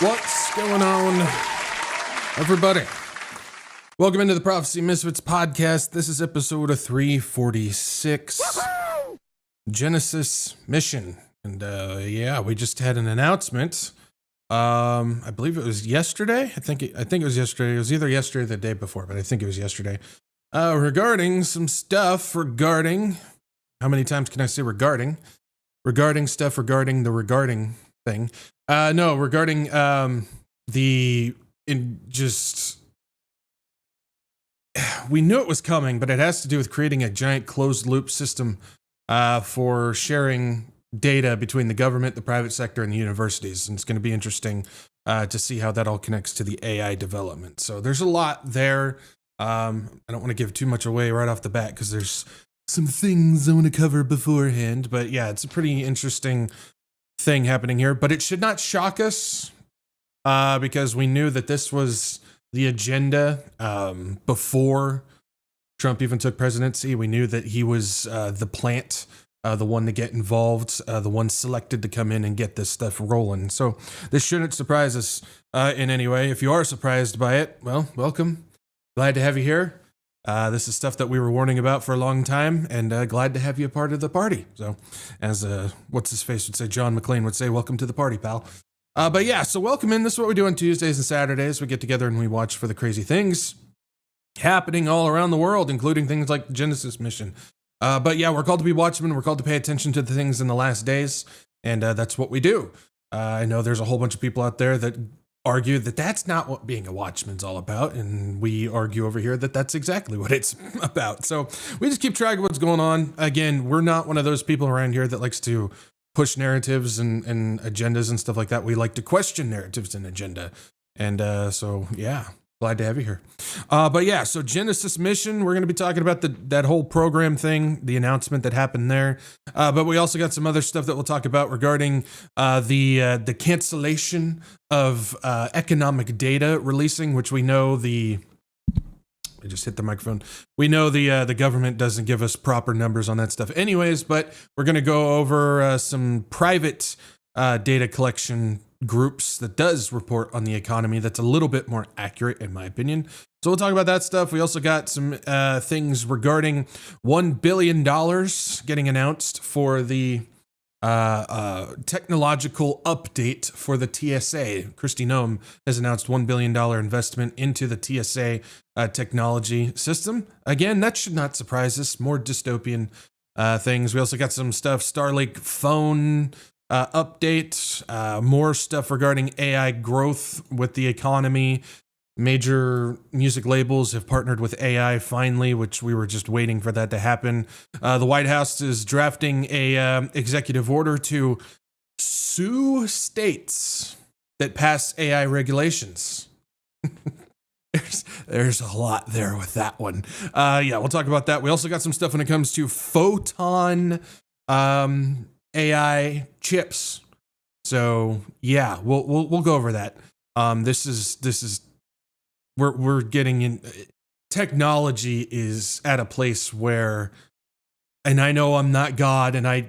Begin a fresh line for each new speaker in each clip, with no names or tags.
What's going on, everybody? Welcome into the Prophecy Misfits Podcast. This is episode 346, Woo-hoo! Genesis Mission. And we just had an announcement. I believe it was yesterday. I think it was yesterday. It was either yesterday or the day before, but I think it was yesterday. Regarding some stuff regarding, how many times can I say regarding? Regarding stuff regarding the regarding thing. Regarding we knew it was coming, but it has to do with creating a giant closed loop system for sharing data between the government, the private sector, and the universities. And it's going to be interesting to see how that all connects to the AI development. So there's a lot there. I don't want to give too much away right off the bat because there's some things I want to cover beforehand. But yeah, it's a pretty interesting thing happening here. But it should not shock us because we knew that this was the agenda before Trump even took presidency. We knew that he was the plant, the one to get involved, the one selected to come in and get this stuff rolling. So this shouldn't surprise us in any way. If you are surprised by it, well, welcome. Glad to have you here. This is stuff that we were warning about for a long time, and glad to have you a part of the party. So as what's-his-face would say, John McClane would say, welcome to the party, pal. But yeah, so welcome in. This is what we do on Tuesdays and Saturdays. We get together and we watch for the crazy things happening all around the world, including things like the Genesis mission. But yeah, we're called to be watchmen. We're called to pay attention to the things in the last days, and that's what we do. I know there's a whole bunch of people out there that argue that that's not what being a watchman's all about, and we argue over here that that's exactly what it's about. So we just keep track of what's going on. Again, we're not one of those people around here that likes to push narratives and agendas and stuff like that. We like to question narratives and agenda. And so, yeah, glad to have you here. But yeah, so Genesis Mission, we're going to be talking about that whole program thing, the announcement that happened there. But we also got some other stuff that we'll talk about regarding the cancellation of economic data releasing, which we know I just hit the microphone. We know the government doesn't give us proper numbers on that stuff anyways, but we're going to go over some private data collection groups that does report on the economy that's a little bit more accurate, in my opinion. So we'll talk about that stuff. We also got some things regarding $1 billion getting announced for the technological update for the TSA. Kristi Noem has announced $1 billion investment into the TSA technology system. Again, that should not surprise us. More dystopian things. We also got some stuff, Starlink phone update, more stuff regarding AI growth with the economy. Major music labels have partnered with AI finally, which we were just waiting for that to happen. The White House is drafting a executive order to sue states that pass AI regulations. There's a lot there with that one. Yeah, we'll talk about that. We also got some stuff when it comes to photon AI chips. So yeah, we'll go over that. This is we're getting in. Technology is at a place where, and I know I'm not God, and I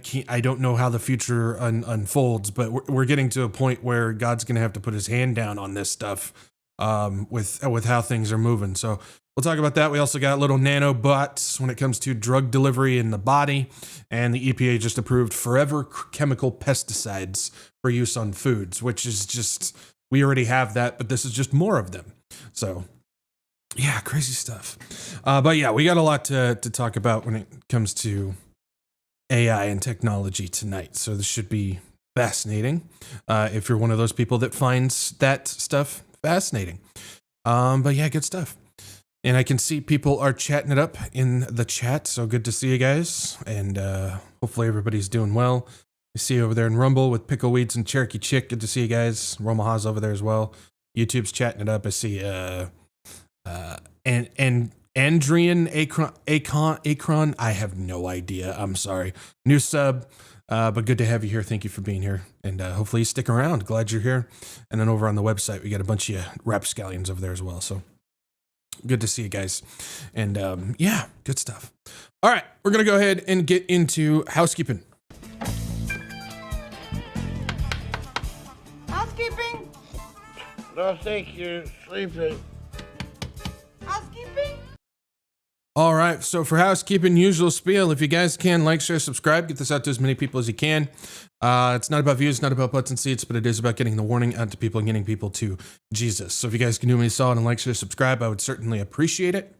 don't know how the future unfolds, but we're getting to a point where God's gonna have to put his hand down on this stuff with how things are moving. So we'll talk about that. We also got little nanobots when it comes to drug delivery in the body, and the EPA just approved forever chemical pesticides for use on foods, which is just, we already have that, but this is just more of them. So yeah, crazy stuff. But yeah, we got a lot to talk about when it comes to AI and technology tonight. So this should be fascinating if you're one of those people that finds that stuff fascinating. But yeah, good stuff. And I can see people are chatting it up in the chat, so good to see you guys. And hopefully everybody's doing well. I see you over there in Rumble with Pickleweeds and Cherokee Chick. Good to see you guys. Romaha's over there as well. YouTube's chatting it up. I see and Andrian Akron. I have no idea. I'm sorry. New sub. But good to have you here. Thank you for being here. And hopefully you stick around. Glad you're here. And then over on the website, we got a bunch of rapscallions over there as well. So good to see you guys. And yeah, good stuff. All right, we're going to go ahead and get into housekeeping.
Housekeeping. No, thank you. Sleeping.
Housekeeping?
All right, so for housekeeping, usual spiel. If you guys can, like, share, subscribe, get this out to as many people as you can. It's not about views, not about butts and seats, but it is about getting the warning out to people and getting people to Jesus. So if you guys can do me a solid and like, share, subscribe, I would certainly appreciate it.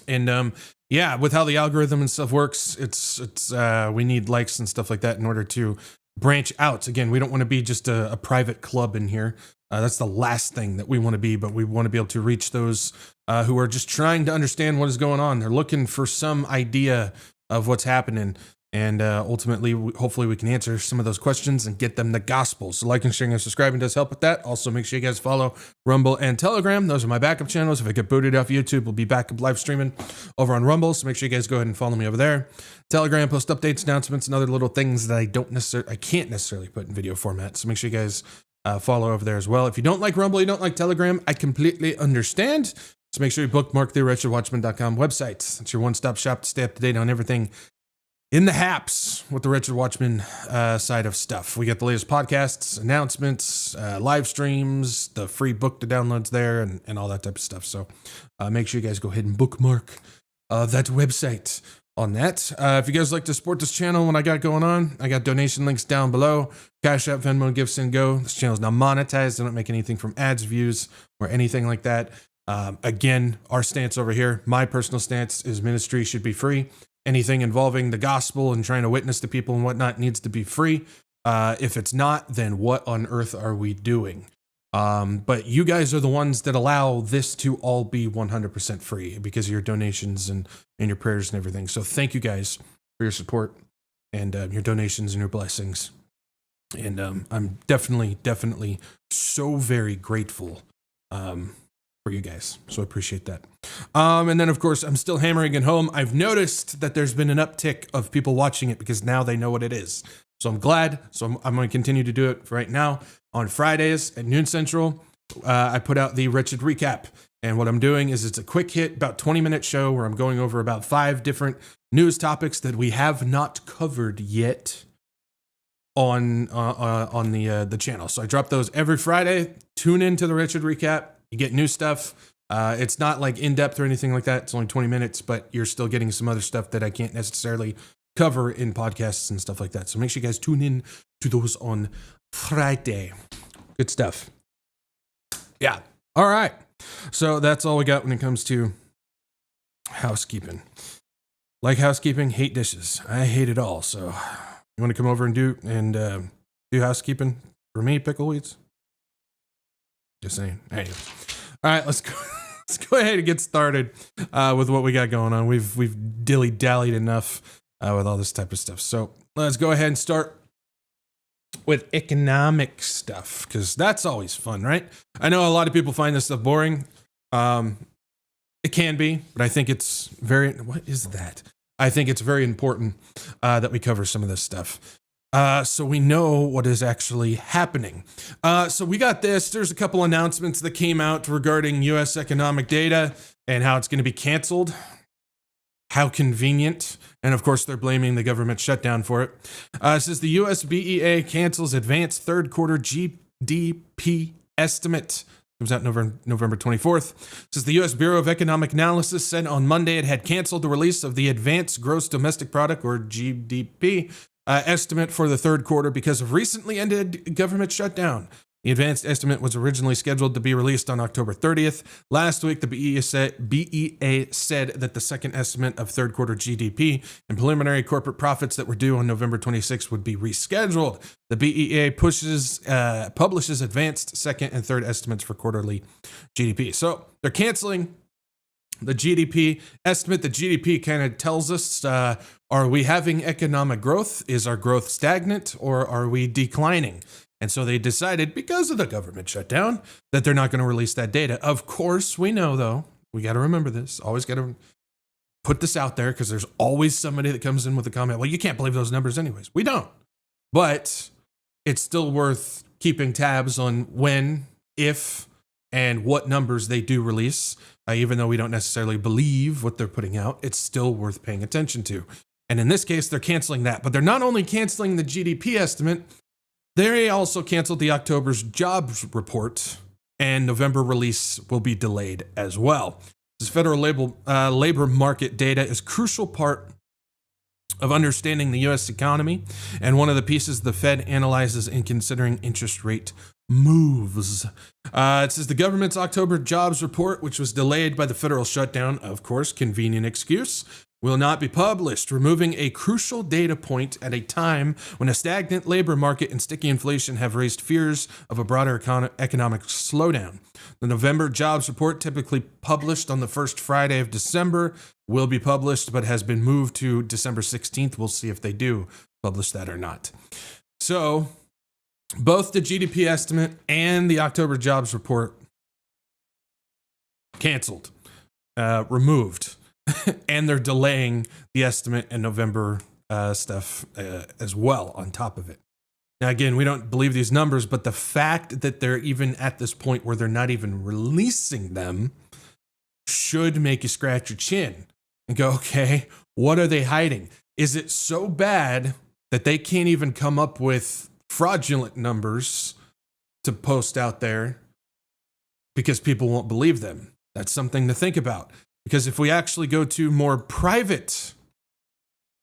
And yeah, with how the algorithm and stuff works, it's we need likes and stuff like that in order to branch out. Again, we don't want to be just a private club in here. That's the last thing that we want to be, but we want to be able to reach those who are just trying to understand what is going on. They're looking for some idea of what's happening. And ultimately, hopefully we can answer some of those questions and get them the gospel. So liking, sharing, and subscribing does help with that. Also, make sure you guys follow Rumble and Telegram. Those are my backup channels. If I get booted off YouTube, we'll be back live streaming over on Rumble. So make sure you guys go ahead and follow me over there. Telegram, post updates, announcements, and other little things that I can't necessarily put in video format. So make sure you guys follow over there as well. If you don't like Rumble, you don't like Telegram, I completely understand. So make sure you bookmark the WretchedWatchmen.com website. It's your one-stop shop to stay up to date on everything in the haps with the Wretched Watchmen side of stuff. We get the latest podcasts, announcements, live streams, the free book to downloads there, and all that type of stuff. So make sure you guys go ahead and bookmark that website on that. If you guys like to support this channel, what I got going on, I got donation links down below. CashApp, Venmo, Gifts, and Go. This channel is now monetized. I don't make anything from ads, views, or anything like that. Again, our stance over here, my personal stance is ministry should be free. Anything involving the gospel and trying to witness to people and whatnot needs to be free. If it's not, then what on earth are we doing? But you guys are the ones that allow this to all be 100% free because of your donations and your prayers and everything. So thank you guys for your support and your donations and your blessings. And I'm definitely so very grateful for you guys. So I appreciate that. And then, of course, I'm still hammering it home. I've noticed that there's been an uptick of people watching it because now they know what it is. So I'm glad. So I'm going to continue to do it right now. On Fridays at noon Central, I put out the Wretched Recap. And what I'm doing is it's a quick hit, about 20-minute show where I'm going over about 5 different news topics that we have not covered yet on the channel. So I drop those every Friday. Tune in to the Wretched Recap. You get new stuff. It's not like in-depth or anything like that. It's only 20 minutes, but you're still getting some other stuff that I can't necessarily cover in podcasts and stuff like that. So make sure you guys tune in to those on Friday. Good stuff. Yeah. All right. So that's all we got when it comes to housekeeping. Like housekeeping, hate dishes. I hate it all. So you want to come over and do housekeeping for me, Pickleweeds? Just saying. Anyway. All right, let's go ahead and get started with what we got going on. We've dilly-dallied enough with all this type of stuff. So let's go ahead and start with economic stuff, because that's always fun, right? I know a lot of people find this stuff boring. It can be, but I think it's very... What is that? I think it's very important that we cover some of this stuff. So we know what is actually happening. So we got this. There's a couple announcements that came out regarding U.S. economic data and how it's going to be canceled. How convenient. And of course, they're blaming the government shutdown for it. It says the U.S. BEA cancels advanced third quarter GDP estimate. Comes out November 24th. It says the U.S. Bureau of Economic Analysis said on Monday it had canceled the release of the Advanced Gross Domestic Product, or GDP, estimate for the third quarter because of recently ended government shutdown. The advanced estimate was originally scheduled to be released on October 30th. Last week, the BEA said that the second estimate of third quarter GDP and preliminary corporate profits that were due on November 26th would be rescheduled. The BEA publishes advanced second and third estimates for quarterly GDP. So they're canceling the GDP estimate. The GDP kind of tells us, are we having economic growth? Is our growth stagnant, or are we declining? And so they decided, because of the government shutdown, that they're not going to release that data. Of course, we know, though, we got to remember this, always got to put this out there, because there's always somebody that comes in with a comment, well, you can't believe those numbers anyways. We don't. But it's still worth keeping tabs on when, if, and what numbers they do release. Even though we don't necessarily believe what they're putting out, it's still worth paying attention to. And in this case, they're canceling that. But they're not only canceling the GDP estimate, they also canceled the October's jobs report and November release will be delayed as well. This federal labor market data is a crucial part of understanding the U.S. economy, and one of the pieces the Fed analyzes in considering interest rate moves. It says the government's October jobs report, which was delayed by the federal shutdown, of course, convenient excuse, will not be published, removing a crucial data point at a time when a stagnant labor market and sticky inflation have raised fears of a broader economic slowdown. The November jobs report, typically published on the first Friday of December, will be published, but has been moved to December 16th. We'll see if they do publish that or not. So, both the GDP estimate and the October jobs report canceled, removed, and they're delaying the estimate and November stuff as well on top of it. Now, again, we don't believe these numbers, but the fact that they're even at this point where they're not even releasing them should make you scratch your chin and go, okay, what are they hiding? Is it so bad that they can't even come up with fraudulent numbers to post out there because people won't believe them? That's something to think about. Because if we actually go to more private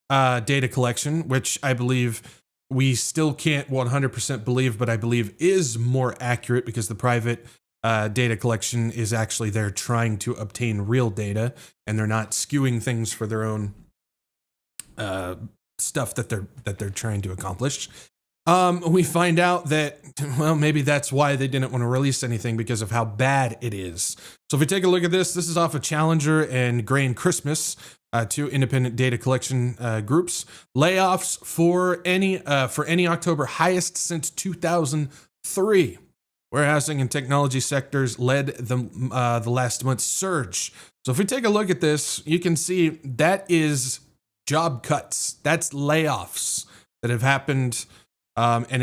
data collection, which I believe we still can't 100% believe, but I believe is more accurate because the private data collection is actually they're trying to obtain real data and they're not skewing things for their own stuff that they're trying to accomplish. We find out that, well, maybe that's why they didn't want to release anything because of how bad it is. So if we take a look at this is off of Challenger and Grain Christmas, two independent data collection groups. Layoffs for any October highest since 2003. Warehousing and technology sectors led the last month's surge. So if we take a look at this, you can see that is job cuts. That's layoffs that have happened. And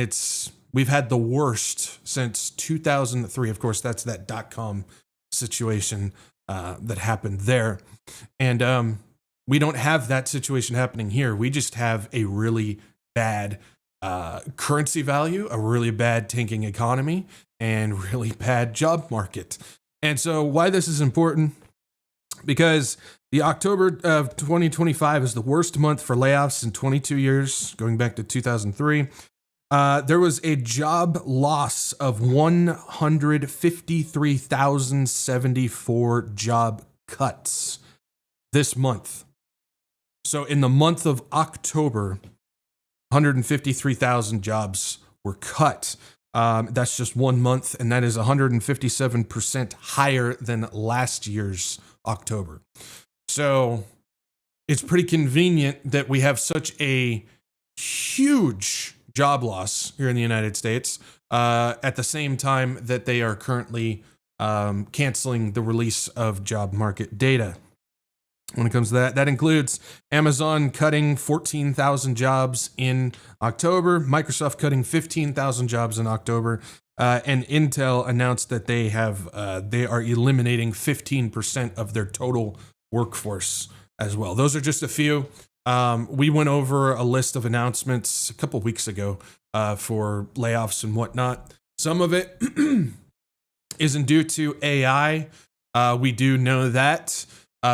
we've had the worst since 2003. Of course, that's that .com situation that happened there. And we don't have that situation happening here. We just have a really bad currency value, a really bad tanking economy, and really bad job market. And so why this is important, because the October of 2025 is the worst month for layoffs in 22 years, going back to 2003. There was a job loss of 153,074 job cuts this month. So in the month of October, 153,000 jobs were cut. That's just 1 month, and that is 157% higher than last year's October. So it's pretty convenient that we have such a huge job loss here in the United States at the same time that they are currently canceling the release of job market data. When it comes to that includes Amazon cutting 14,000 jobs in October, Microsoft cutting 15,000 jobs in October, and Intel announced that they are eliminating 15% of their total workforce as well. Those are just a few. We went over a list of announcements a couple weeks ago for layoffs and whatnot. Some of it isn't due to AI. We do know that.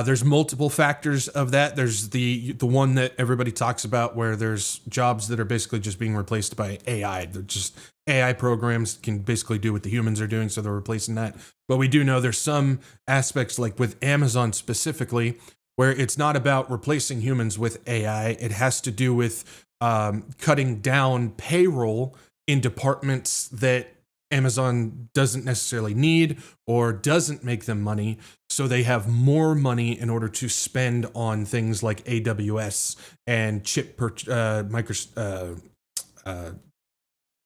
There's multiple factors of that. There's the one that everybody talks about where there's jobs that are basically just being replaced by AI. They're just AI programs can basically do what the humans are doing, so they're replacing that. But we do know there's some aspects, like with Amazon specifically, where it's not about replacing humans with AI. It has to do with cutting down payroll in departments that Amazon doesn't necessarily need or doesn't make them money, so they have more money in order to spend on things like AWS and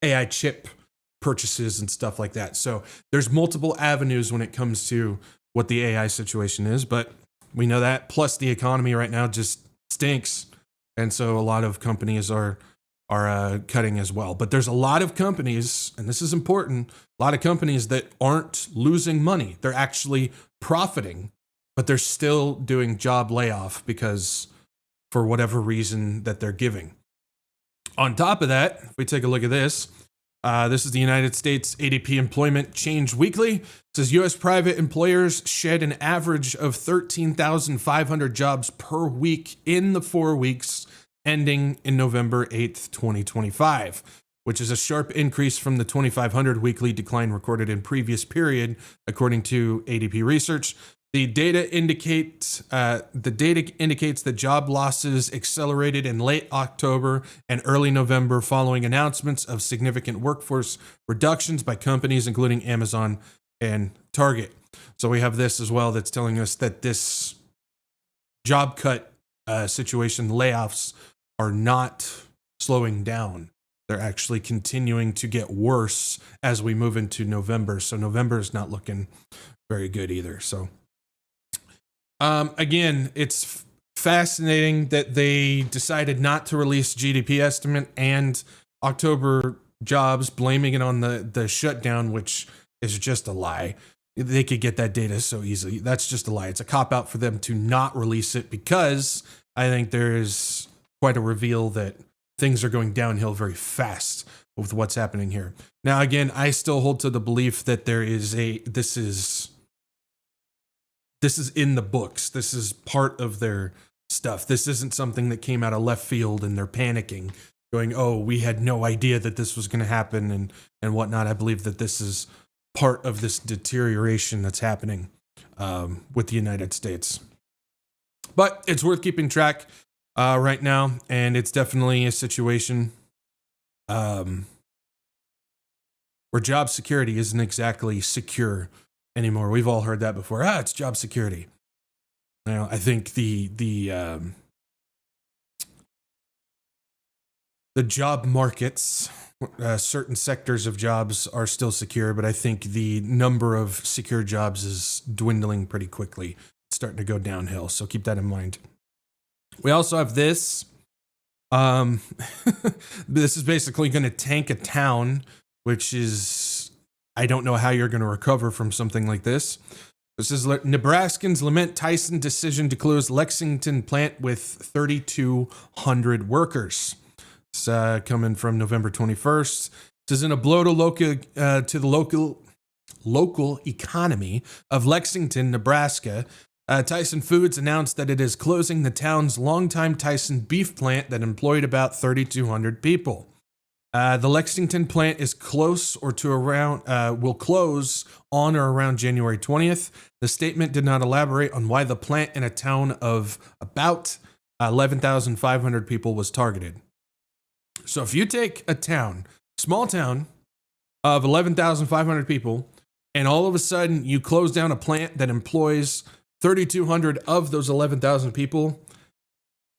AI chip purchases and stuff like that. So there's multiple avenues when it comes to what the AI situation is, but we know that. Plus, the economy right now just stinks, and so a lot of companies are cutting as well. But there's a lot of companies, and this is important, a lot of companies that aren't losing money. They're actually profiting, but they're still doing job layoff because for whatever reason that they're giving. On top of that, if we take a look at this, This is the United States ADP Employment Change Weekly. It says U.S. private employers shed an average of 13,500 jobs per week in the 4 weeks ending in November 8th, 2025, which is a sharp increase from the 2,500 weekly decline recorded in previous period, according to ADP research. The data indicates that job losses accelerated in late October and early November following announcements of significant workforce reductions by companies including Amazon and Target. So we have this as well that's telling us that this job cut situation, layoffs, are not slowing down. They're actually continuing to get worse as we move into November. So November is not looking very good either. So again, it's fascinating that they decided not to release GDP estimate and October jobs, blaming it on the shutdown, which is just a lie. They could get that data so easily. That's just a lie. It's a cop-out for them to not release it because I think there is quite a reveal that things are going downhill very fast with what's happening here. Now, again, I still hold to the belief that this is in the books. This is part of their stuff. This isn't something that came out of left field and they're panicking, going, oh, we had no idea that this was going to happen and whatnot. I believe that this is part of this deterioration that's happening with the United States. But it's worth keeping track right now, and it's definitely a situation where job security isn't exactly secure anymore. We've all heard that before. It's job security. Now, I think the job markets, certain sectors of jobs are still secure, but I think the number of secure jobs is dwindling pretty quickly. It's starting to go downhill, so keep that in mind. We also have this. This is basically going to tank a town, which is, I don't know how you're going to recover from something like this. This is Nebraskans lament Tyson decision to close Lexington plant with 3,200 workers. It's coming from November 21st. This is in a blow to the local economy of Lexington, Nebraska. Tyson Foods announced that it is closing the town's longtime Tyson beef plant that employed about 3,200 people. The Lexington plant is will close on or around January 20th. The statement did not elaborate on why the plant in a town of about 11,500 people was targeted. So if you take a small town of 11,500 people, and all of a sudden you close down a plant that employs 3,200 of those 11,000 people,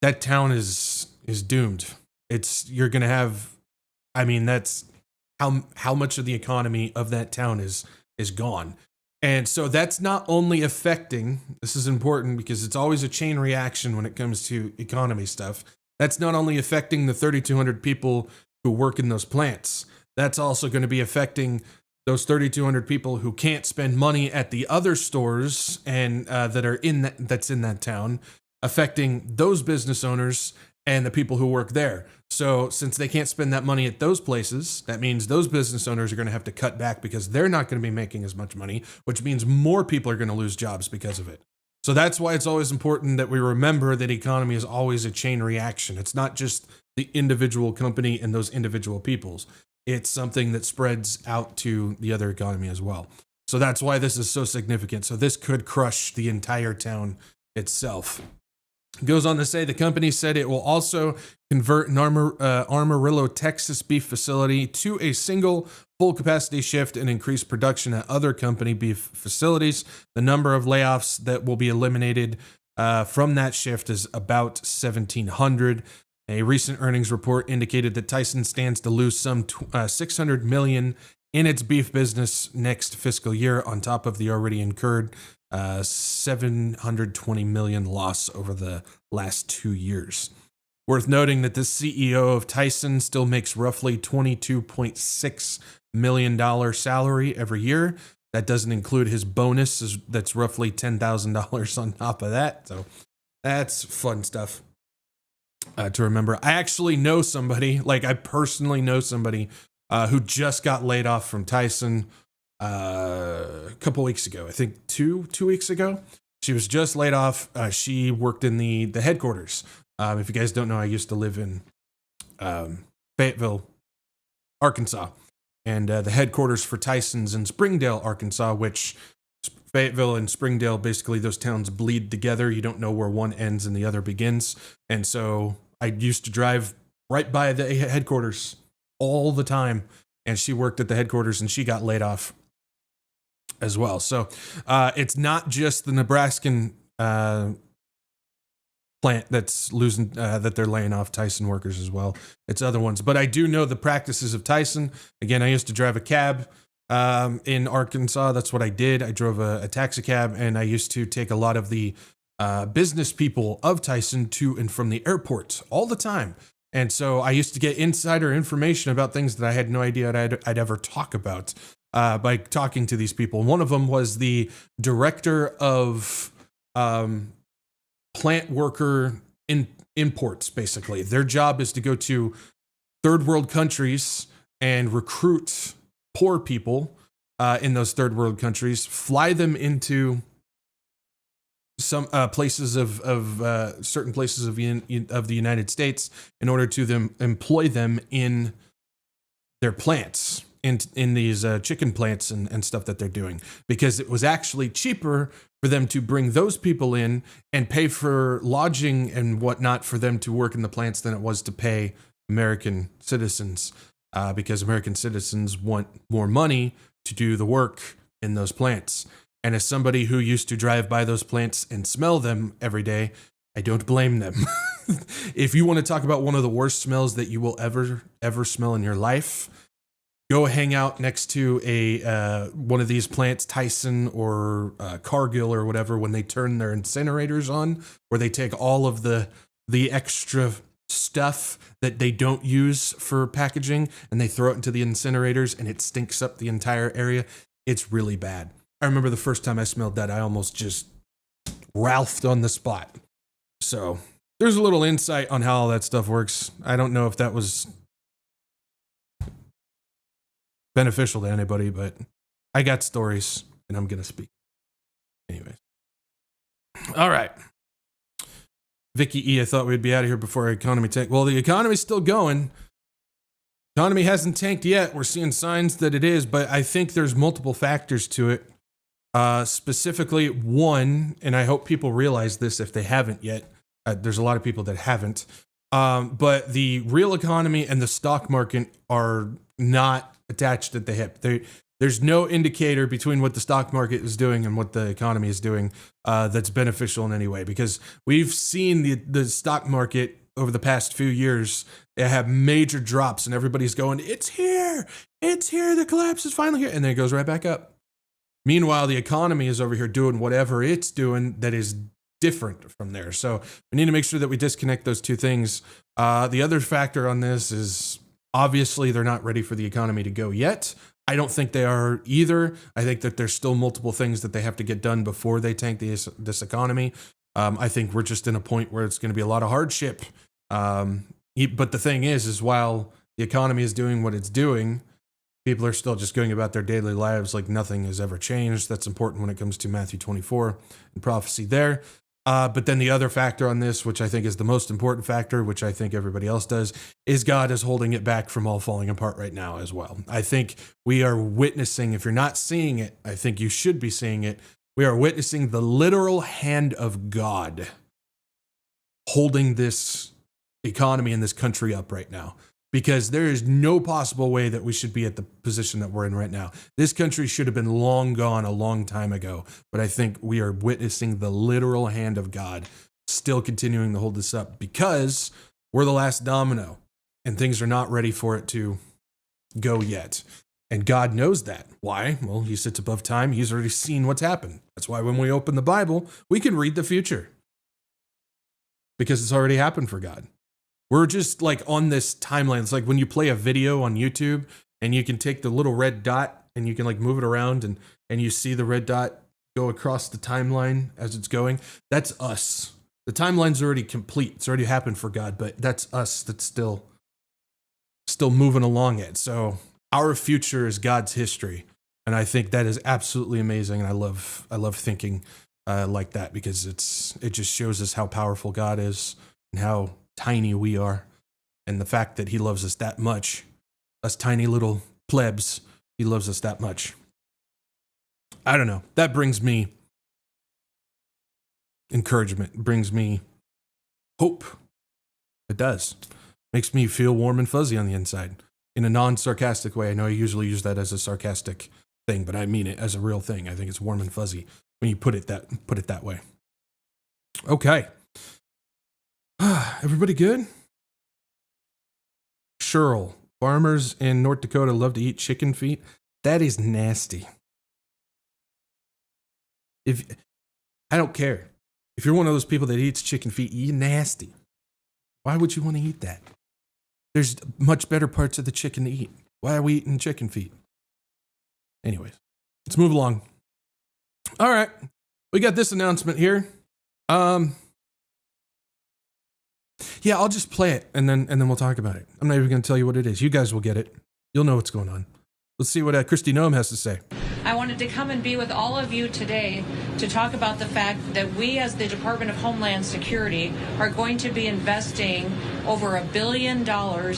that town is doomed. You're going to have, that's how much of the economy of that town is gone. And so that's not only affecting, this is important because it's always a chain reaction when it comes to economy stuff. That's not only affecting the 3,200 people who work in those plants. That's also going to be affecting those 3,200 people who can't spend money at the other stores and that's in that town, affecting those business owners and the people who work there. So since they can't spend that money at those places, that means those business owners are going to have to cut back because they're not going to be making as much money, which means more people are going to lose jobs because of it. So that's why it's always important that we remember that economy is always a chain reaction. It's not just the individual company and those individual peoples. It's something that spreads out to the other economy as well. So that's why this is so significant. So this could crush the entire town itself. It goes on to say the company said it will also convert an Amarillo, Texas beef facility to a single full capacity shift and increase production at other company beef facilities. The number of layoffs that will be eliminated from that shift is about 1,700. A recent earnings report indicated that Tyson stands to lose some $600 million in its beef business next fiscal year, on top of the already incurred $720 million loss over the last 2 years. Worth noting that the CEO of Tyson still makes roughly $22.6 million salary every year. That doesn't include his bonus, that's roughly $10,000 on top of that. So that's fun stuff to remember. I actually know somebody, I personally know somebody who just got laid off from Tyson a couple weeks ago. I think two weeks ago. She was just laid off. She worked in the headquarters. If you guys don't know, I used to live in Fayetteville, Arkansas, and the headquarters for Tyson's in Springdale, Arkansas, which Fayetteville and Springdale, basically those towns bleed together. You don't know where one ends and the other begins. And so I used to drive right by the headquarters all the time. And she worked at the headquarters and she got laid off as well. So it's not just the Nebraskan plant that's losing, that they're laying off Tyson workers as well. It's other ones. But I do know the practices of Tyson. Again, I used to drive a cab in Arkansas. That's what I did. I drove a taxi cab, and I used to take a lot of the business people of Tyson to and from the airport all the time. And so I used to get insider information about things that I had no idea I'd ever talk about by talking to these people. One of them was the director of plant worker imports, basically. Their job is to go to third world countries and recruit poor people in those third world countries, fly them into some places of certain places of the United States in order to them employ them in their plants, in these chicken plants and stuff that they're doing, because it was actually cheaper for them to bring those people in and pay for lodging and whatnot for them to work in the plants than it was to pay American citizens, because American citizens want more money to do the work in those plants. And as somebody who used to drive by those plants and smell them every day, I don't blame them. If you want to talk about one of the worst smells that you will ever smell in your life, go hang out next to a one of these plants, Tyson or Cargill or whatever, when they turn their incinerators on, where they take all of the extra stuff that they don't use for packaging and they throw it into the incinerators and it stinks up the entire area. It's really bad. I remember the first time I smelled that, I almost just ralphed on the spot. So there's a little insight on how all that stuff works. I don't know if that was beneficial to anybody, but I got stories and I'm going to speak. Anyways. All right. Vicky E., I thought we'd be out of here before our economy tanked. Well, the economy's still going. Economy hasn't tanked yet. We're seeing signs that it is, but I think there's multiple factors to it. Specifically, one, and I hope people realize this if they haven't yet. There's a lot of people that haven't. But the real economy and the stock market are not attached at the hip. There's no indicator between what the stock market is doing and what the economy is doing that's beneficial in any way, because we've seen the stock market over the past few years. They have major drops and everybody's going, it's here, the collapse is finally here, and then it goes right back up. Meanwhile, the economy is over here doing whatever it's doing that is different from there. So we need to make sure that we disconnect those two things. The other factor on this is obviously they're not ready for the economy to go yet. I don't think they are either. I think that there's still multiple things that they have to get done before they tank this economy. I think we're just in a point where it's going to be a lot of hardship. But the thing is while the economy is doing what it's doing, people are still just going about their daily lives like nothing has ever changed. That's important when it comes to Matthew 24 and prophecy there. But then the other factor on this, which I think is the most important factor, which I think everybody else does, is God is holding it back from all falling apart right now as well. I think we are witnessing, if you're not seeing it, I think you should be seeing it. We are witnessing the literal hand of God holding this economy in this country up right now, because there is no possible way that we should be at the position that we're in right now. This country should have been long gone a long time ago, but I think we are witnessing the literal hand of God still continuing to hold this up, because we're the last domino and things are not ready for it to go yet. And God knows that. Why? Well, he sits above time. He's already seen what's happened. That's why when we open the Bible, we can read the future, because it's already happened for God. We're just like on this timeline. It's like when you play a video on YouTube and you can take the little red dot and you can like move it around and you see the red dot go across the timeline as it's going. That's us. The timeline's already complete. It's already happened for God, but that's us that's still moving along it. So our future is God's history. And I think that is absolutely amazing. And I love thinking like that, because it just shows us how powerful God is and how tiny we are. And the fact that he loves us that much, us tiny little plebs, he loves us that much. I don't know. That brings me encouragement, brings me hope. It does. Makes me feel warm and fuzzy on the inside in a non-sarcastic way. I know I usually use that as a sarcastic thing, but I mean it as a real thing. I think it's warm and fuzzy when you put it that way. Okay. Everybody good? Cheryl, farmers in North Dakota love to eat chicken feet. That is nasty. I don't care. If you're one of those people that eats chicken feet, you're nasty. Why would you want to eat that? There's much better parts of the chicken to eat. Why are we eating chicken feet? Anyways, let's move along. All right. We got this announcement here. Yeah, I'll just play it and then we'll talk about it. I'm not even going to tell you what it is. You guys will get it. You'll know what's going on. Let's see what Christy Noem has to say.
I wanted to come and be with all of you today to talk about the fact that we as the Department of Homeland Security are going to be investing over $1 billion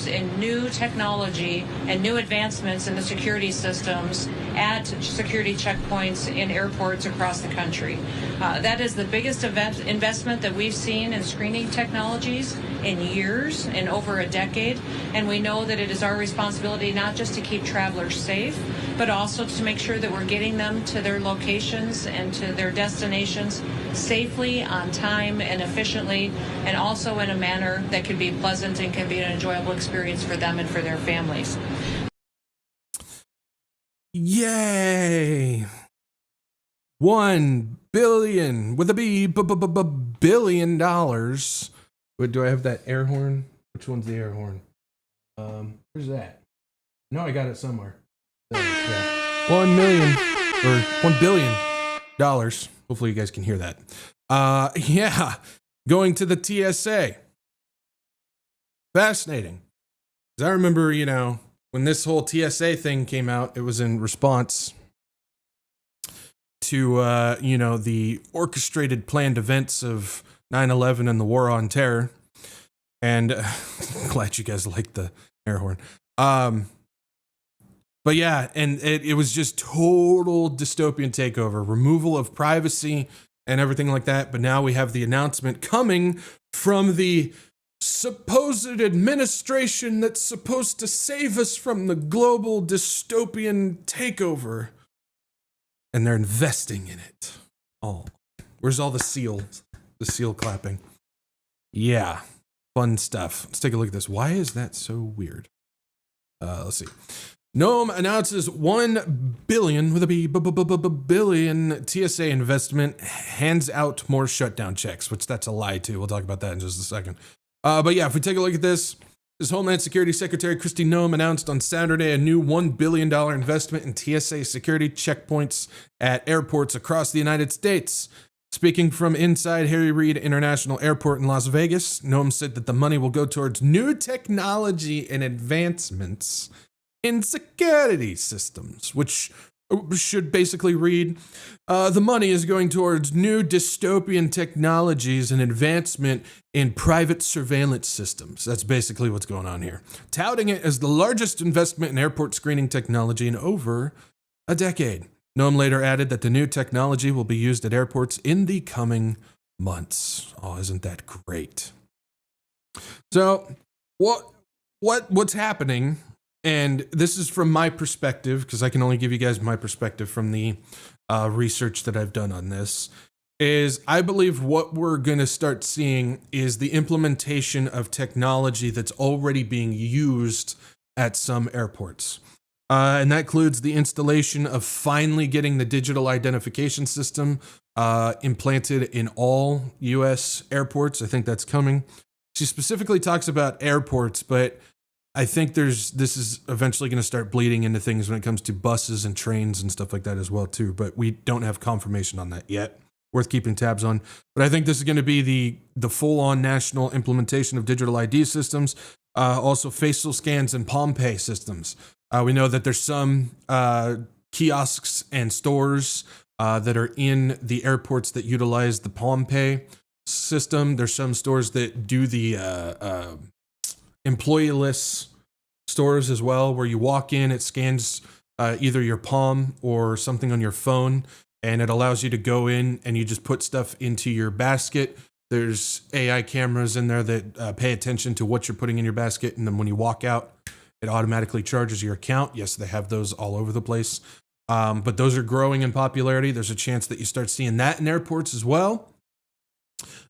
in new technology and new advancements in the security systems at security checkpoints in airports across the country. That is the biggest investment that we've seen in screening technologies in years, in over a decade, and we know that it is our responsibility not just to keep travelers safe, but also to make sure that we're getting them to their locations and to their destinations safely, on time, and efficiently, and also in a manner that can be pleasant and can be an enjoyable experience for them and for their families.
Yay! $1 billion with a B, billion dollars. Wait, do I have that air horn? Which one's the air horn? Where's that? No, I got it somewhere. Yeah. $1 million or $1 billion. Hopefully you guys can hear that. Yeah, going to the TSA. Fascinating. 'Cause I remember, when this whole TSA thing came out, it was in response to, the orchestrated planned events of 9/11 and the war on terror. And glad you guys liked the air horn. But yeah, and it was just total dystopian takeover, removal of privacy and everything like that. But now we have the announcement coming from the supposed administration that's supposed to save us from the global dystopian takeover. And they're investing in it. Oh, where's all the seals? The seal clapping. Yeah, fun stuff. Let's take a look at this. Why is that so weird? Let's see. Noem announces $1 billion with a B, billion TSA investment, hands out more shutdown checks, which that's a lie too. We'll talk about that in just a second. But yeah, if we take a look at this Homeland Security Secretary Christy Noem announced on Saturday a new $1 billion investment in TSA security checkpoints at airports across the United States. Speaking from inside Harry Reid International Airport in Las Vegas, Noem said that the money will go towards new technology and advancements in security systems, which should basically read, the money is going towards new dystopian technologies and advancement in private surveillance systems. That's basically what's going on here. Touting it as the largest investment in airport screening technology in over a decade. Noem later added that the new technology will be used at airports in the coming months. Oh, isn't that great? So, what's happening? And this is from my perspective, because I can only give you guys my perspective from the research that I've done on this, is I believe what we're going to start seeing is the implementation of technology that's already being used at some airports. And that includes the installation of finally getting the digital identification system implanted in all U.S. airports. I think that's coming. She specifically talks about airports, but I think this is eventually going to start bleeding into things when it comes to buses and trains and stuff like that as well too. But we don't have confirmation on that yet. Worth keeping tabs on. But I think this is going to be the full-on national implementation of digital ID systems, also facial scans and palm pay systems. We know that there's some kiosks and stores that are in the airports that utilize the Palm Pay system. There's some stores that do the employee-less stores as well, where you walk in, it scans either your palm or something on your phone, and it allows you to go in and you just put stuff into your basket. There's AI cameras in there that pay attention to what you're putting in your basket, and then when you walk out, it automatically charges your account. Yes, they have those all over the place, but those are growing in popularity. There's a chance that you start seeing that in airports as well.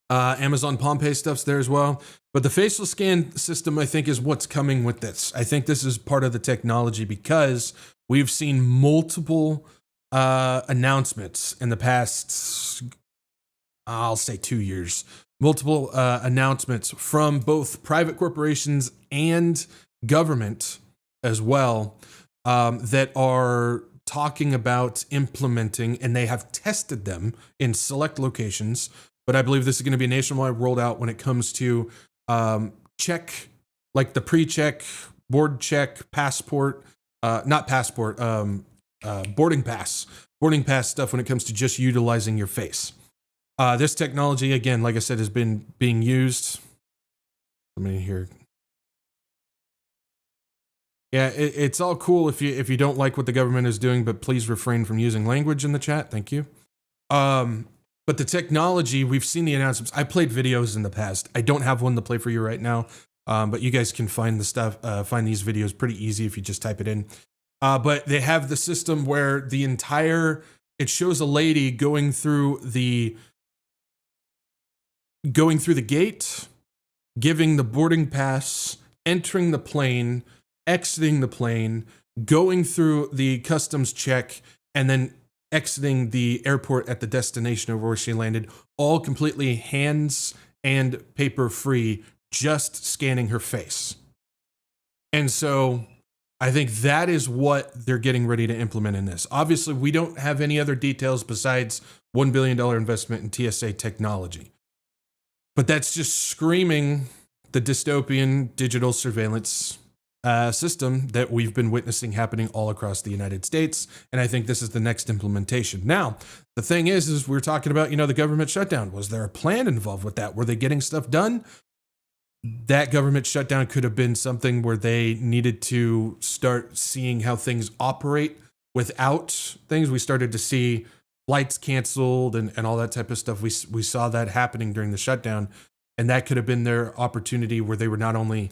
Amazon Palm Pay stuff's there as well. But the facial scan system, I think, is what's coming with this. I think this is part of the technology because we've seen multiple announcements in the past, I'll say 2 years, multiple announcements from both private corporations and government as well that are talking about implementing, and they have tested them in select locations. But I believe this is going to be nationwide rolled out when it comes to check, like the pre-check, board check, passport, not passport, boarding pass stuff when it comes to just utilizing your face. This technology, again, like I said, has been being used. Let me hear. Yeah, it's all cool if you don't like what the government is doing, but please refrain from using language in the chat. Thank you. But the technology, we've seen the announcements. I played videos in the past. I don't have one to play for you right now, but you guys can find the stuff, find these videos pretty easy if you just type it in. But they have the system where it shows a lady going through the gate, giving the boarding pass, entering the plane, exiting the plane, going through the customs check, and then exiting the airport at the destination over where she landed, all completely hands and paper free, just scanning her face. And so I think that is what they're getting ready to implement in this. Obviously, we don't have any other details besides $1 billion investment in TSA technology. But that's just screaming the dystopian digital surveillance system that we've been witnessing happening all across the United States. And I think this is the next implementation. Now, the thing is we're talking about, the government shutdown. Was there a plan involved with that? Were they getting stuff done? That government shutdown could have been something where they needed to start seeing how things operate without things. We started to see flights canceled and all that type of stuff. We saw that happening during the shutdown. And that could have been their opportunity where they were not only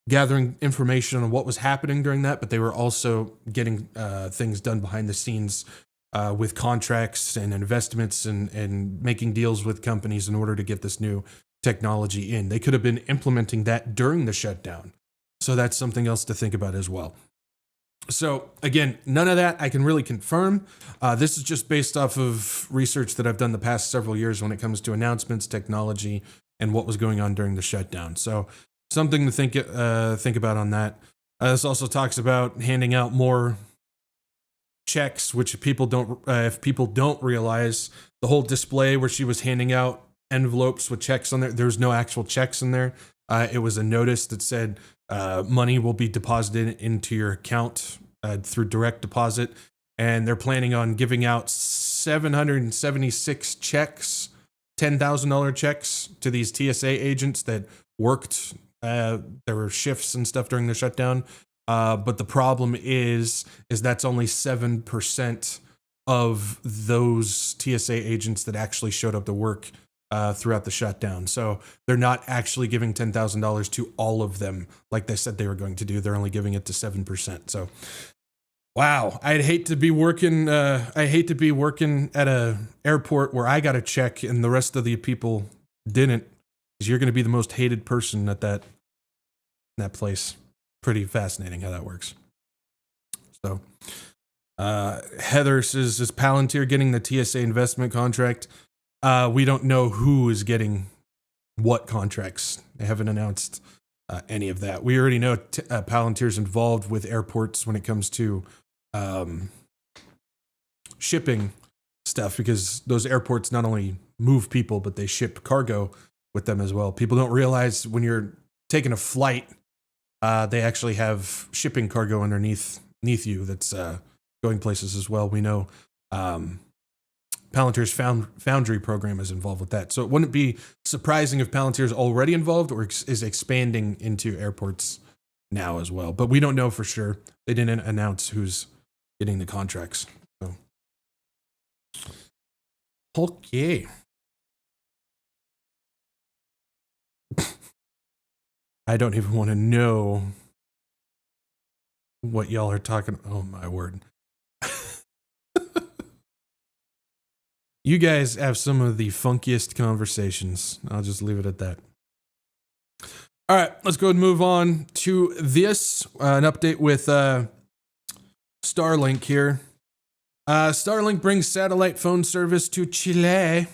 gathering information on what was happening during that, but they were also getting things done behind the scenes with contracts and investments and making deals with companies in order to get this new technology in. They could have been implementing that during the shutdown. So that's something else to think about as well. So again, none of that I can really confirm. This is just based off of research that I've done the past several years when it comes to announcements, technology, and what was going on during the shutdown. So something to think about on that. This also talks about handing out more checks, which if people don't realize, the whole display where she was handing out envelopes with checks on there, there's no actual checks in there. It was a notice that said money will be deposited into your account through direct deposit, and they're planning on giving out 776 checks, $10,000 checks to these TSA agents that worked. There were shifts and stuff during the shutdown, but the problem is that's only 7% of those TSA agents that actually showed up to work throughout the shutdown. So they're not actually giving $10,000 to all of them like they said they were going to do. They're only giving it to 7%. So, wow, I'd hate to be working. I hate to be working at a airport where I got a check and the rest of the people didn't. You're going to be the most hated person at that place. Pretty fascinating how that works. So, Heather says, is Palantir getting the TSA investment contract? We don't know who is getting what contracts. They haven't announced any of that. We already know Palantir's involved with airports when it comes to shipping stuff, because those airports not only move people, but they ship cargo with them as well. People don't realize when you're taking a flight, they actually have shipping cargo underneath beneath you that's going places as well. We know Palantir's Foundry program is involved with that. So it wouldn't be surprising if Palantir is already involved or is expanding into airports now as well. But we don't know for sure. They didn't announce who's getting the contracts. So. Okay. I don't even want to know what y'all are talking. Oh my word. You guys have some of the funkiest conversations. I'll just leave it at that. All right, let's go and move on to this. An update with Starlink here. Starlink brings satellite phone service to Chile.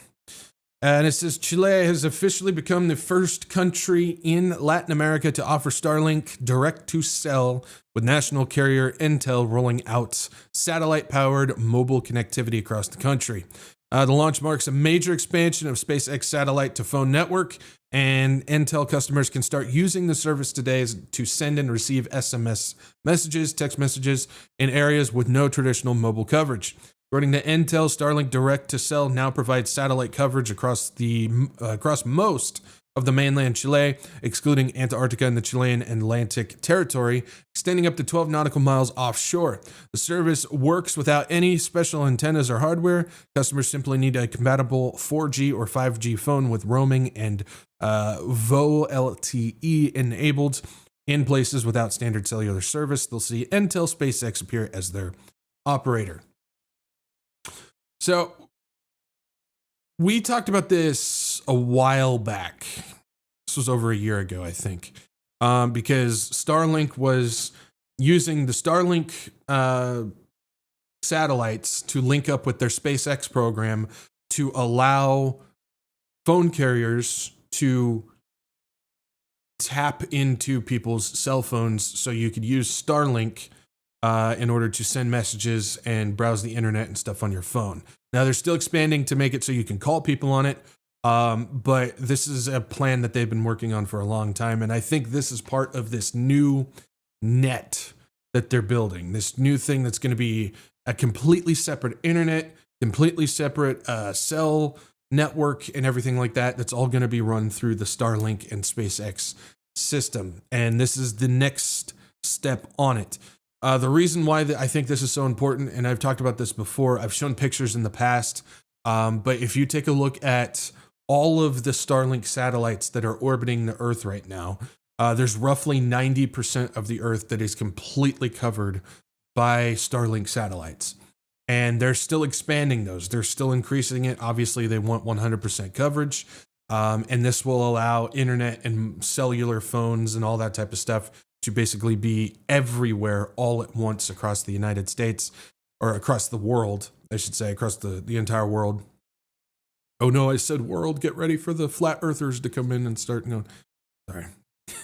And it says Chile has officially become the first country in Latin America to offer Starlink direct to cell, with national carrier Entel rolling out satellite-powered mobile connectivity across the country. The launch marks a major expansion of SpaceX satellite to phone network, and Entel customers can start using the service today to send and receive SMS messages, text messages in areas with no traditional mobile coverage. According to Entel, Starlink Direct to Cell now provides satellite coverage across most of the mainland Chile, excluding Antarctica and the Chilean Atlantic territory, extending up to 12 nautical miles offshore. The service works without any special antennas or hardware. Customers simply need a compatible 4G or 5G phone with roaming and VoLTE enabled. In places without standard cellular service, they'll see Entel SpaceX appear as their operator. So, we talked about this a while back. This was over a year ago, I think, because Starlink was using the Starlink satellites to link up with their SpaceX program to allow phone carriers to tap into people's cell phones so you could use Starlink in order to send messages and browse the internet and stuff on your phone. Now, they're still expanding to make it so you can call people on it, but this is a plan that they've been working on for a long time, and I think this is part of this new net that they're building, this new thing that's going to be a completely separate internet, completely separate cell network and everything like that. That's all going to be run through the Starlink and SpaceX system, and this is the next step on it. The reason why I think this is so important, and I've talked about this before, I've shown pictures in the past, but if you take a look at all of the Starlink satellites that are orbiting the Earth right now, there's roughly 90% of the Earth that is completely covered by Starlink satellites. And they're still expanding those. They're still increasing it. Obviously, they want 100% coverage. And this will allow internet and cellular phones and all that type of stuff to basically be everywhere all at once across the United States, or across the world, I should say, across the entire world. Oh no, I said world. Get ready for the flat earthers to come in and start. No, sorry.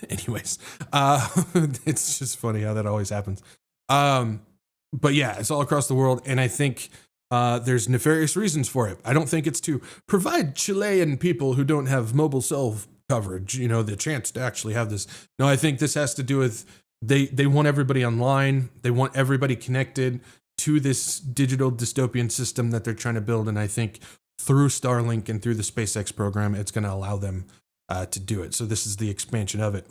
Anyways, it's just funny how that always happens. But yeah, it's all across the world, and I think there's nefarious reasons for it. I don't think it's to provide Chilean people who don't have mobile cell coverage, the chance to actually have this. No, I think this has to do with they want everybody online. They want everybody connected to this digital dystopian system that they're trying to build. And I think through Starlink and through the SpaceX program, it's going to allow them to do it. So this is the expansion of it.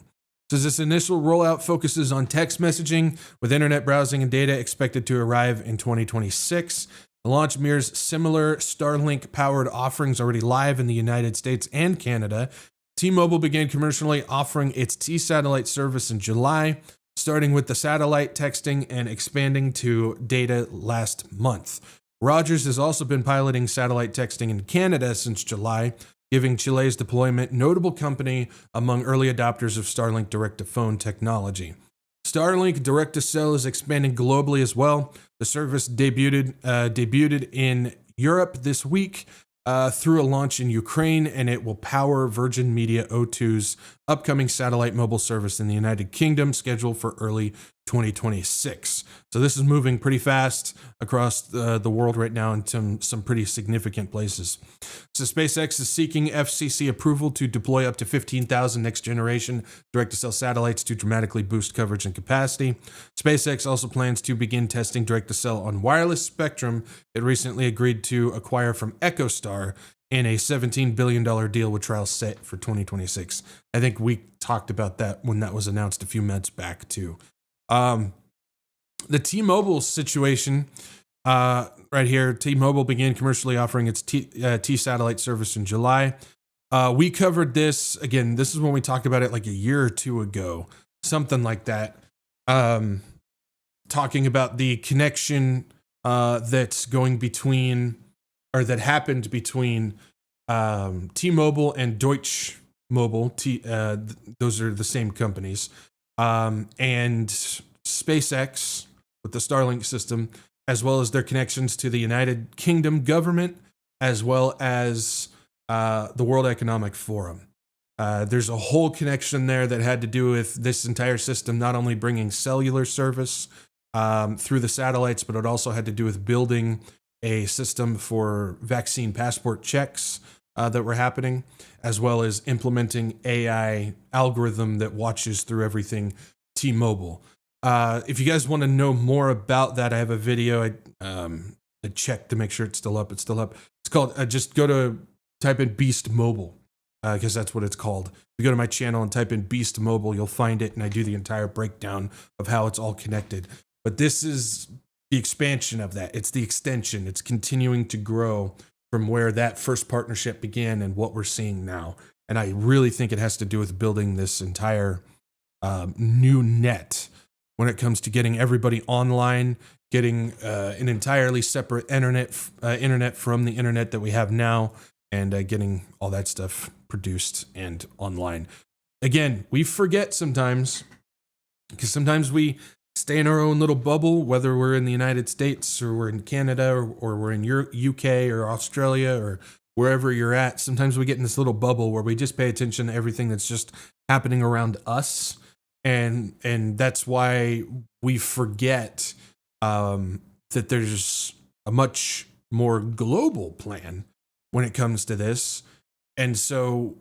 So this initial rollout focuses on text messaging, with internet browsing and data expected to arrive in 2026. The launch mirrors similar Starlink-powered offerings already live in the United States and Canada. T-Mobile began commercially offering its T-Satellite service in July, starting with the satellite texting and expanding to data last month. Rogers has also been piloting satellite texting in Canada since July, giving Chile's deployment notable company among early adopters of Starlink direct-to-phone technology. Starlink direct-to-cell is expanding globally as well. The service debuted in Europe this week through a launch in Ukraine, and it will power Virgin Media O2's upcoming satellite mobile service in the United Kingdom, scheduled for early 2026. So this is moving pretty fast across the world right now into some pretty significant places. So SpaceX is seeking FCC approval to deploy up to 15,000 next-generation direct-to-cell satellites to dramatically boost coverage and capacity. SpaceX also plans to begin testing direct-to-cell on wireless spectrum it recently agreed to acquire from EchoStar in a $17 billion deal with trials set for 2026. I think we talked about that when that was announced a few months back, too. The T-Mobile situation, right here, T-Mobile began commercially offering its T-Satellite service in July. We covered this, again, this is when we talked about it like a year or two ago, something like that, talking about the connection that's going between, or that happened between T-Mobile and Deutsche Mobile. Those are the same companies. And SpaceX with the Starlink system, as well as their connections to the United Kingdom government, as well as the World Economic Forum. There's a whole connection there that had to do with this entire system, not only bringing cellular service through the satellites, but it also had to do with building a system for vaccine passport checks that were happening, as well as implementing AI algorithm that watches through everything T-Mobile. If you guys want to know more about that, I have a video. I checked to make sure it's still up. It's still up. It's called, just type in Beast Mobile, because that's what it's called. If you go to my channel and type in Beast Mobile, you'll find it, and I do the entire breakdown of how it's all connected. But this is the expansion of that. It's the extension. It's continuing to grow from where that first partnership began and what we're seeing now. And I really think it has to do with building this entire new net when it comes to getting everybody online, getting an entirely separate internet from the internet that we have now, and getting all that stuff produced and online. Again, we forget sometimes, because sometimes we stay in our own little bubble, whether we're in the United States or we're in Canada or we're in UK or Australia or wherever you're at. Sometimes we get in this little bubble where we just pay attention to everything that's just happening around us. And that's why we forget that there's a much more global plan when it comes to this. And so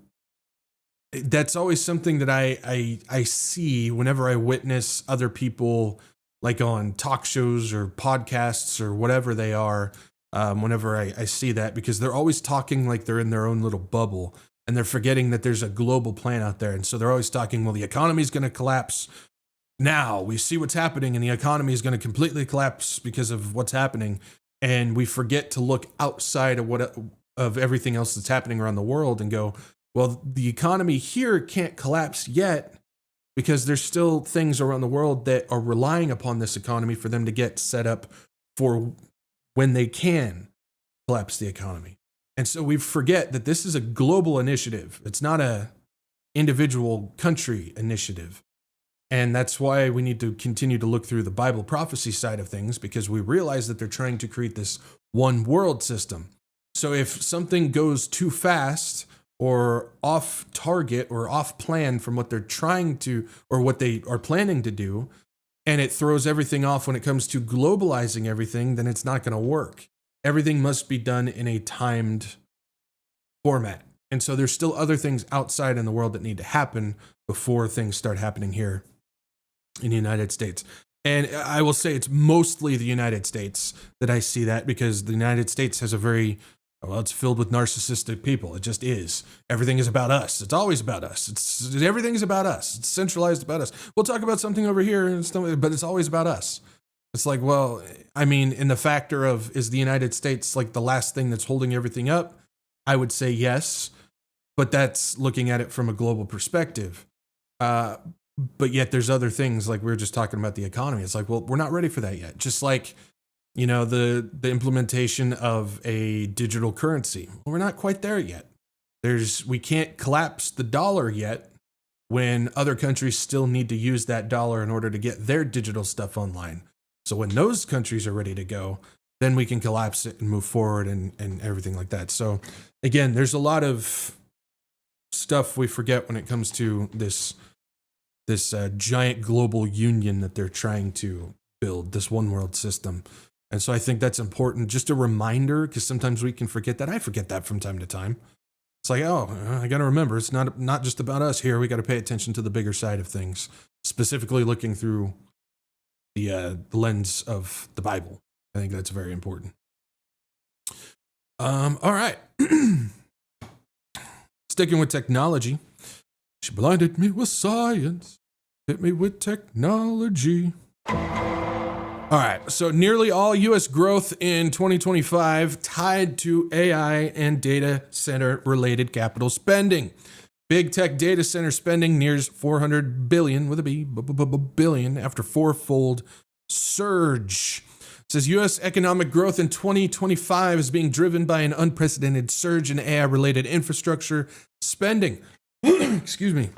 that's always something that I see whenever I witness other people, like on talk shows or podcasts or whatever they are, whenever I see that, because they're always talking like they're in their own little bubble, and they're forgetting that there's a global plan out there. And so they're always talking, well, the economy is going to collapse now. We see what's happening, and the economy is going to completely collapse because of what's happening. And we forget to look outside of everything else that's happening around the world and go, well, the economy here can't collapse yet because there's still things around the world that are relying upon this economy for them to get set up for when they can collapse the economy. And so we forget that this is a global initiative. It's not a individual country initiative. And that's why we need to continue to look through the Bible prophecy side of things, because we realize that they're trying to create this one world system. So if something goes too fast or off target or off plan from what they're trying to, or what they are planning to do, and it throws everything off when it comes to globalizing everything, then it's not going to work. Everything must be done in a timed format. And so there's still other things outside in the world that need to happen before things start happening here in the United States. And I will say it's mostly the United States that I see that, because the United States has it's filled with narcissistic people. It just is. Everything is about us. It's always about us. Everything's about us. It's centralized about us. We'll talk about something over here, but it's always about us. It's like, well, I mean, in the factor of, is the United States like the last thing that's holding everything up? I would say yes, but that's looking at it from a global perspective. But yet there's other things, like we were just talking about the economy. It's like, well, we're not ready for that yet. Just like, the implementation of a digital currency. Well, we're not quite there yet. We can't collapse the dollar yet when other countries still need to use that dollar in order to get their digital stuff online. So when those countries are ready to go, then we can collapse it and move forward and everything like that. So again, there's a lot of stuff we forget when it comes to this this giant global union that they're trying to build, this one world system. And so I think that's important. Just a reminder, because sometimes we can forget that. I forget that from time to time. It's like, oh, I got to remember, it's not just about us here. We got to pay attention to the bigger side of things, specifically looking through the lens of the Bible. I think that's very important. All right. Sticking with technology. She blinded me with science, hit me with technology. All right, so nearly all U.S. growth in 2025 tied to AI and data center related capital spending. Big tech data center spending nears $400 billion with a B, billion after fourfold surge. It says U.S. economic growth in 2025 is being driven by an unprecedented surge in AI-related infrastructure spending. Excuse me.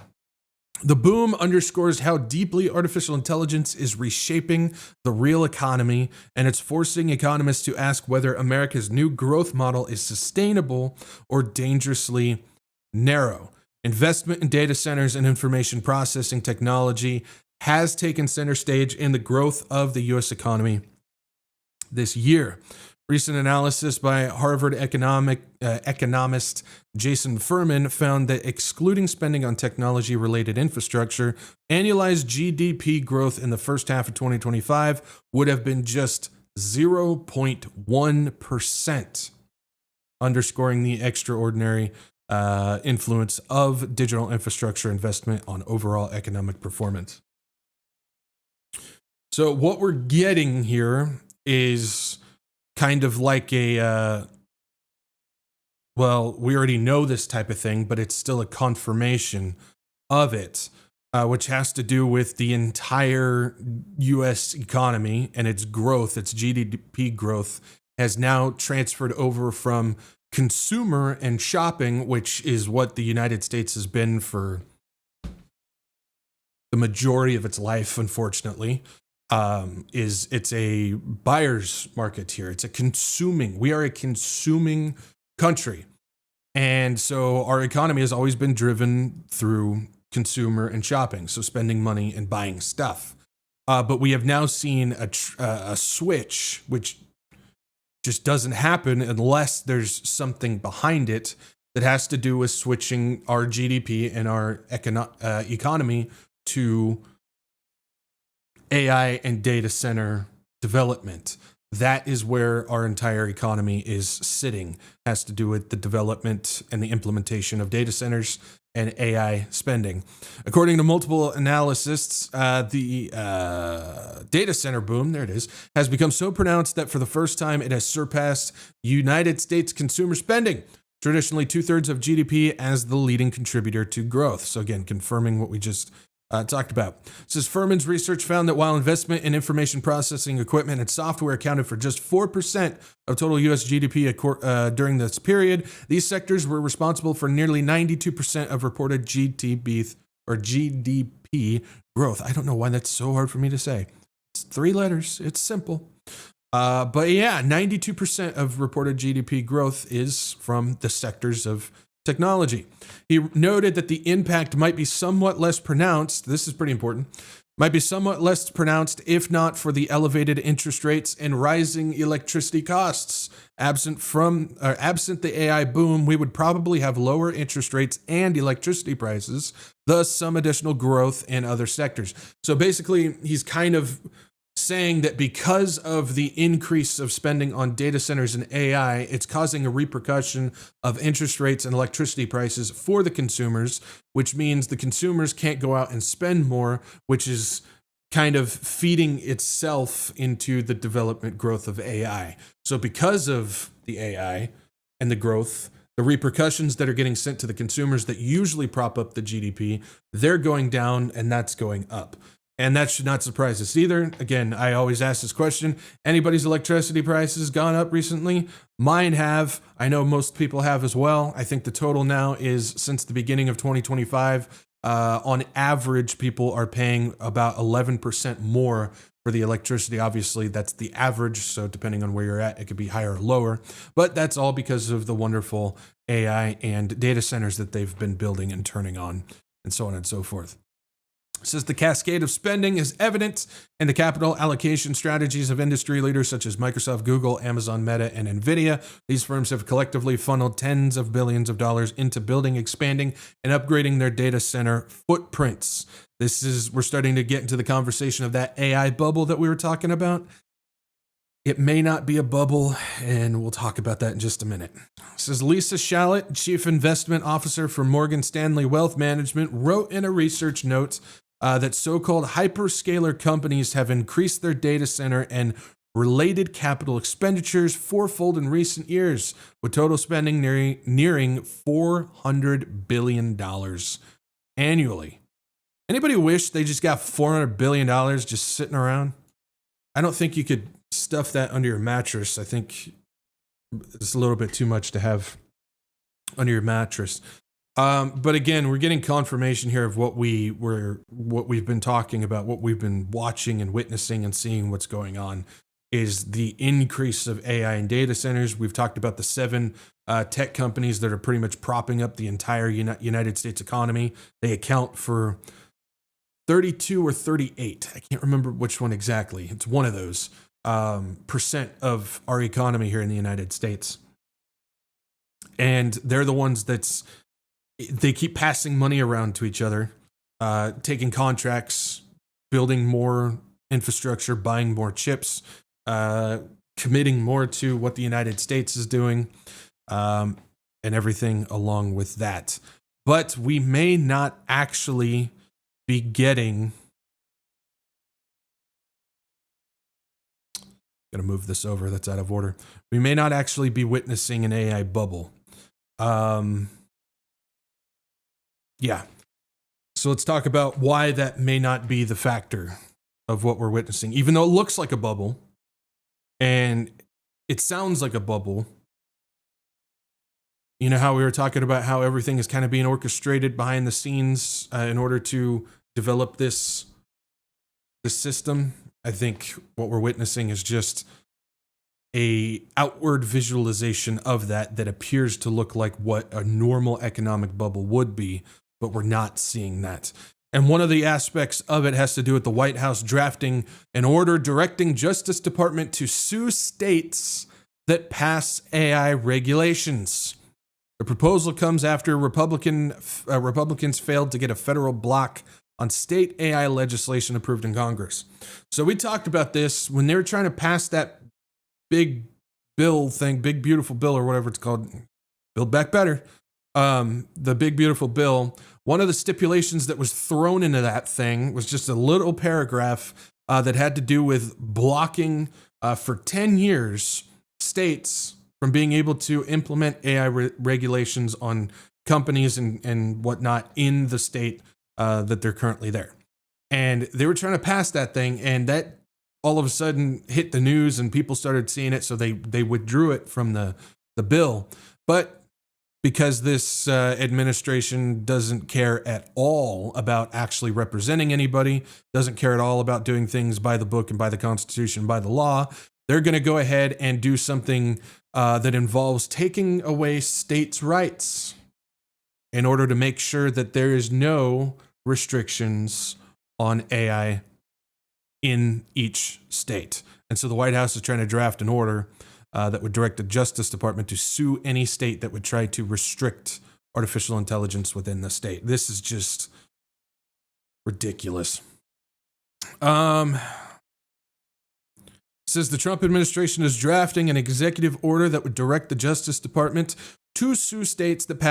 The boom underscores how deeply artificial intelligence is reshaping the real economy, and it's forcing economists to ask whether America's new growth model is sustainable or dangerously narrow. Investment in data centers and information processing technology has taken center stage in the growth of the U.S. economy this year. Recent analysis by Harvard economist Jason Furman found that excluding spending on technology-related infrastructure, annualized GDP growth in the first half of 2025 would have been just 0.1%, underscoring the extraordinary influence of digital infrastructure investment on overall economic performance. So what we're getting here is kind of like a, well, we already know this type of thing, but it's still a confirmation of it, which has to do with the entire U.S. economy and its growth, its GDP growth has now transferred over from consumer and shopping, which is what the United States has been for the majority of its life, unfortunately. It's a buyer's market here. It's a consuming. We are a consuming country. And so our economy has always been driven through consumer and shopping. So spending money and buying stuff. But we have now seen a switch, which just doesn't happen unless there's something behind it that has to do with switching our GDP and our economy to AI and data center development. That is where our entire economy is sitting. Has to do with the development and the implementation of data centers and AI spending. According to multiple analysts, the data center boom, there it is, has become so pronounced that for the first time it has surpassed United States consumer spending, traditionally 2/3 of GDP, as the leading contributor to growth. So again, confirming what we just talked about. It says Furman's research found that while investment in information processing equipment and software accounted for just 4% of total U.S. GDP during this period, these sectors were responsible for nearly 92% of reported GDP growth. I don't know why that's so hard for me to say. It's 3 letters. It's simple. But yeah, 92% of reported GDP growth is from the sectors of technology. He noted that the impact might be somewhat less pronounced. This is pretty important. Might be somewhat less pronounced if not for the elevated interest rates and rising electricity costs. Absent the AI boom, we would probably have lower interest rates and electricity prices, thus some additional growth in other sectors. So basically, he's kind of saying that because of the increase of spending on data centers and AI, it's causing a repercussion of interest rates and electricity prices for the consumers, which means the consumers can't go out and spend more, which is kind of feeding itself into the development growth of AI. So because of the AI and the growth, the repercussions that are getting sent to the consumers that usually prop up the GDP, they're going down and that's going up. And that should not surprise us either. Again, I always ask this question. Anybody's electricity prices gone up recently? Mine have. I know most people have as well. I think the total now is, since the beginning of 2025, on average, people are paying about 11% more for the electricity. Obviously, that's the average. So depending on where you're at, it could be higher or lower. But that's all because of the wonderful AI and data centers that they've been building and turning on and so on and so forth. It says the cascade of spending is evident in the capital allocation strategies of industry leaders such as Microsoft, Google, Amazon, Meta, and Nvidia. These firms have collectively funneled tens of billions of dollars into building, expanding, and upgrading their data center footprints. We're starting to get into the conversation of that AI bubble that we were talking about. It may not be a bubble, and we'll talk about that in just a minute. This is Lisa Shallett, Chief Investment Officer for Morgan Stanley Wealth Management, wrote in a research note that so-called hyperscaler companies have increased their data center and related capital expenditures fourfold in recent years, with total spending nearing $400 billion annually. Anybody wish they just got $400 billion just sitting around? I don't think you could stuff that under your mattress. I think it's a little bit too much to have under your mattress. But again, we're getting confirmation here of what we've been talking about, what we've been watching and witnessing and seeing what's going on is the increase of AI in data centers. We've talked about the 7 tech companies that are pretty much propping up the entire United States economy. They account for 32 or 38. I can't remember which one exactly. It's one of those percent of our economy here in the United States. And they're the ones they keep passing money around to each other, taking contracts, building more infrastructure, buying more chips, committing more to what the United States is doing, and everything along with that. But we may not actually be getting... Gotta move this over, that's out of order. We may not actually be witnessing an AI bubble. Yeah. So let's talk about why that may not be the factor of what we're witnessing. Even though it looks like a bubble, and it sounds like a bubble. You know how we were talking about how everything is kind of being orchestrated behind the scenes in order to develop this system? I think what we're witnessing is just a outward visualization of that appears to look like what a normal economic bubble would be, but we're not seeing that. And one of the aspects of it has to do with the White House drafting an order directing Justice Department to sue states that pass AI regulations. The proposal comes after Republicans failed to get a federal block on state AI legislation approved in Congress. So we talked about this when they were trying to pass that big bill thing, big beautiful bill or whatever it's called, Build Back Better, the big beautiful bill. One of the stipulations that was thrown into that thing was just a little paragraph that had to do with blocking for 10 years states from being able to implement AI regulations on companies and whatnot in the state that they're currently there. And they were trying to pass that thing, and that all of a sudden hit the news and people started seeing it, so they withdrew it from the bill. But because this administration doesn't care at all about actually representing anybody, doesn't care at all about doing things by the book and by the Constitution, by the law, they're going to go ahead and do something that involves taking away states' rights in order to make sure that there is no restrictions on AI in each state. And so the White House is trying to draft an order that would direct the Justice Department to sue any state that would try to restrict artificial intelligence within the state. This is just ridiculous. It says the Trump administration is drafting an executive order that would direct the Justice Department to sue states that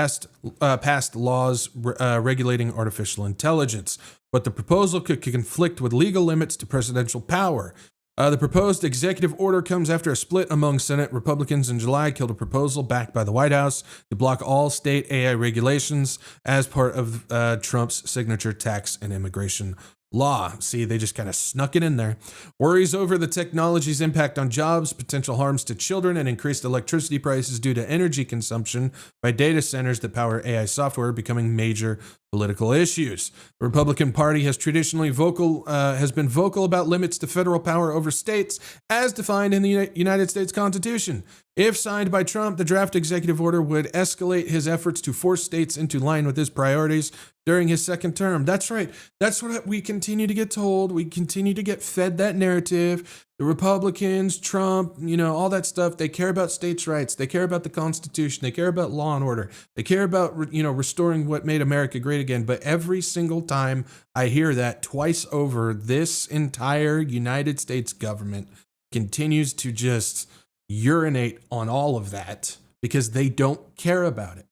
passed laws regulating artificial intelligence. But the proposal could conflict with legal limits to presidential power. The proposed executive order comes after a split among Senate Republicans in July killed a proposal backed by the White House to block all state AI regulations as part of Trump's signature tax and immigration law. See, they just kind of snuck it in there. Worries over the technology's impact on jobs, potential harms to children, and increased electricity prices due to energy consumption by data centers that power AI software becoming major political issues. The Republican Party has traditionally been vocal about limits to federal power over states as defined in the United States Constitution. If signed by Trump, the draft executive order would escalate his efforts to force states into line with his priorities during his second term. That's right. That's what we continue to get told. We continue to get fed that narrative. The Republicans, Trump, all that stuff, they care about states' rights. They care about the Constitution. They care about law and order. They care about, restoring what made America great again. But every single time I hear that twice over, this entire United States government continues to just urinate on all of that because they don't care about it.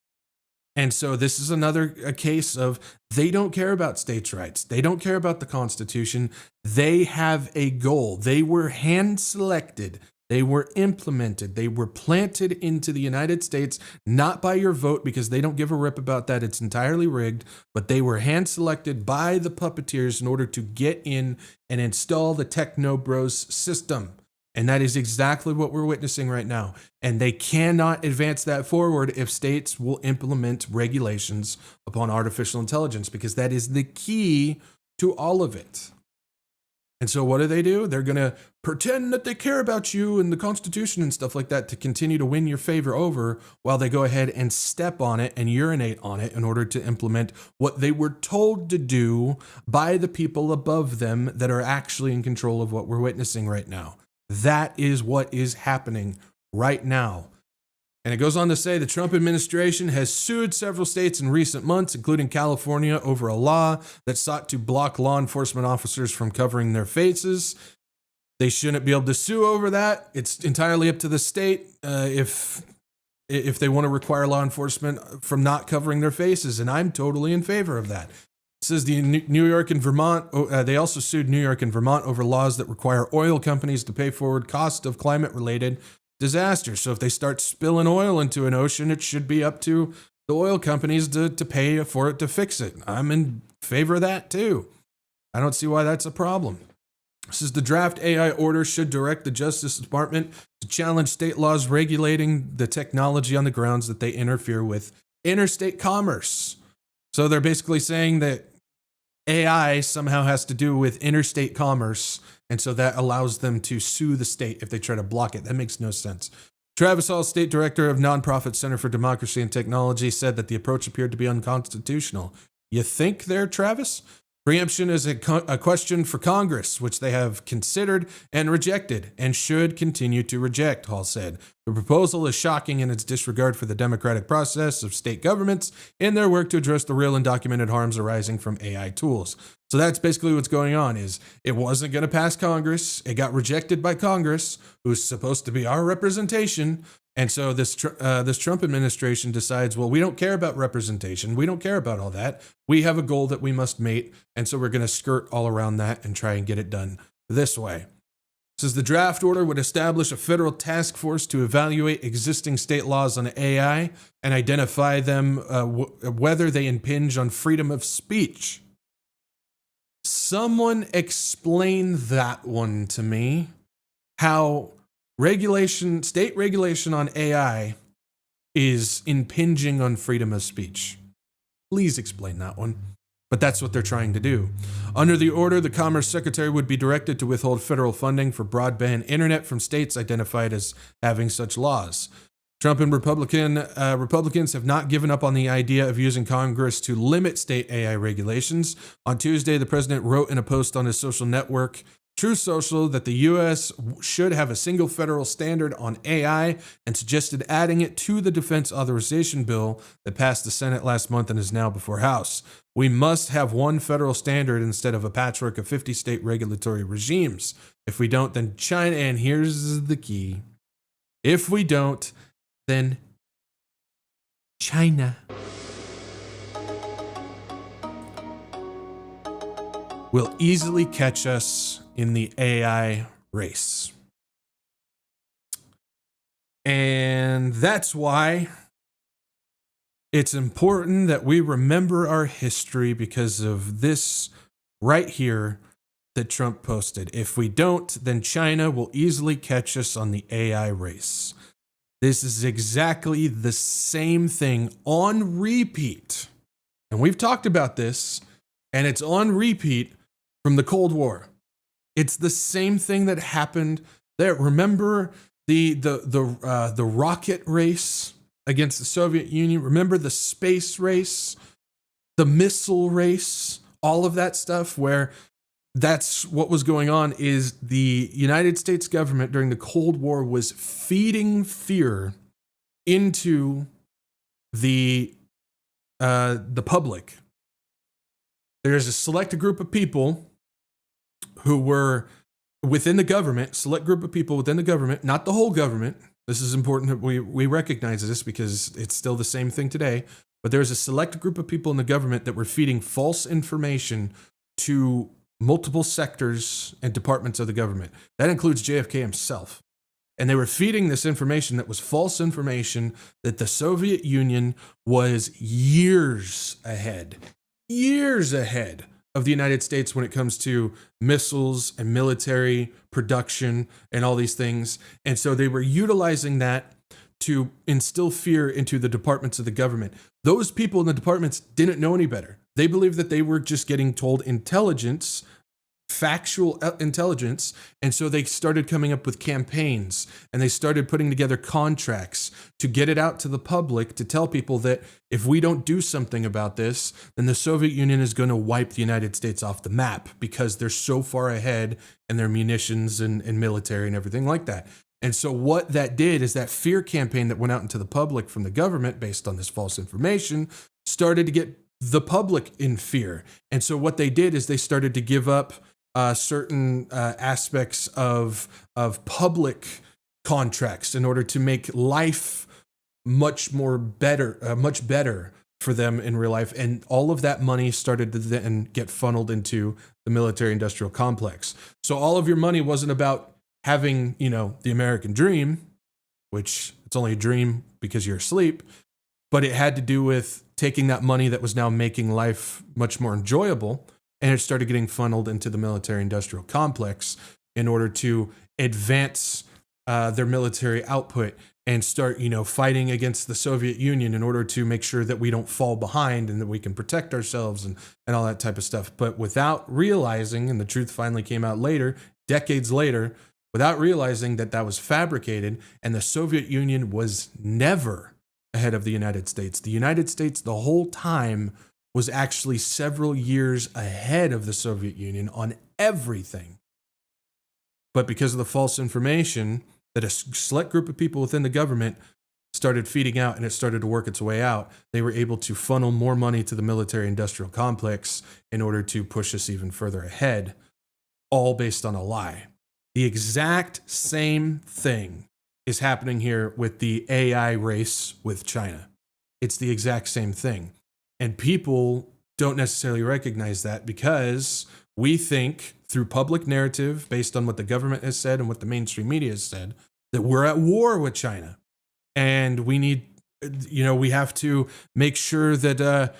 And so this is a case of they don't care about states' rights. They don't care about the Constitution. They have a goal. They were hand-selected. They were implemented. They were planted into the United States, not by your vote because they don't give a rip about that. It's entirely rigged. But they were hand-selected by the puppeteers in order to get in and install the Techno Bros system. And that is exactly what we're witnessing right now. And they cannot advance that forward if states will implement regulations upon artificial intelligence, because that is the key to all of it. And so what do? They're going to pretend that they care about you and the Constitution and stuff like that to continue to win your favor over, while they go ahead and step on it and urinate on it in order to implement what they were told to do by the people above them that are actually in control of what we're witnessing right now. That is what is happening right now. And it goes on to say the Trump administration has sued several states in recent months, including California, over a law that sought to block law enforcement officers from covering their faces. They shouldn't be able to sue over that. It's entirely up to the state if they want to require law enforcement from not covering their faces, and I'm totally in favor of that. It says the New York and Vermont, they also sued New York and Vermont over laws that require oil companies to pay forward cost of climate-related disasters. So if they start spilling oil into an ocean, it should be up to the oil companies to pay for it to fix it. I'm in favor of that too. I don't see why that's a problem. This is the draft AI order should direct the Justice Department to challenge state laws regulating the technology on the grounds that they interfere with interstate commerce. So they're basically saying that AI somehow has to do with interstate commerce, and so that allows them to sue the state if they try to block it. That makes no sense. Travis Hall, state director of nonprofit Center for Democracy and Technology, said that the approach appeared to be unconstitutional. You think there, Travis? Preemption is a question for Congress, which they have considered and rejected and should continue to reject, Hall said. The proposal is shocking in its disregard for the democratic process of state governments in their work to address the real and documented harms arising from AI tools. So that's basically what's going on. Is it wasn't going to pass Congress. It got rejected by Congress, who's supposed to be our representation. And so this Trump administration decides, well, we don't care about representation. We don't care about all that. We have a goal that we must meet. And so we're going to skirt all around that and try and get it done this way. It says the draft order would establish a federal task force to evaluate existing state laws on AI and identify them whether they impinge on freedom of speech. Someone explain that one to me. How state regulation on AI is impinging on freedom of speech. Please explain that one. But that's what they're trying to do. Under the order, the Commerce Secretary would be directed to withhold federal funding for broadband internet from states identified as having such laws. Trump and Republicans have not given up on the idea of using Congress to limit state AI regulations. On Tuesday, the president wrote in a post on his social network, Truth Social, that the U.S. should have a single federal standard on AI and suggested adding it to the defense authorization bill that passed the Senate last month and is now before House. We must have one federal standard instead of a patchwork of 50 state regulatory regimes. If we don't, then China, and here's the key. If we don't, then China will easily catch us in the AI race. And that's why it's important that we remember our history, because of this right here that Trump posted. If we don't, then China will easily catch us on the AI race. This is exactly the same thing on repeat. And we've talked about this, and it's on repeat from the Cold War. It's the same thing that happened there. Remember the rocket race against the Soviet Union. Remember the space race, the missile race, all of that stuff, where that's what was going on. Is the United States government during the Cold War was feeding fear into the public. There's a select group of people who were within the government, select group of people within the government, not the whole government. This is important that we recognize this because it's still the same thing today. But there's a select group of people in the government that were feeding false information to multiple sectors and departments of the government. That includes JFK himself. And they were feeding this information that was false information, that the Soviet Union was years ahead of the United States when it comes to missiles and military production and all these things. And so they were utilizing that to instill fear into the departments of the government. Those people in the departments didn't know any better. They believed that they were just getting told intelligence, factual intelligence, and so they started coming up with campaigns, and they started putting together contracts to get it out to the public, to tell people that if we don't do something about this, then the Soviet Union is going to wipe the United States off the map because they're so far ahead in their munitions and military and everything like that. And so what that did is that fear campaign that went out into the public from the government based on this false information started to get the public in fear. And so what they did is they started to give up certain aspects of public contracts in order to make life much better for them in real life. And all of that money started to then get funneled into the military industrial complex. So all of your money wasn't about having, the American dream, which it's only a dream because you're asleep, but it had to do with taking that money that was now making life much more enjoyable, and it started getting funneled into the military industrial complex in order to advance their military output and start, fighting against the Soviet Union in order to make sure that we don't fall behind and that we can protect ourselves and all that type of stuff. But without realizing, and the truth finally came out later, decades later, without realizing that that was fabricated, and the Soviet Union was never ahead of the United States. The United States the whole time was actually several years ahead of the Soviet Union on everything. But because of the false information that a select group of people within the government started feeding out, and it started to work its way out, they were able to funnel more money to the military industrial complex in order to push us even further ahead, all based on a lie. The exact same thing is happening here with the AI race with China. It's the exact same thing. And people don't necessarily recognize that because we think through public narrative, based on what the government has said and what the mainstream media has said, that we're at war with China. And we need, we have to make sure that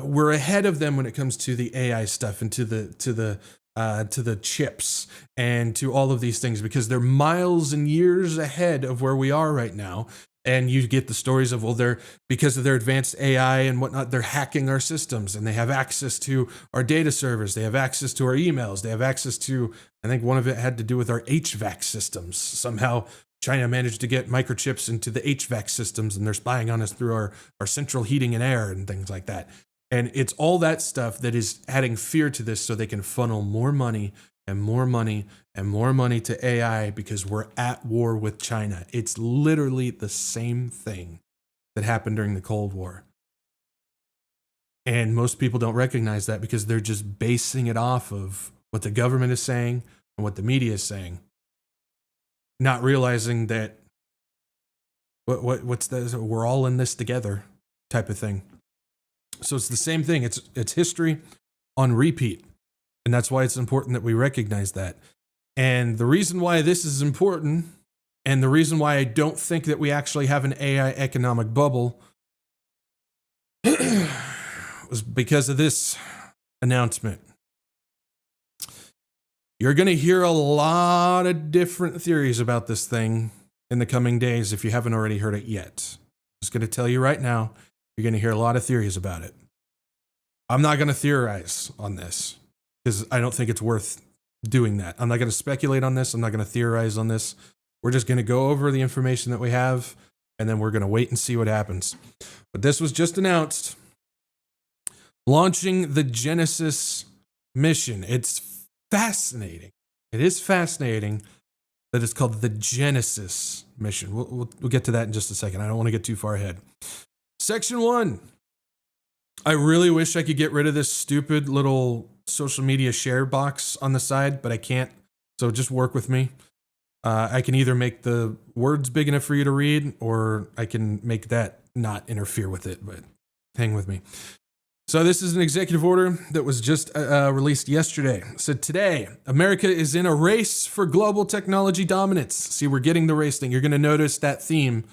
we're ahead of them when it comes to the AI stuff and to the chips and to all of these things, because they're miles and years ahead of where we are right now. And you get the stories of, they're, because of their advanced AI and whatnot, they're hacking our systems, and they have access to our data servers. They have access to our emails. They have access to, I think one of it had to do with our HVAC systems. Somehow China managed to get microchips into the HVAC systems, and they're spying on us through our central heating and air and things like that. And it's all that stuff that is adding fear to this so they can funnel more money and more money and more money to AI because we're at war with China. It's literally the same thing that happened during the Cold War. And most people don't recognize that because they're just basing it off of what the government is saying and what the media is saying, not realizing that what's this, we're all in this together type of thing. So it's the same thing. It's history on repeat. And that's why it's important that we recognize that. And the reason why this is important, and the reason why I don't think that we actually have an AI economic bubble, was because of this announcement. You're going to hear a lot of different theories about this thing in the coming days if you haven't already heard it yet. I'm just going to tell you right now, you're going to hear a lot of theories about it. I'm not going to theorize on this, because I don't think it's worth doing that. I'm not going to speculate on this. I'm not going to theorize on this. We're just going to go over the information that we have, and then we're going to wait and see what happens. But this was just announced. Launching the Genesis mission. It's fascinating. It is fascinating that it's called the Genesis mission. We'll get to that in just a second. I don't want to get too far ahead. Section 1. I really wish I could get rid of this stupid little social media share box on the side, but I can't. So just work with me. I can either make the words big enough for you to read, or I can make that not interfere with it, but hang with me. So this is an executive order that was just released yesterday. So today, America is in a race for global technology dominance. See, we're getting the race thing. You're going to notice that theme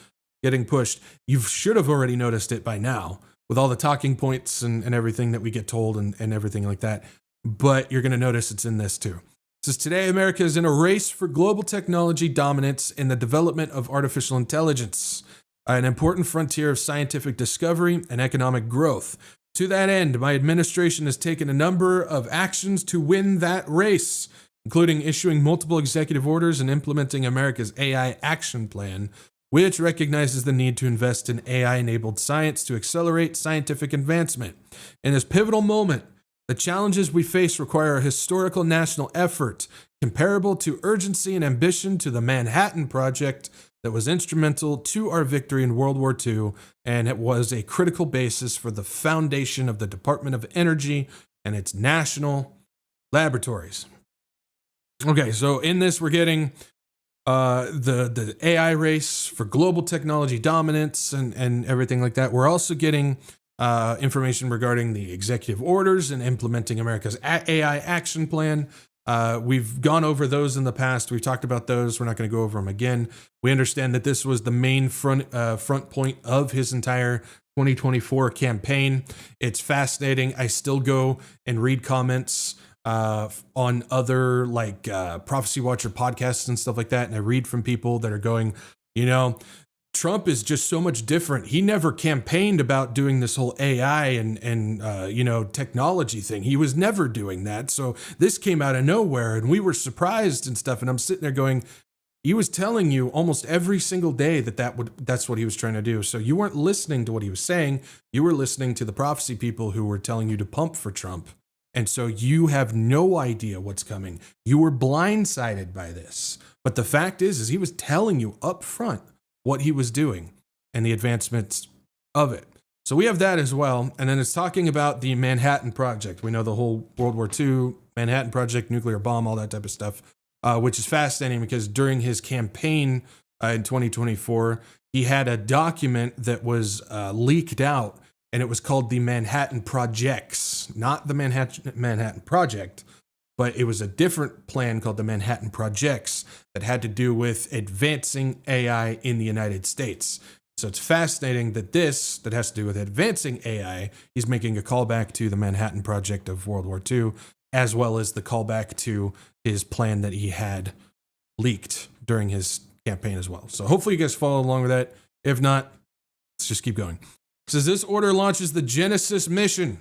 getting pushed. You should have already noticed it by now with all the talking points and everything that we get told and everything like that. But you're going to notice it's in this too. It says, today, America is in a race for global technology dominance in the development of artificial intelligence, an important frontier of scientific discovery and economic growth. To that end, my administration has taken a number of actions to win that race, including issuing multiple executive orders and implementing America's AI Action Plan, which recognizes the need to invest in AI-enabled science to accelerate scientific advancement. In this pivotal moment, the challenges we face require a historical national effort comparable to urgency and ambition to the Manhattan Project that was instrumental to our victory in World War II, and it was a critical basis for the foundation of the Department of Energy and its national laboratories. Okay, so in this we're getting the AI race for global technology dominance and everything like that. We're also getting information regarding the executive orders and implementing America's AI Action Plan. We've gone over those in the past. We've talked about those. We're not going to go over them again. We understand that this was the main front point of his entire 2024 campaign. It's fascinating. I still go and read comments on other Prophecy Watcher podcasts and stuff like that. And I read from people that are going, Trump is just so much different. He never campaigned about doing this whole AI and technology thing. He was never doing that. So this came out of nowhere and we were surprised and stuff. And I'm sitting there going, he was telling you almost every single day that's what he was trying to do. So you weren't listening to what he was saying. You were listening to the prophecy people who were telling you to pump for Trump. And so you have no idea what's coming. You were blindsided by this. But the fact is he was telling you up front what he was doing and the advancements of it. So we have that as well. And then it's talking about the Manhattan Project. We know the whole World War II, Manhattan Project, nuclear bomb, all that type of stuff, which is fascinating because during his campaign in 2024, he had a document that was leaked out, and it was called the Manhattan Projects, not the Manhattan Project, but it was a different plan called the Manhattan Projects that had to do with advancing AI in the United States. So it's fascinating that that has to do with advancing AI, he's making a callback to the Manhattan Project of World War II, as well as the callback to his plan that he had leaked during his campaign as well. So hopefully you guys follow along with that. If not, let's just keep going. It says this order launches the Genesis mission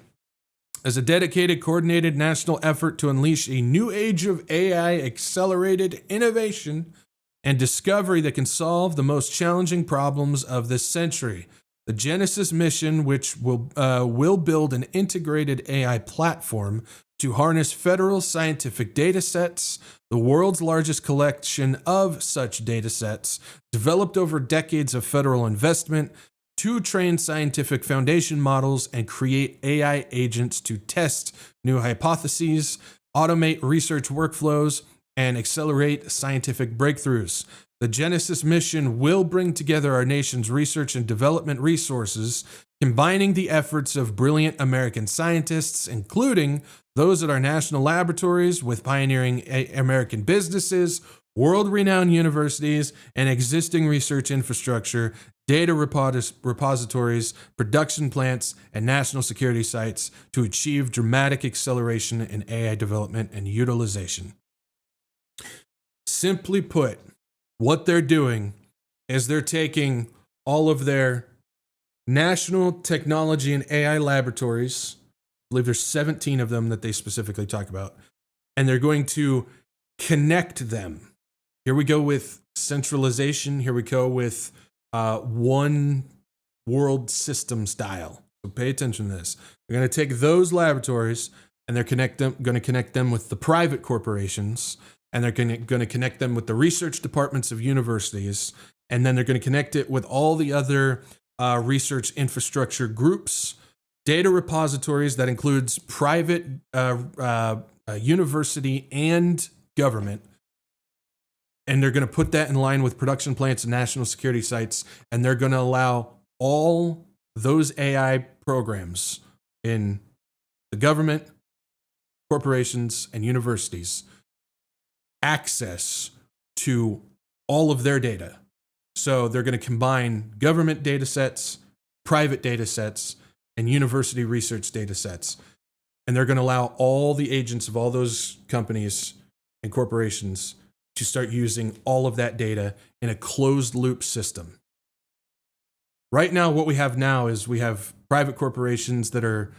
as a dedicated, coordinated national effort to unleash a new age of AI accelerated innovation and discovery that can solve the most challenging problems of this century. The Genesis mission, which will build an integrated AI platform to harness federal scientific data sets, the world's largest collection of such data sets, developed over decades of federal investment, to train scientific foundation models and create AI agents to test new hypotheses, automate research workflows, and accelerate scientific breakthroughs. The Genesis mission will bring together our nation's research and development resources, combining the efforts of brilliant American scientists, including those at our national laboratories, with pioneering American businesses, world-renowned universities, and existing research infrastructure, data repositories, production plants, and national security sites to achieve dramatic acceleration in AI development and utilization. Simply put, what they're doing is they're taking all of their national technology and AI laboratories, I believe there's 17 of them that they specifically talk about, and they're going to connect them. Here we go with centralization. Here we go with one world system style. So pay attention to this. They're going to take those laboratories and they're going to connect them with the private corporations, and they're going to connect them with the research departments of universities, and then they're going to connect it with all the other research infrastructure groups, data repositories that includes private, university, and government. And they're going to put that in line with production plants and national security sites, and they're going to allow all those AI programs in the government, corporations, and universities access to all of their data. So they're going to combine government data sets, private data sets, and university research data sets. And they're going to allow all the agents of all those companies and corporations to start using all of that data in a closed loop system. Right now, what we have now is we have private corporations that are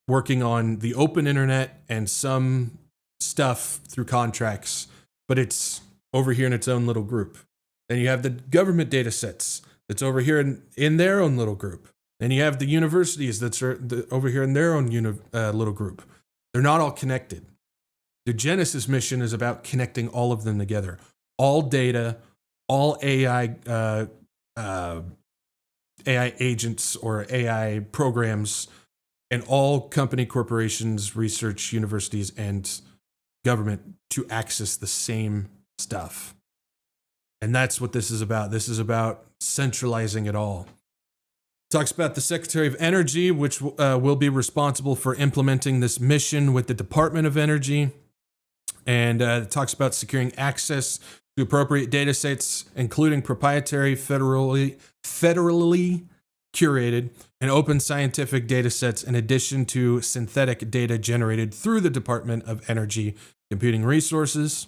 working on the open internet and some stuff through contracts, but it's over here in its own little group. Then you have the government data sets that's over here in their own little group. Then you have the universities that's over here in their own little group. They're not all connected. The Genesis mission is about connecting all of them together. All data, all AI agents or AI programs, and all company, corporations, research, universities, and government to access the same stuff. And that's what this is about. This is about centralizing it all. Talks about the Secretary of Energy, which will be responsible for implementing this mission with the Department of Energy. And it talks about securing access to appropriate data sets, including proprietary, federally curated, and open scientific data sets, in addition to synthetic data generated through the Department of Energy computing resources.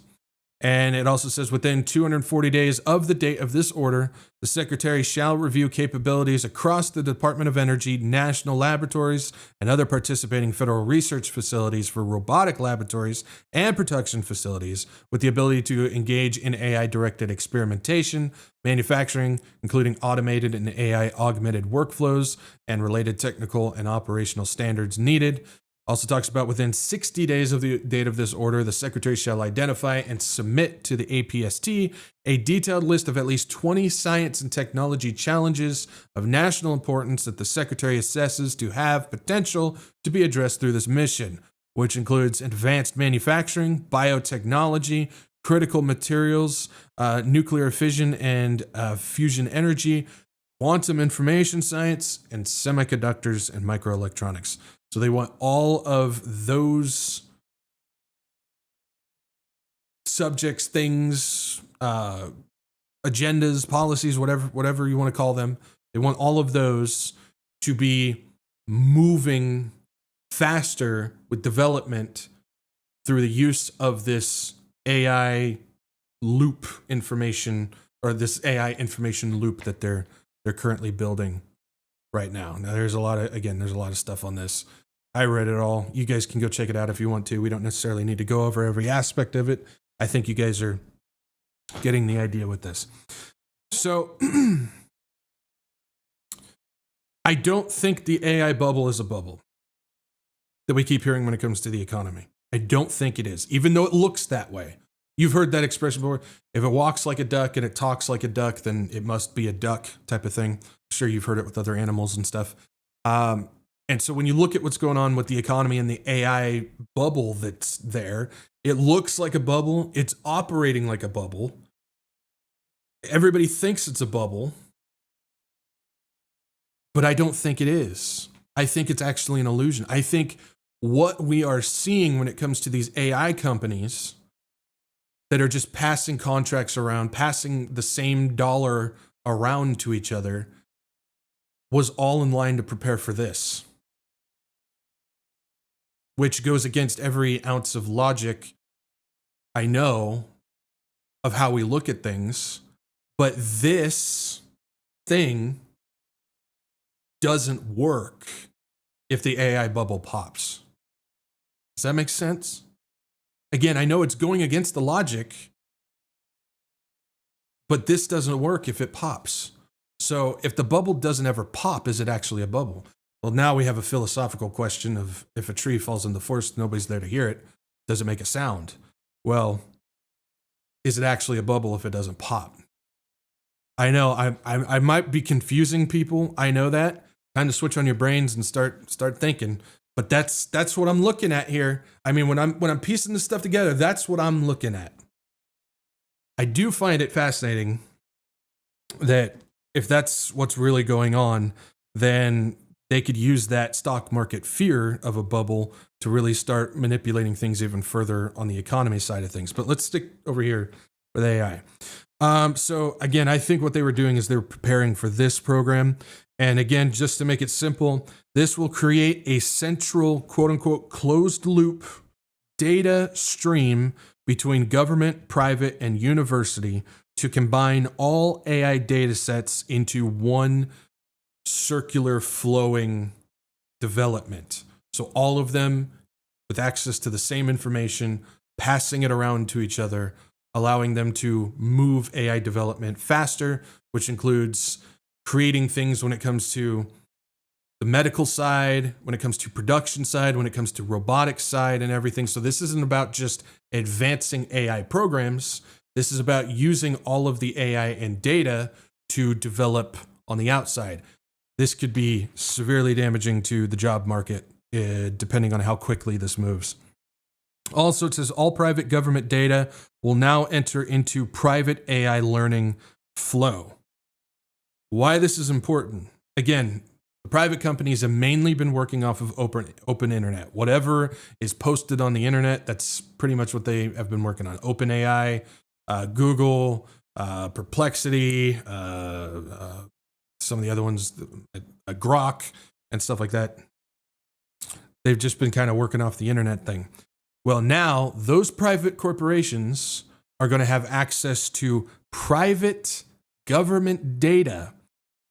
And it also says within 240 days of the date of this order, the Secretary shall review capabilities across the Department of Energy, national laboratories, and other participating federal research facilities for robotic laboratories and production facilities with the ability to engage in AI-directed experimentation, manufacturing, including automated and AI-augmented workflows and related technical and operational standards needed. Also talks about within 60 days of the date of this order, the Secretary shall identify and submit to the APST a detailed list of at least 20 science and technology challenges of national importance that the Secretary assesses to have potential to be addressed through this mission, which includes advanced manufacturing, biotechnology, critical materials, nuclear fission and fusion energy, quantum information science, and semiconductors and microelectronics. So they want all of those subjects, things, agendas, policies, whatever you want to call them. They want all of those to be moving faster with development through the use of this AI loop information, or this AI information loop that they're currently building right now. Now there's a lot of stuff on this. I read it all. You guys can go check it out if you want to. We don't necessarily need to go over every aspect of it. I think you guys are getting the idea with this. So I don't think the AI bubble is a bubble that we keep hearing when it comes to the economy. I don't think it is, even though it looks that way. You've heard that expression before. If it walks like a duck and it talks like a duck, then it must be a duck type of thing. I'm sure you've heard it with other animals and stuff. And so when you look at what's going on with the economy and the AI bubble that's there, it looks like a bubble. It's operating like a bubble. Everybody thinks it's a bubble, but I don't think it is. I think it's actually an illusion. I think what we are seeing when it comes to these AI companies that are just passing contracts around, passing the same dollar around to each other, was all in line to prepare for this, which goes against every ounce of logic I know of how we look at things. But this thing doesn't work if the AI bubble pops. Does that make sense? Again, I know it's going against the logic, But this doesn't work if it pops. So if the bubble doesn't ever pop, is it actually a bubble? Well, now we have a philosophical question of if a tree falls in the forest, nobody's there to hear it. Does it make a sound? Well, is it actually a bubble if it doesn't pop? I know I might be confusing people. I know that. Kind of switch on your brains and start thinking. But that's what I'm looking at here. I mean, when I'm piecing this stuff together, that's what I'm looking at. I do find it fascinating that if that's what's really going on, then they could use that stock market fear of a bubble to really start manipulating things even further on the economy side of things. But let's stick over here with AI. So again, I think what they were doing is they were preparing for this program. And again, just to make it simple, this will create a central, quote unquote, closed loop data stream between government, private, and university to combine all AI data sets into one circular flowing development. So all of them with access to the same information, passing it around to each other, allowing them to move AI development faster, which includes creating things when it comes to the medical side, when it comes to production side, when it comes to robotics side and everything. So this isn't about just advancing AI programs. This is about using all of the AI and data to develop on the outside. This could be severely damaging to the job market, depending on how quickly this moves. Also, it says all private government data will now enter into private AI learning flow. Why this is important? Again, the private companies have mainly been working off of open internet. Whatever is posted on the internet, that's pretty much what they have been working on. OpenAI, Google, Perplexity, some of the other ones, Grok, and stuff like that. They've just been kind of working off the internet thing. Well, now those private corporations are going to have access to private government data,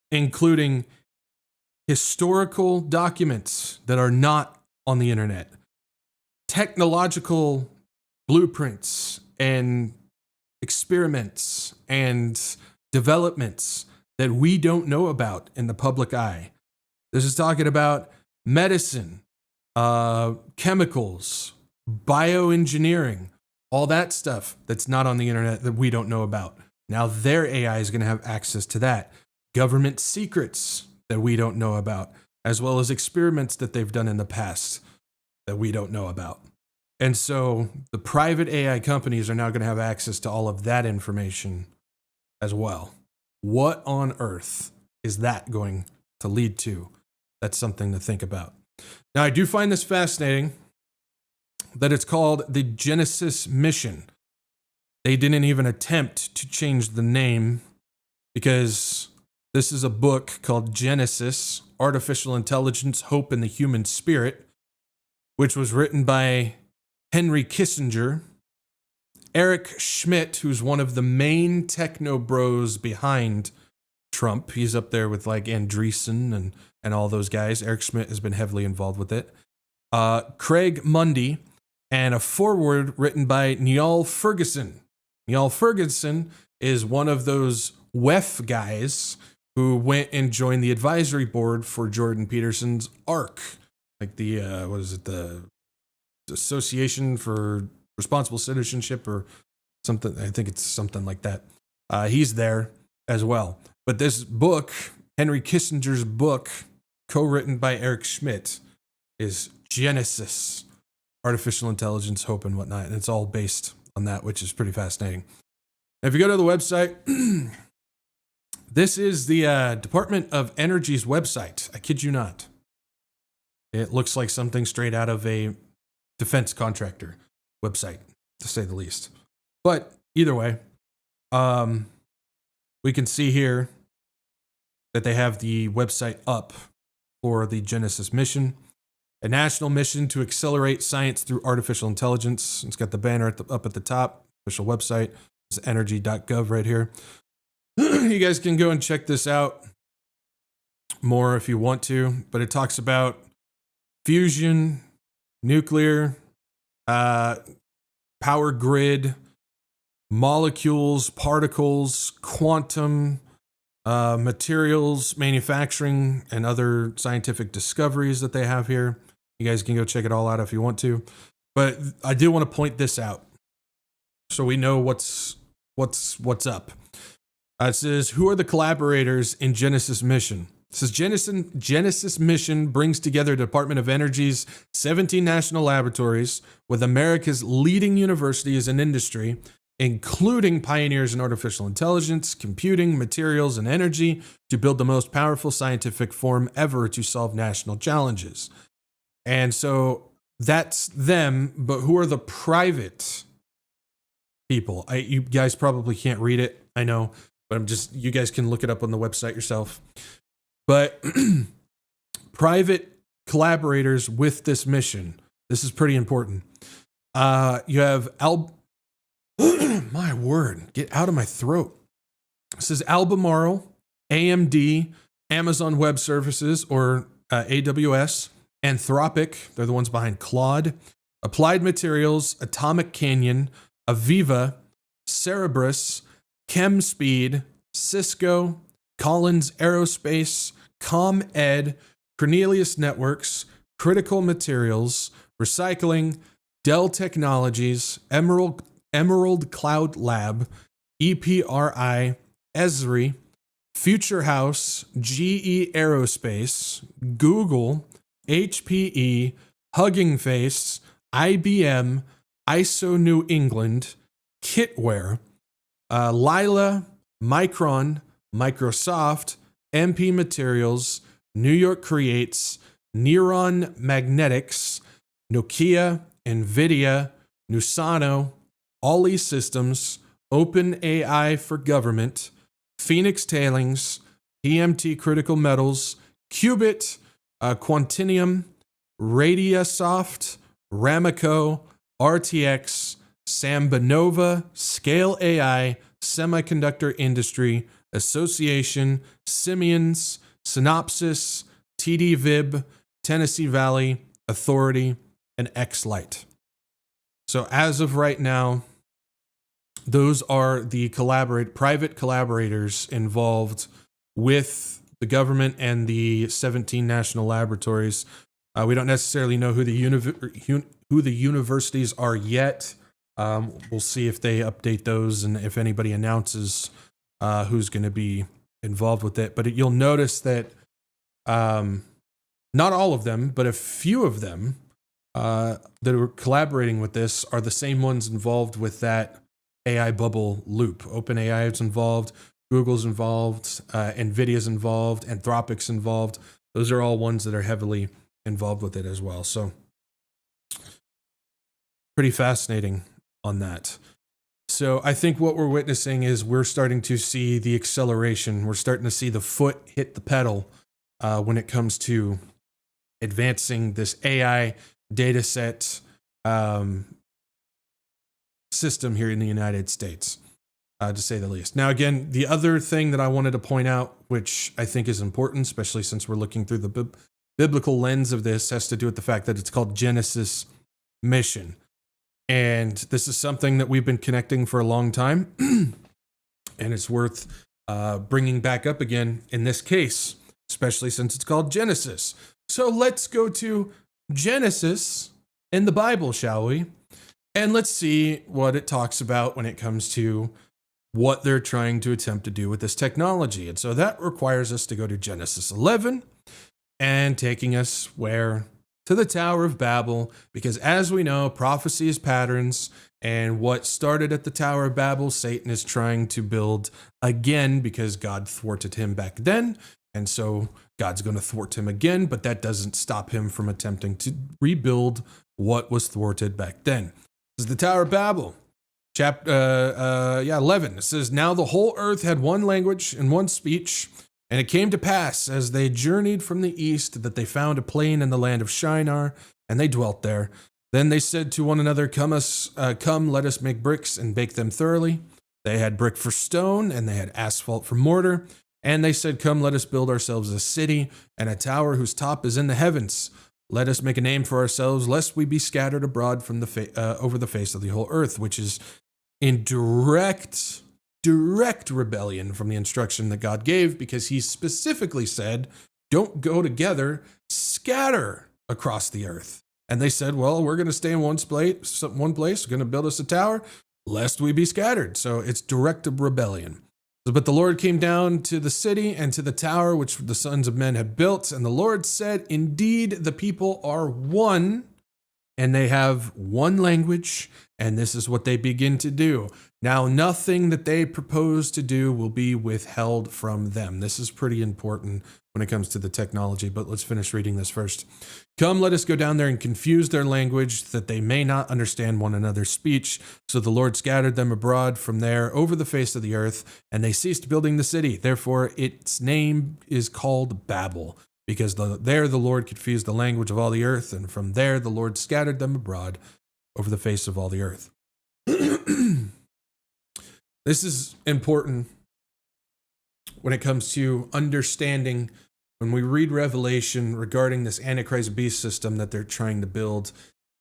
including historical documents that are not on the internet, technological blueprints and experiments and developments that we don't know about in the public eye. This is talking about medicine, chemicals, bioengineering, all that stuff that's not on the internet that we don't know about. Now their AI is going to have access to that. Government secrets that we don't know about, as well as experiments that they've done in the past that we don't know about. And so the private AI companies are now going to have access to all of that information as well. What on earth is that going to lead to? That's something to think about. Now, I do find this fascinating that it's called the Genesis Mission. They didn't even attempt to change the name because this is a book called Genesis, Artificial Intelligence, Hope, and the Human Spirit, which was written by Henry Kissinger, Eric Schmidt, who's one of the main techno bros behind Trump. He's up there with like Andreessen and all those guys. Eric Schmidt has been heavily involved with it. Craig Mundy, and a foreword written by Niall Ferguson. Niall Ferguson is one of those WEF guys who went and joined the advisory board for Jordan Peterson's ARC, like the, the Association for Responsible Citizenship or something. I think it's something like that. He's there as well. But this book, Henry Kissinger's book, co-written by Eric Schmidt, is Genesis, Artificial Intelligence, Hope, and whatnot. And it's all based on that, which is pretty fascinating. If you go to the website, this is the Department of Energy's website. I kid you not. It looks like something straight out of a defense contractor website, to say the least. But either way, we can see here that they have the website up for the Genesis mission, a national mission to accelerate science through artificial intelligence. It's got the banner up at the top, official website. It's energy.gov right here. You guys can go and check this out more if you want to, but it talks about fusion, nuclear, power grid, molecules, particles, quantum, materials, manufacturing, and other scientific discoveries that they have here. You guys can go check it all out if you want to. But I do want to point this out so we know what's up. It says, who are the collaborators in Genesis Mission? It says Genesis Mission brings together Department of Energy's 17 national laboratories with America's leading universities and industry, including pioneers in artificial intelligence, computing, materials, and energy, to build the most powerful scientific forum ever to solve national challenges. And so that's them, but who are the private people? You guys probably can't read it, I know, but you guys can look it up on the website yourself. But private collaborators with this mission, this is pretty important. You have my word, get out of my throat. This is Albemarle, AMD, Amazon Web Services, or AWS, Anthropic, they're the ones behind Claude, Applied Materials, Atomic Canyon, Aviva, Cerebras, ChemSpeed, Cisco, Collins Aerospace, ComEd, Cornelius Networks, Critical Materials, Recycling, Dell Technologies, Emerald Cloud Lab, EPRI, Esri, Future House, GE Aerospace, Google, HPE, Hugging Face, IBM, ISO New England, Kitware, Lila, Micron, Microsoft, MP Materials, New York Creates, Neuron Magnetics, Nokia, NVIDIA, Nusano, Ollie Systems, OpenAI for Government, Phoenix Tailings, PMT Critical Metals, Qubit, Quantinuum, Radiasoft, Ramaco, RTX, Sambanova, Scale AI, Semiconductor Industry, Association, Siemens, Synopsys, TD-Vib, Tennessee Valley, Authority, and Xlite. So as of right now, those are the private collaborators involved with the government and the 17 national laboratories. We don't necessarily know who the universities are yet. We'll see if they update those and if anybody announces who's going to be involved with it. But you'll notice that not all of them, but a few of them that are collaborating with this are the same ones involved with that AI bubble loop. OpenAI is involved, Google's involved, NVIDIA's involved, Anthropic's involved. Those are all ones that are heavily involved with it as well. So pretty fascinating on that. So I think what we're witnessing is we're starting to see the acceleration. We're starting to see the foot hit the pedal when it comes to advancing this AI data set system here in the United States, to say the least. Now, again, the other thing that I wanted to point out, which I think is important, especially since we're looking through the biblical lens of this, has to do with the fact that it's called Genesis Mission. And this is something that we've been connecting for a long time, and it's worth bringing back up again in this case, especially since it's called Genesis. So let's go to Genesis in the Bible, shall we? And let's see what it talks about when it comes to what they're trying to attempt to do with this technology. And so that requires us to go to Genesis 11 and taking us where? To the Tower of Babel, because as we know, prophecy is patterns, and what started at the Tower of Babel, Satan is trying to build again because God thwarted him back then, and so God's going to thwart him again, but that doesn't stop him from attempting to rebuild what was thwarted back then. This is the Tower of Babel, chapter 11. It says, "Now the whole earth had one language and one speech. And it came to pass, as they journeyed from the east, that they found a plain in the land of Shinar, and they dwelt there. Then they said to one another, Come, let us make bricks and bake them thoroughly. They had brick for stone, and they had asphalt for mortar. And they said, Come, let us build ourselves a city, and a tower whose top is in the heavens. Let us make a name for ourselves, lest we be scattered abroad from over the face of the whole earth," which is in direct rebellion from the instruction that God gave, because he specifically said, don't go together, scatter across the earth. And they said, well, we're going to stay in one place, we're going to build us a tower, lest we be scattered. So it's direct rebellion. But the Lord came down to the city and to the tower which the sons of men had built. And the Lord said, indeed, the people are one, and they have one language, and this is what they begin to do. Now, nothing that they propose to do will be withheld from them. This is pretty important when it comes to the technology, but let's finish reading this first. Come, let us go down there and confuse their language, that they may not understand one another's speech. So the Lord scattered them abroad from there over the face of the earth, and they ceased building the city. Therefore, its name is called Babel, because there the Lord confused the language of all the earth, and from there the Lord scattered them abroad over the face of all the earth. This is important when it comes to understanding when we read Revelation regarding this Antichrist beast system that they're trying to build.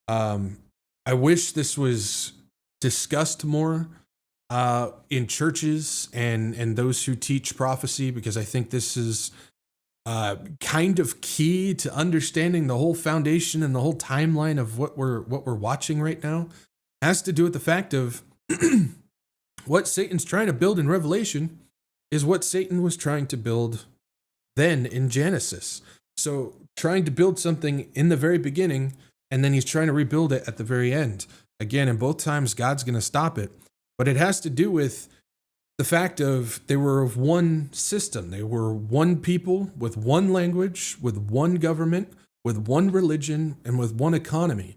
I wish this was discussed more in churches and those who teach prophecy, because I think this is kind of key to understanding the whole foundation and the whole timeline of what we're watching right now. It has to do with the fact of what Satan's trying to build in Revelation is what Satan was trying to build then in Genesis. So trying to build something in the very beginning, and then he's trying to rebuild it at the very end. Again, in both times, God's going to stop it. But it has to do with the fact of they were of one system. They were one people with one language, with one government, with one religion, and with one economy.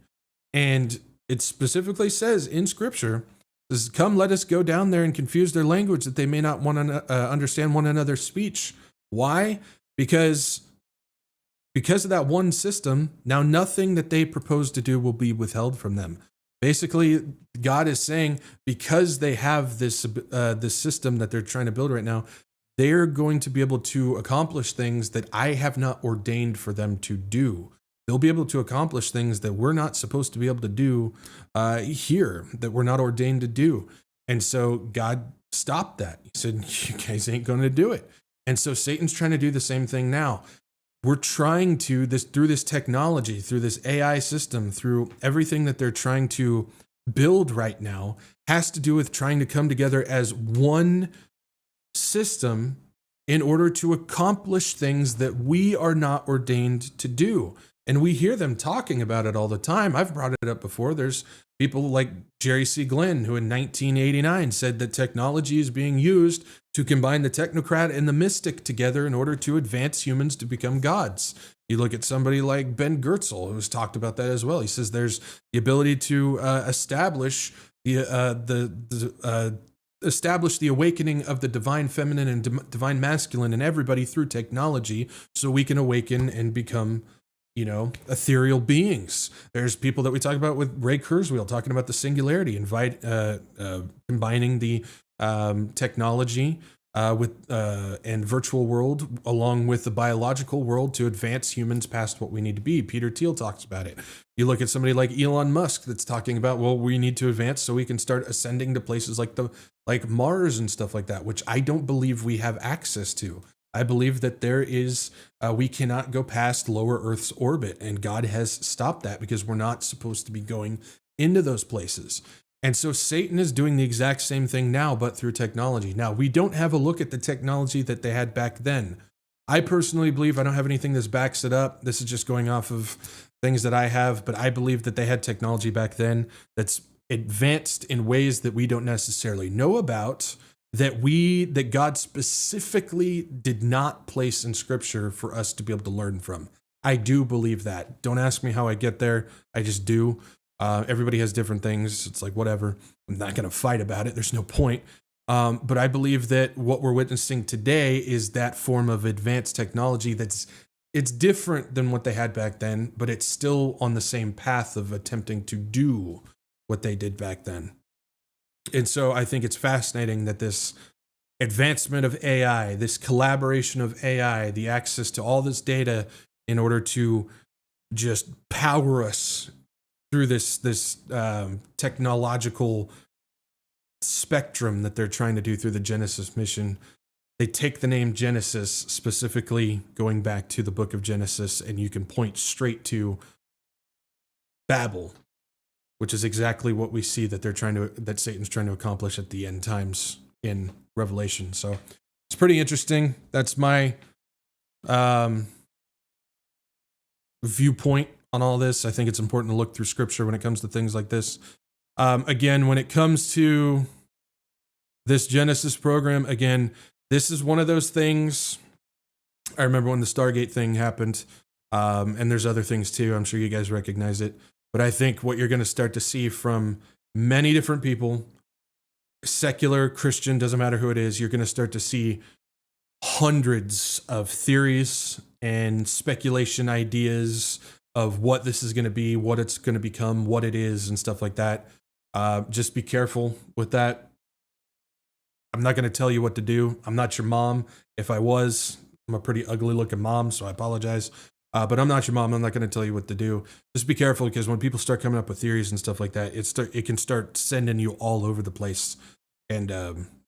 And it specifically says in Scripture, says, come, let us go down there and confuse their language, that they may not understand one another's speech. Why? Because of that one system, now nothing that they propose to do will be withheld from them. Basically, God is saying, because they have this system that they're trying to build right now, they're going to be able to accomplish things that I have not ordained for them to do. They'll be able to accomplish things that we're not supposed to be able to do here, that we're not ordained to do. And so God stopped that. He said, you guys ain't going to do it. And so Satan's trying to do the same thing now. We're trying to, through this technology, through this AI system, through everything that they're trying to build right now, has to do with trying to come together as one system in order to accomplish things that we are not ordained to do. And we hear them talking about it all the time. I've brought it up before. There's people like Jerry C. Glenn, who in 1989 said that technology is being used to combine the technocrat and the mystic together in order to advance humans to become gods. You look at somebody like Ben Goertzel, who's talked about that as well. He says there's the ability to establish establish the awakening of the divine feminine and divine masculine in everybody through technology, so we can awaken and become, ethereal beings. There's people that we talk about with Ray Kurzweil talking about the singularity, combining the technology and virtual world along with the biological world to advance humans past what we need to be. Peter Thiel talks about it. You look at somebody like Elon Musk that's talking about, well, we need to advance so we can start ascending to places like Mars and stuff like that, which I don't believe we have access to. I believe that there is, we cannot go past lower Earth's orbit, and God has stopped that because we're not supposed to be going into those places. And so Satan is doing the exact same thing now, but through technology. Now, we don't have a look at the technology that they had back then. I personally believe, I don't have anything that backs it up. This is just going off of things that I have, but I believe that they had technology back then that's advanced in ways that we don't necessarily know about, that God specifically did not place in Scripture for us to be able to learn from. I do believe that. Don't ask me how I get there. I just do. Everybody has different things. It's like, whatever. I'm not going to fight about it. There's no point. But I believe that what we're witnessing today is that form of advanced technology it's different than what they had back then, but it's still on the same path of attempting to do what they did back then. And so I think it's fascinating that this advancement of AI, this collaboration of AI, the access to all this data in order to just power us through this technological spectrum that they're trying to do through the Genesis mission. They take the name Genesis, specifically going back to the book of Genesis, and you can point straight to Babel, which is exactly what we see that Satan's trying to accomplish at the end times in Revelation. So it's pretty interesting. That's my viewpoint on all this. I think it's important to look through scripture when it comes to things like this. Again, when it comes to this Genesis program, again, this is one of those things. I remember when the Stargate thing happened, and there's other things too. I'm sure you guys recognize it. But I think what you're going to start to see from many different people, secular, Christian, doesn't matter who it is, you're going to start to see hundreds of theories and speculation ideas of what this is going to be, what it's going to become, what it is, and stuff like that. Just be careful with that. I'm not going to tell you what to do. I'm not your mom. If I was, I'm a pretty ugly looking mom, so I apologize. But I'm not your mom. I'm not going to tell you what to do. Just be careful, because when people start coming up with theories and stuff like that, it can start sending you all over the place. And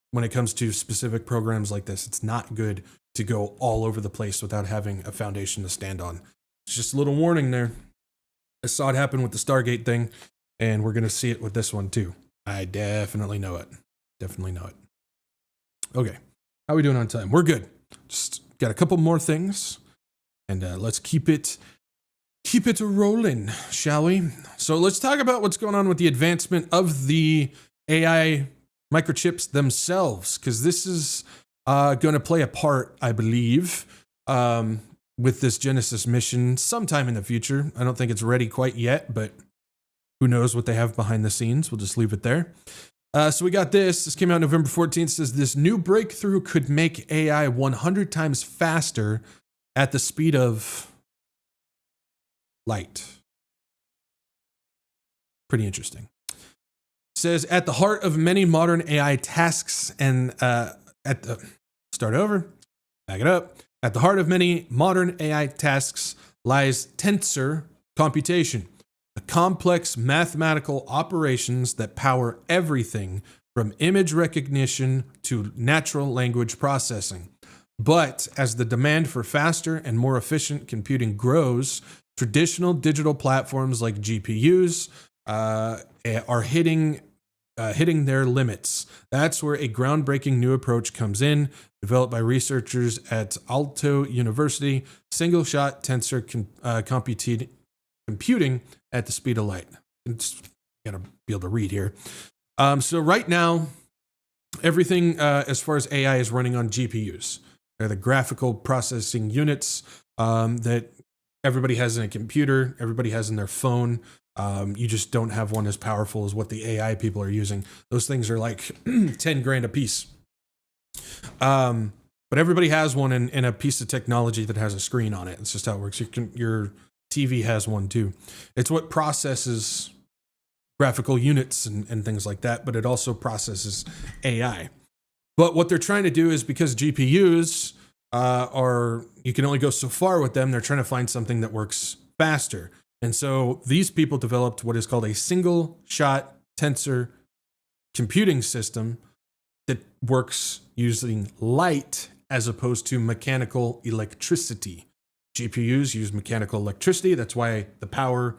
when it comes to specific programs like this, it's not good to go all over the place without having a foundation to stand on. It's just a little warning there. I saw it happen with the Stargate thing, and we're going to see it with this one too. I definitely know it. Definitely know it. Okay. How are we doing on time? We're good. Just got a couple more things. And let's keep it rolling, shall we? So let's talk about what's going on with the advancement of the AI microchips themselves, because this is going to play a part, I believe, with this Genesis mission sometime in the future. I don't think it's ready quite yet, but who knows what they have behind the scenes. We'll just leave it there. So we got this. This came out November 14th. Says this new breakthrough could make AI 100 times faster at the speed of light. Pretty interesting. It says at the heart of many modern AI tasks and At the heart of many modern AI tasks lies tensor computation, the complex mathematical operations that power everything from image recognition to natural language processing. But as the demand for faster and more efficient computing grows, traditional digital platforms like GPUs are hitting their limits. That's where a groundbreaking new approach comes in, developed by researchers at Aalto University, single-shot tensor computing at the speed of light. It's gotta be able to read here. So right now, everything as far as AI is running on GPUs. They're the graphical processing units that everybody has in a computer, everybody has in their phone. You just don't have one as powerful as what the AI people are using. Those things are like 10 grand a piece. But everybody has one in a piece of technology that has a screen on it. It's just how it works. Your TV has one too. It's what processes graphical units and things like that, but it also processes AI. But what they're trying to do is, because GPUs you can only go so far with them, they're trying to find something that works faster. And so these people developed what is called a single-shot tensor computing system that works using light as opposed to mechanical electricity. GPUs use mechanical electricity. That's why the power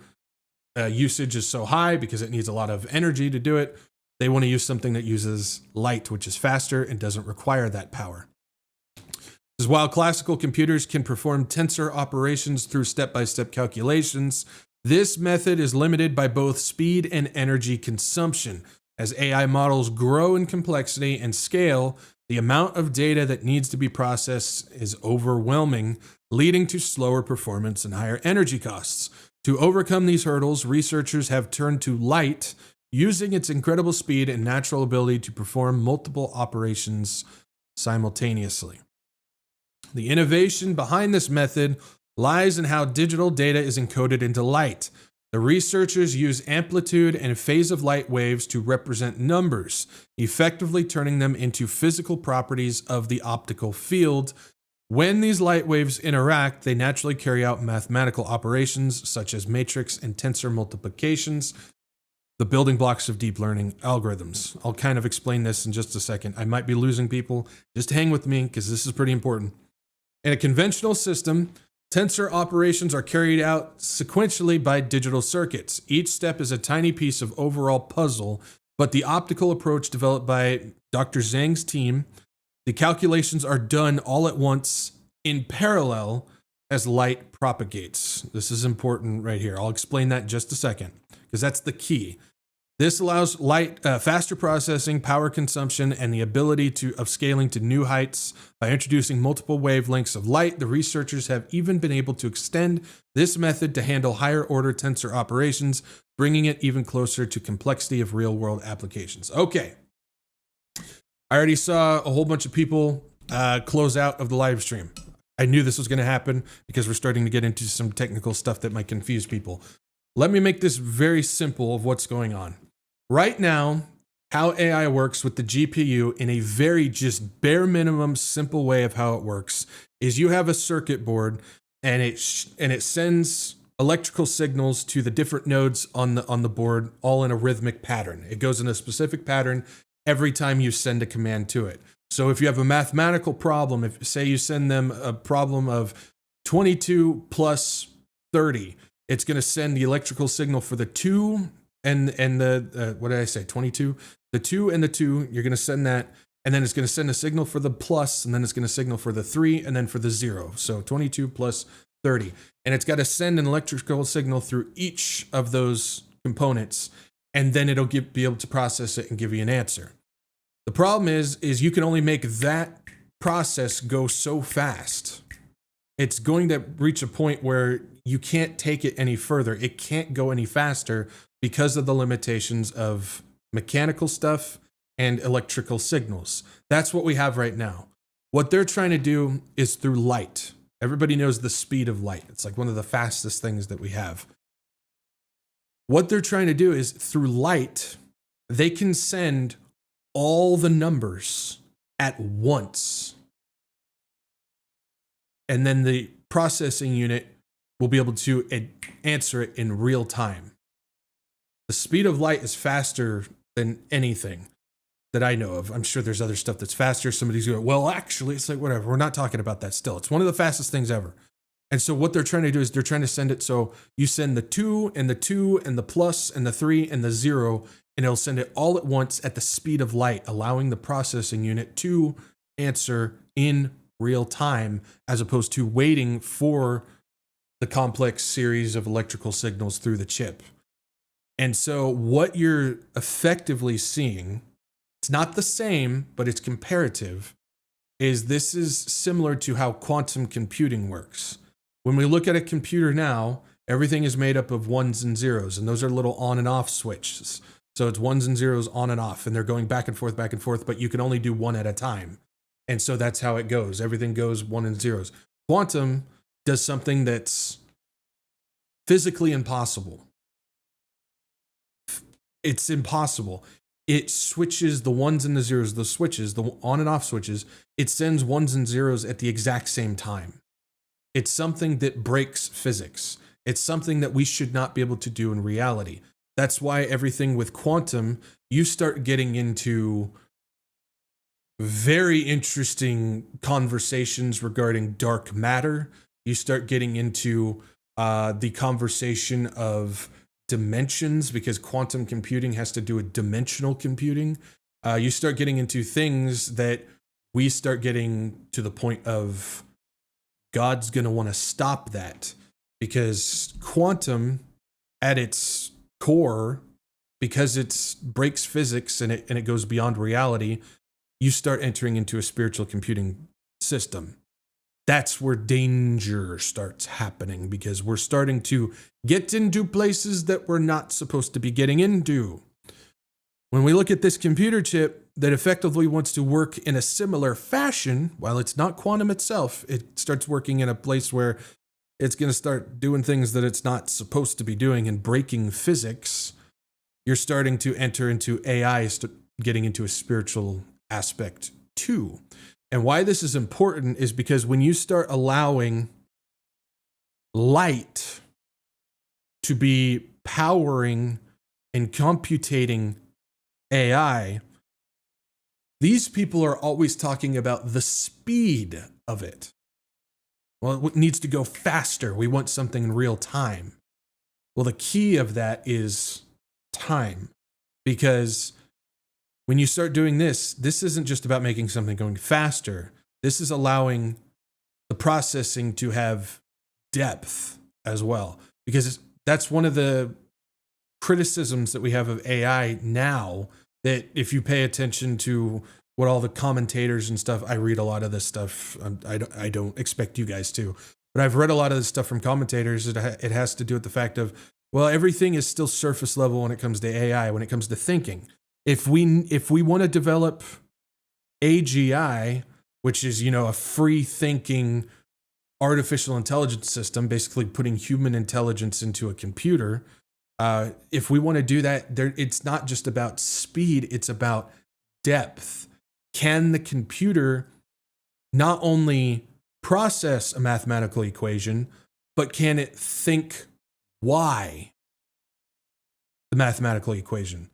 usage is so high, because it needs a lot of energy to do it. They want to use something that uses light, which is faster and doesn't require that power. While classical computers can perform tensor operations through step-by-step calculations, this method is limited by both speed and energy consumption. As AI models grow in complexity and scale, the amount of data that needs to be processed is overwhelming, leading to slower performance and higher energy costs. To overcome these hurdles, researchers have turned to light, using its incredible speed and natural ability to perform multiple operations simultaneously. The innovation behind this method lies in how digital data is encoded into light. The researchers use amplitude and phase of light waves to represent numbers, effectively turning them into physical properties of the optical field. When these light waves interact, they naturally carry out mathematical operations such as matrix and tensor multiplications. the building blocks of deep learning algorithms. I'll kind of explain this in just a second. I might be losing people. Just hang with me because this is pretty important. In a conventional system, tensor operations are carried out sequentially by digital circuits. Each step is a tiny piece of overall puzzle, but the optical approach developed by Dr. Zhang's team, the calculations are done all at once in parallel as light propagates. This is important right here. I'll explain that in just a second because that's the key. This allows faster processing, power consumption, and the ability of scaling to new heights. By introducing multiple wavelengths of light, the researchers have even been able to extend this method to handle higher order tensor operations, bringing it even closer to complexity of real-world applications. Okay. I already saw a whole bunch of people close out of the live stream. I knew this was going to happen because we're starting to get into some technical stuff that might confuse people. Let me make this very simple of what's going on. Right now, how AI works with the GPU in a very just bare minimum simple way of how it works is you have a circuit board and it sends electrical signals to the different nodes on the board all in a rhythmic pattern. It goes in a specific pattern every time you send a command to it. So if you have a mathematical problem, if say you send them a problem of 22 plus 30, it's going to send the electrical signal for the 2 and the, what did I say, 22? The 2 and the 2, you're going to send that, and then it's going to send a signal for the plus, and then it's going to signal for the 3, and then for the 0. So 22 plus 30. And it's got to send an electrical signal through each of those components, and then it'll be able to process it and give you an answer. The problem is you can only make that process go so fast. It's going to reach a point where you can't take it any further. It can't go any faster because of the limitations of mechanical stuff and electrical signals. That's what we have right now. What they're trying to do is through light. Everybody knows the speed of light. It's like one of the fastest things that we have. What they're trying to do is through light, they can send all the numbers at once. And then the processing unit will be able to answer it in real time. The speed of light is faster than anything that I know of. I'm sure there's other stuff that's faster. Somebody's going, well, actually, it's like, whatever. We're not talking about that still. It's one of the fastest things ever. And so what they're trying to do is they're trying to send it so you send the 2 and the 2 and the plus and the 3 and the 0, and it'll send it all at once at the speed of light, allowing the processing unit to answer in real time as opposed to waiting for the complex series of electrical signals through the chip. And so what you're effectively seeing, it's not the same, but it's comparative, is this is similar to how quantum computing works. When we look at a computer now, everything is made up of ones and zeros, and those are little on and off switches. So it's ones and zeros on and off, and they're going back and forth, but you can only do one at a time. And so that's how it goes. Everything goes 1 and zeros. Quantum does something that's physically impossible. It's impossible. It switches the ones and the zeros, the switches, the on and off switches. It sends ones and zeros at the exact same time. It's something that breaks physics. It's something that we should not be able to do in reality. That's why everything with quantum, you start getting into very interesting conversations regarding dark matter. You start getting into the conversation of dimensions, because quantum computing has to do with dimensional computing. You start getting into things that we start getting to the point of God's going to want to stop that, because quantum at its core, because it breaks physics and it goes beyond reality, you start entering into a spiritual computing system. That's where danger starts happening, because we're starting to get into places that we're not supposed to be getting into. When we look at this computer chip that effectively wants to work in a similar fashion, while it's not quantum itself, it starts working in a place where it's going to start doing things that it's not supposed to be doing and breaking physics. You're starting to enter into AI, getting into a spiritual aspect too. And why this is important is because when you start allowing light to be powering and computating AI, these people are always talking about the speed of it. Well, it needs to go faster. We want something in real time. Well, the key of that is time, because when you start doing this isn't just about making something going faster. This is allowing the processing to have depth as well, because that's one of the criticisms that we have of AI now, that if you pay attention to what all the commentators and stuff, I read a lot of this stuff. I don't expect you guys to, but I've read a lot of this stuff from commentators. It has to do with the fact of, well, everything is still surface level when it comes to AI, when it comes to thinking. If we want to develop AGI, which is, a free thinking artificial intelligence system, basically putting human intelligence into a computer, if we want to do that, it's not just about speed, it's about depth. Can the computer not only process a mathematical equation, but can it think why the mathematical equation?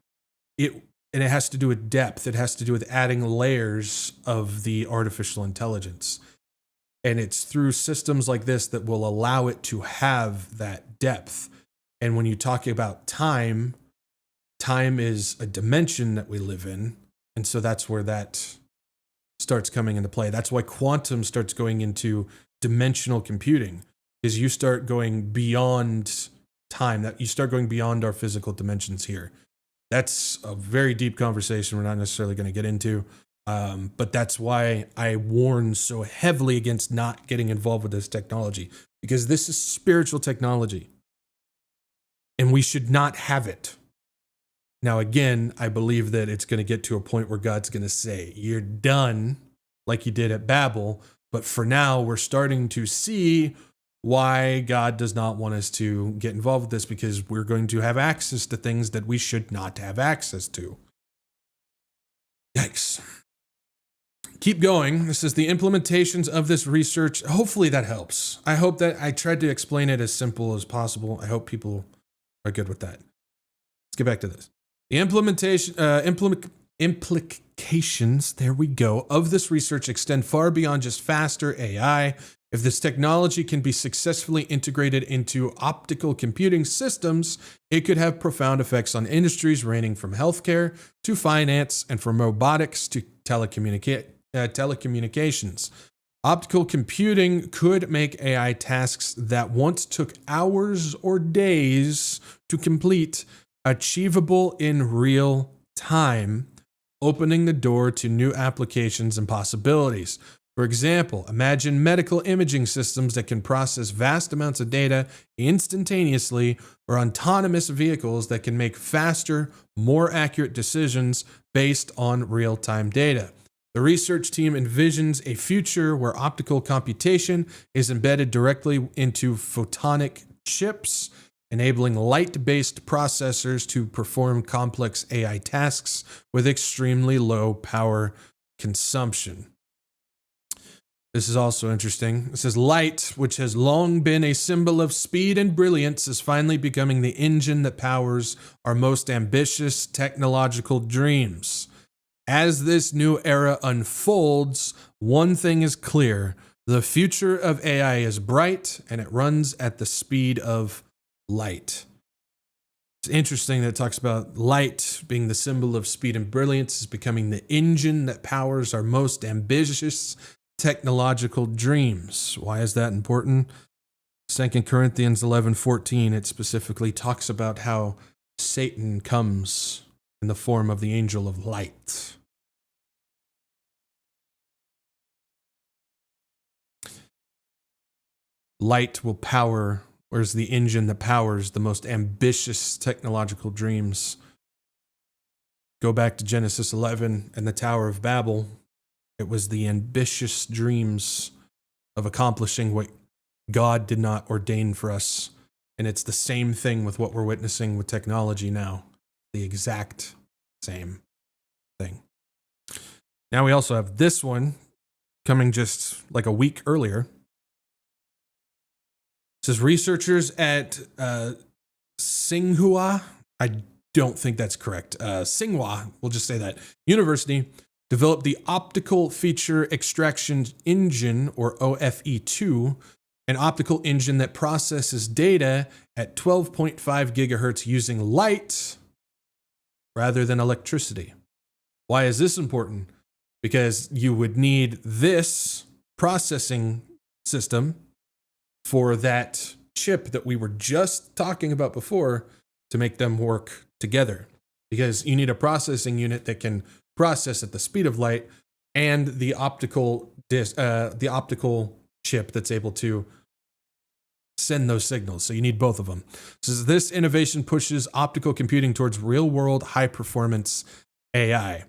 And it has to do with depth. It has to do with adding layers of the artificial intelligence. And it's through systems like this that will allow it to have that depth. And when you talk about time is a dimension that we live in. And so that's where that starts coming into play. That's why quantum starts going into dimensional computing, is you start going beyond time, that you start going beyond our physical dimensions here. That's a very deep conversation we're not necessarily going to get into. But that's why I warn so heavily against not getting involved with this technology, because this is spiritual technology and we should not have it. Now, again, I believe that it's going to get to a point where God's going to say, you're done, like he did at Babel. But for now, we're starting to see why God does not want us to get involved with this, because we're going to have access to things that we should not have access to. Yikes. Keep going. This is the implementations of this research. Hopefully that helps. I hope that I tried to explain it as simple as possible. I hope people are good with that. Let's get back to this. The implications, there we go, of this research extend far beyond just faster AI. If this technology can be successfully integrated into optical computing systems, it could have profound effects on industries ranging from healthcare to finance and from robotics to telecommunications. Optical computing could make AI tasks that once took hours or days to complete achievable in real time, opening the door to new applications and possibilities. For example, imagine medical imaging systems that can process vast amounts of data instantaneously, or autonomous vehicles that can make faster, more accurate decisions based on real-time data. The research team envisions a future where optical computation is embedded directly into photonic chips, enabling light-based processors to perform complex AI tasks with extremely low power consumption. This is also interesting. It says, light, which has long been a symbol of speed and brilliance, is finally becoming the engine that powers our most ambitious technological dreams. As this new era unfolds, one thing is clear. The future of AI is bright, and it runs at the speed of light. It's interesting that it talks about light being the symbol of speed and brilliance, is becoming the engine that powers our most ambitious technological dreams. Why is that important? 2 Corinthians 11:14, it specifically talks about how Satan comes in the form of the angel of light. Light will power, or is the engine that powers the most ambitious technological dreams. Go back to Genesis 11 and the Tower of Babel. It was the ambitious dreams of accomplishing what God did not ordain for us. And it's the same thing with what we're witnessing with technology now. The exact same thing. Now we also have this one coming just like a week earlier. It says researchers at Tsinghua, I don't think that's correct. Tsinghua, we'll just say that, University developed the Optical Feature Extraction Engine, or OFE2, an optical engine that processes data at 12.5 gigahertz using light rather than electricity. Why is this important? Because you would need this processing system for that chip that we were just talking about before to make them work together. Because you need a processing unit that can process at the speed of light and the optical chip that's able to send those signals. So you need both of them. So this innovation pushes optical computing towards real-world high-performance AI.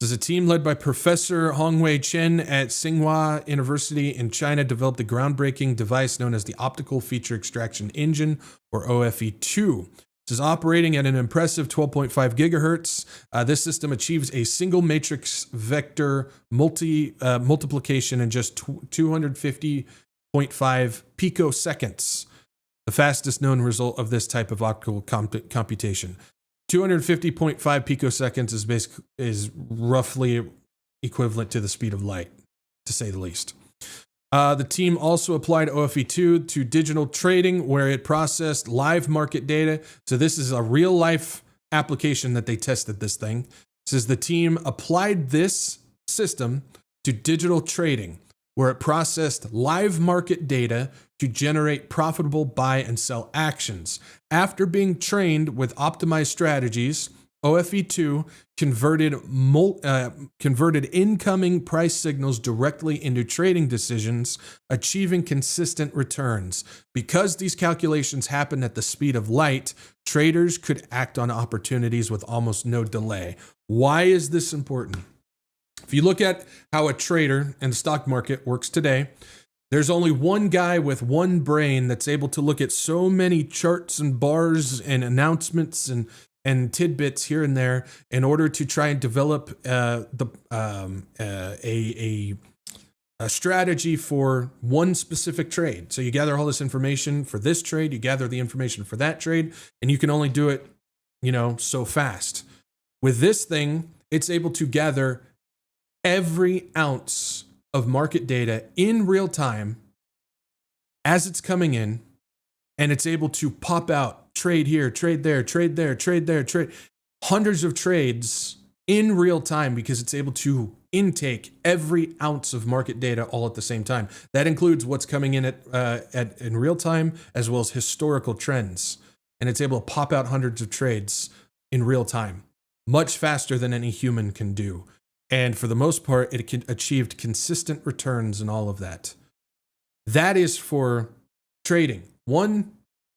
This is a team led by Professor Hongwei Chen at Tsinghua University in China developed a groundbreaking device known as the Optical Feature Extraction Engine, or OFE2. This is operating at an impressive 12.5 gigahertz. This system achieves a single matrix vector multiplication in just 250.5 picoseconds, the fastest known result of this type of optical computation. 250.5 picoseconds is roughly equivalent to the speed of light, to say the least. The team also applied OFE2 to digital trading, where it processed live market data. So this is a real life application that they tested this thing. It says the team applied this system to digital trading, where it processed live market data to generate profitable buy and sell actions. After being trained with optimized strategies, OFE2 converted incoming price signals directly into trading decisions, achieving consistent returns. Because these calculations happen at the speed of light, traders could act on opportunities with almost no delay. Why is this important? If you look at how a trader in the stock market works today, there's only one guy with one brain that's able to look at so many charts and bars and announcements and tidbits here and there in order to try and develop a strategy for one specific trade. So you gather all this information for this trade, you gather the information for that trade, and you can only do it, so fast. With this thing, it's able to gather every ounce of market data in real time as it's coming in, and it's able to pop out trade here, trade there, trade there, trade there, trade hundreds of trades in real time because it's able to intake every ounce of market data all at the same time. That includes what's coming in in real time as well as historical trends. And it's able to pop out hundreds of trades in real time, much faster than any human can do. And for the most part, it achieved consistent returns and all of that. That is for trading. One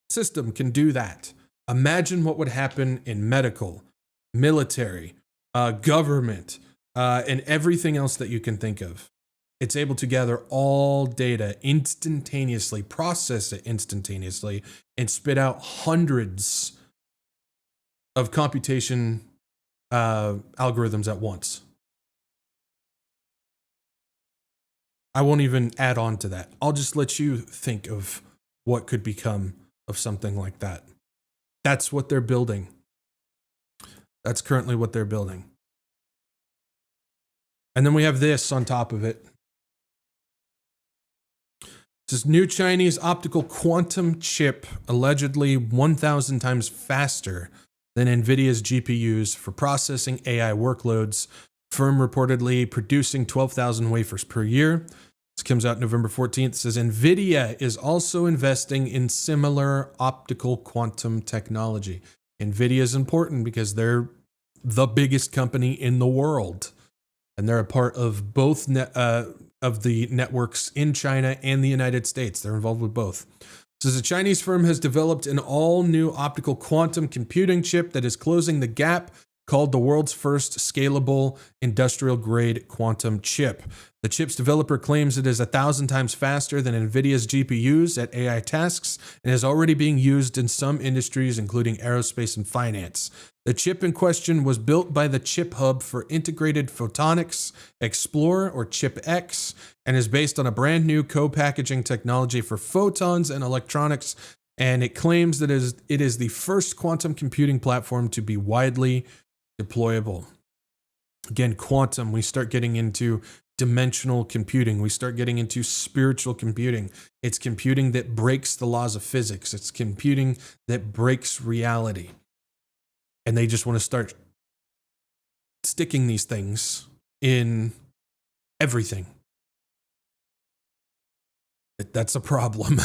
system can do that. Imagine what would happen in medical, military, government, and everything else that you can think of. It's able to gather all data instantaneously, process it instantaneously, and spit out hundreds of computation algorithms at once. I won't even add on to that. I'll just let you think of what could become of something like that. That's what they're building. That's currently what they're building. And then we have this on top of it. This new Chinese optical quantum chip, allegedly 1,000 times faster than NVIDIA's GPUs for processing AI workloads. Firm reportedly producing 12,000 wafers per year. This comes out November 14th. It says NVIDIA is also investing in similar optical quantum technology. NVIDIA is important because they're the biggest company in the world. And they're a part of both of the networks in China and the United States. They're involved with both. So a Chinese firm has developed an all-new optical quantum computing chip that is closing the gap, called the world's first scalable industrial-grade quantum chip. The chip's developer claims it is 1,000 times faster than NVIDIA's GPUs at AI tasks and is already being used in some industries, including aerospace and finance. The chip in question was built by the Chip Hub for Integrated Photonics Explorer, or ChipX, and is based on a brand new co-packaging technology for photons and electronics, And it claims that it is the first quantum computing platform to be widely deployable. Again, quantum, we start getting into dimensional computing. We start getting into spiritual computing. It's computing that breaks the laws of physics. It's computing that breaks reality. And they just want to start sticking these things in everything. That's a problem.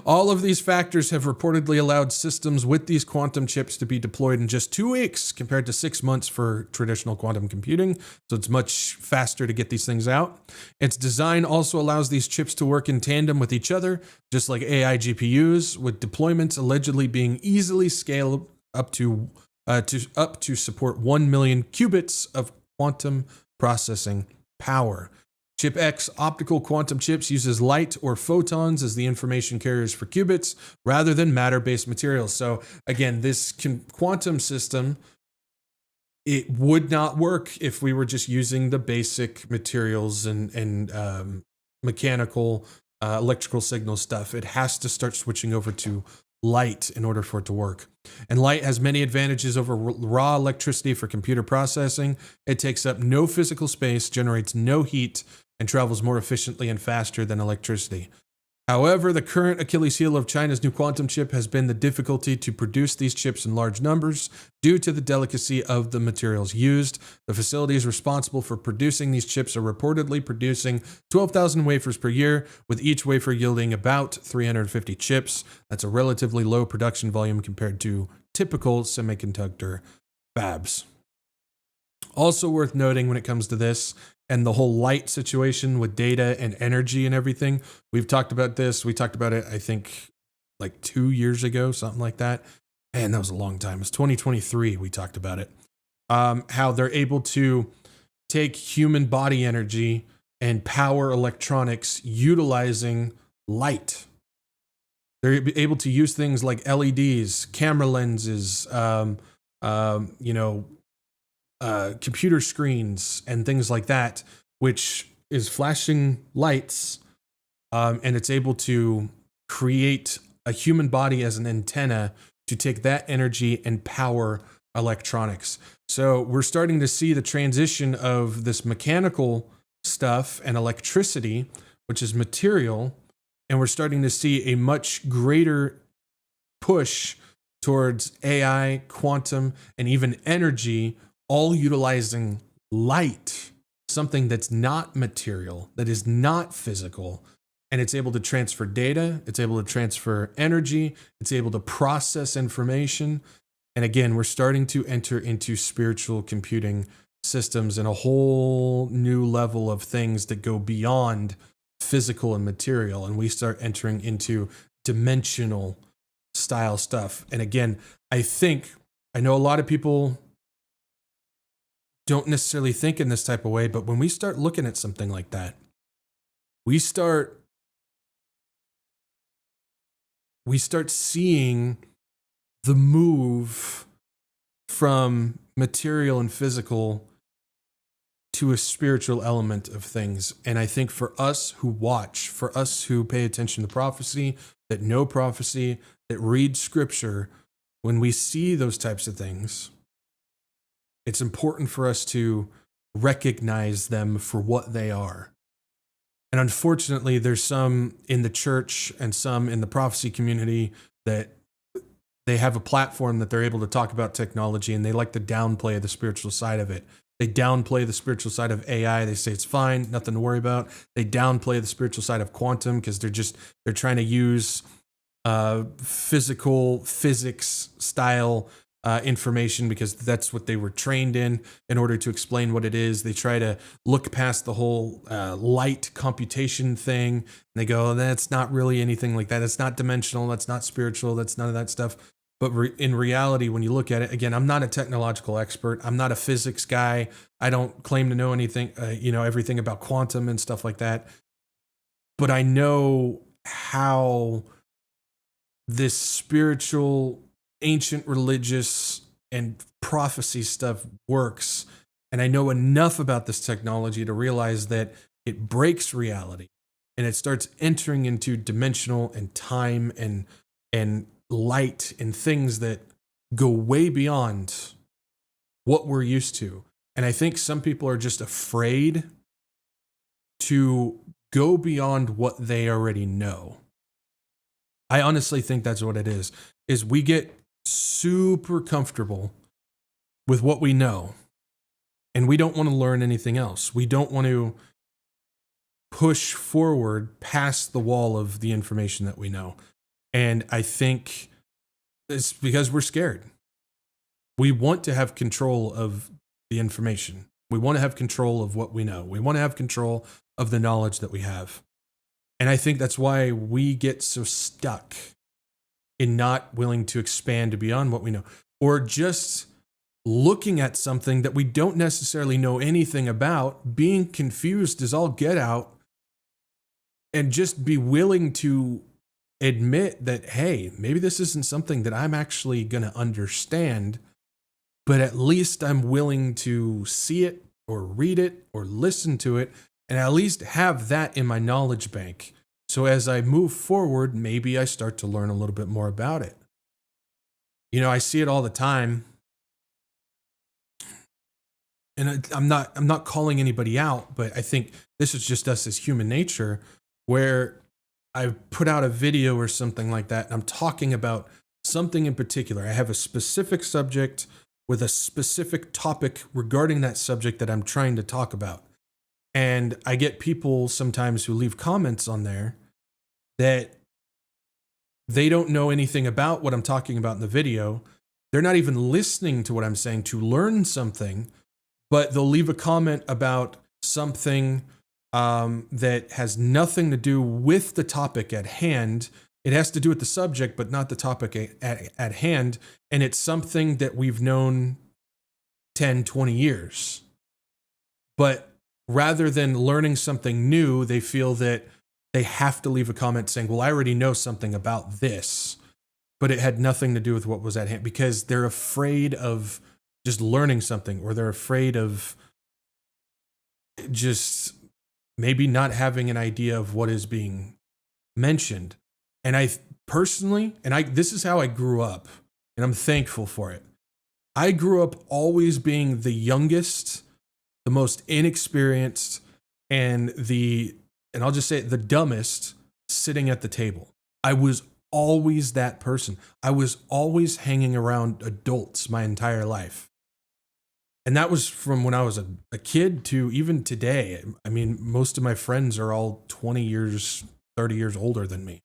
All of these factors have reportedly allowed systems with these quantum chips to be deployed in just 2 weeks compared to 6 months for traditional quantum computing. So it's much faster to get these things out. Its design also allows these chips to work in tandem with each other, just like AI GPUs, with deployments allegedly being easily scaled up to support 1 million qubits of quantum processing power. Chip X optical quantum chips uses light or photons as the information carriers for qubits rather than matter-based materials. So again, this quantum system, it would not work if we were just using the basic materials and mechanical, electrical signal stuff. It has to start switching over to light in order for it to work. And light has many advantages over raw electricity for computer processing. It takes up no physical space, generates no heat, and travels more efficiently and faster than electricity. However, the current Achilles heel of China's new quantum chip has been the difficulty to produce these chips in large numbers due to the delicacy of the materials used. The facilities responsible for producing these chips are reportedly producing 12,000 wafers per year, with each wafer yielding about 350 chips. That's a relatively low production volume compared to typical semiconductor fabs. Also worth noting when it comes to this and the whole light situation with data and energy and everything, we've talked about this. We talked about it, I think, like 2 years ago, something like that. Man, that was a long time. It was 2023 we talked about it. How they're able to take human body energy and power electronics utilizing light. They're able to use things like LEDs, camera lenses, computer screens and things like that, which is flashing lights, and it's able to create a human body as an antenna to take that energy and power electronics. So we're starting to see the transition of this mechanical stuff and electricity, which is material, and we're starting to see a much greater push towards AI, quantum, and even energy, all utilizing light, something that's not material, that is not physical, and it's able to transfer data, it's able to transfer energy, it's able to process information. And again, we're starting to enter into spiritual computing systems and a whole new level of things that go beyond physical and material, and we start entering into dimensional style stuff. And again, I know a lot of people don't necessarily think in this type of way, but when we start looking at something like that, we start seeing the move from material and physical to a spiritual element of things. And I think for us who watch, for us who pay attention to prophecy, that know prophecy, that read scripture, when we see those types of things, it's important for us to recognize them for what they are. And unfortunately, there's some in the church and some in the prophecy community that they have a platform that they're able to talk about technology, and they like to downplay the spiritual side of it. They downplay the spiritual side of AI. They say it's fine, nothing to worry about. They downplay the spiritual side of quantum because they're trying to use physics style information because that's what they were trained in order to explain what it is. They try to look past the whole light computation thing. And they go, that's not really anything like that. It's not dimensional. That's not spiritual. That's none of that stuff. But in reality, when you look at it, again, I'm not a technological expert. I'm not a physics guy. I don't claim to know anything, everything about quantum and stuff like that. But I know how this spiritual, ancient religious and prophecy stuff works. And I know enough about this technology to realize that it breaks reality and it starts entering into dimensional and time and and light and things that go way beyond what we're used to. And I think some people are just afraid to go beyond what they already know. I honestly think that's what it is we get super comfortable with what we know, and we don't want to learn anything else. We don't want to push forward past the wall of the information that we know. And I think it's because we're scared. We want to have control of the information. We want to have control of what we know. We want to have control of the knowledge that we have. And I think that's why we get so stuck in not willing to expand beyond what we know, or just looking at something that we don't necessarily know anything about, being confused as all get out, and just be willing to admit that, hey, maybe this isn't something that I'm actually going to understand, but at least I'm willing to see it or read it or listen to it, and at least have that in my knowledge bank. So as I move forward, maybe I start to learn a little bit more about it. You know, I see it all the time. And I'm not calling anybody out, but I think this is just us as human nature, where I put out a video or something like that, and I'm talking about something in particular. I have a specific subject with a specific topic regarding that subject that I'm trying to talk about. And I get people sometimes who leave comments on there that they don't know anything about what I'm talking about in the video. They're not even listening to what I'm saying to learn something, but they'll leave a comment about something that has nothing to do with the topic at hand. It has to do with the subject, but not the topic at hand. And it's something that we've known 10, 20 years. But rather than learning something new, they feel that they have to leave a comment saying, well, I already know something about this, but it had nothing to do with what was at hand, because they're afraid of just learning something, or they're afraid of just maybe not having an idea of what is being mentioned. And I personally, this is how I grew up, and I'm thankful for it. I grew up always being the youngest, the most inexperienced, and I'll just say it, the dumbest sitting at the table. I was always that person. I was always hanging around adults my entire life. And that was from when I was a kid to even today. I mean, most of my friends are all 20 years, 30 years older than me.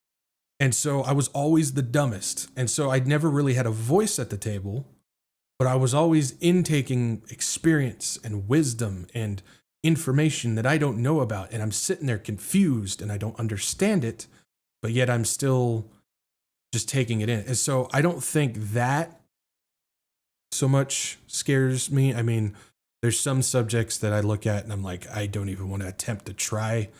And so I was always the dumbest. And so I never really had a voice at the table, but I was always intaking experience and wisdom and information that I don't know about. And I'm sitting there confused and I don't understand it, but yet I'm still just taking it in. And so I don't think that so much scares me. I mean, there's some subjects that I look at and I'm like, I don't even want to attempt to try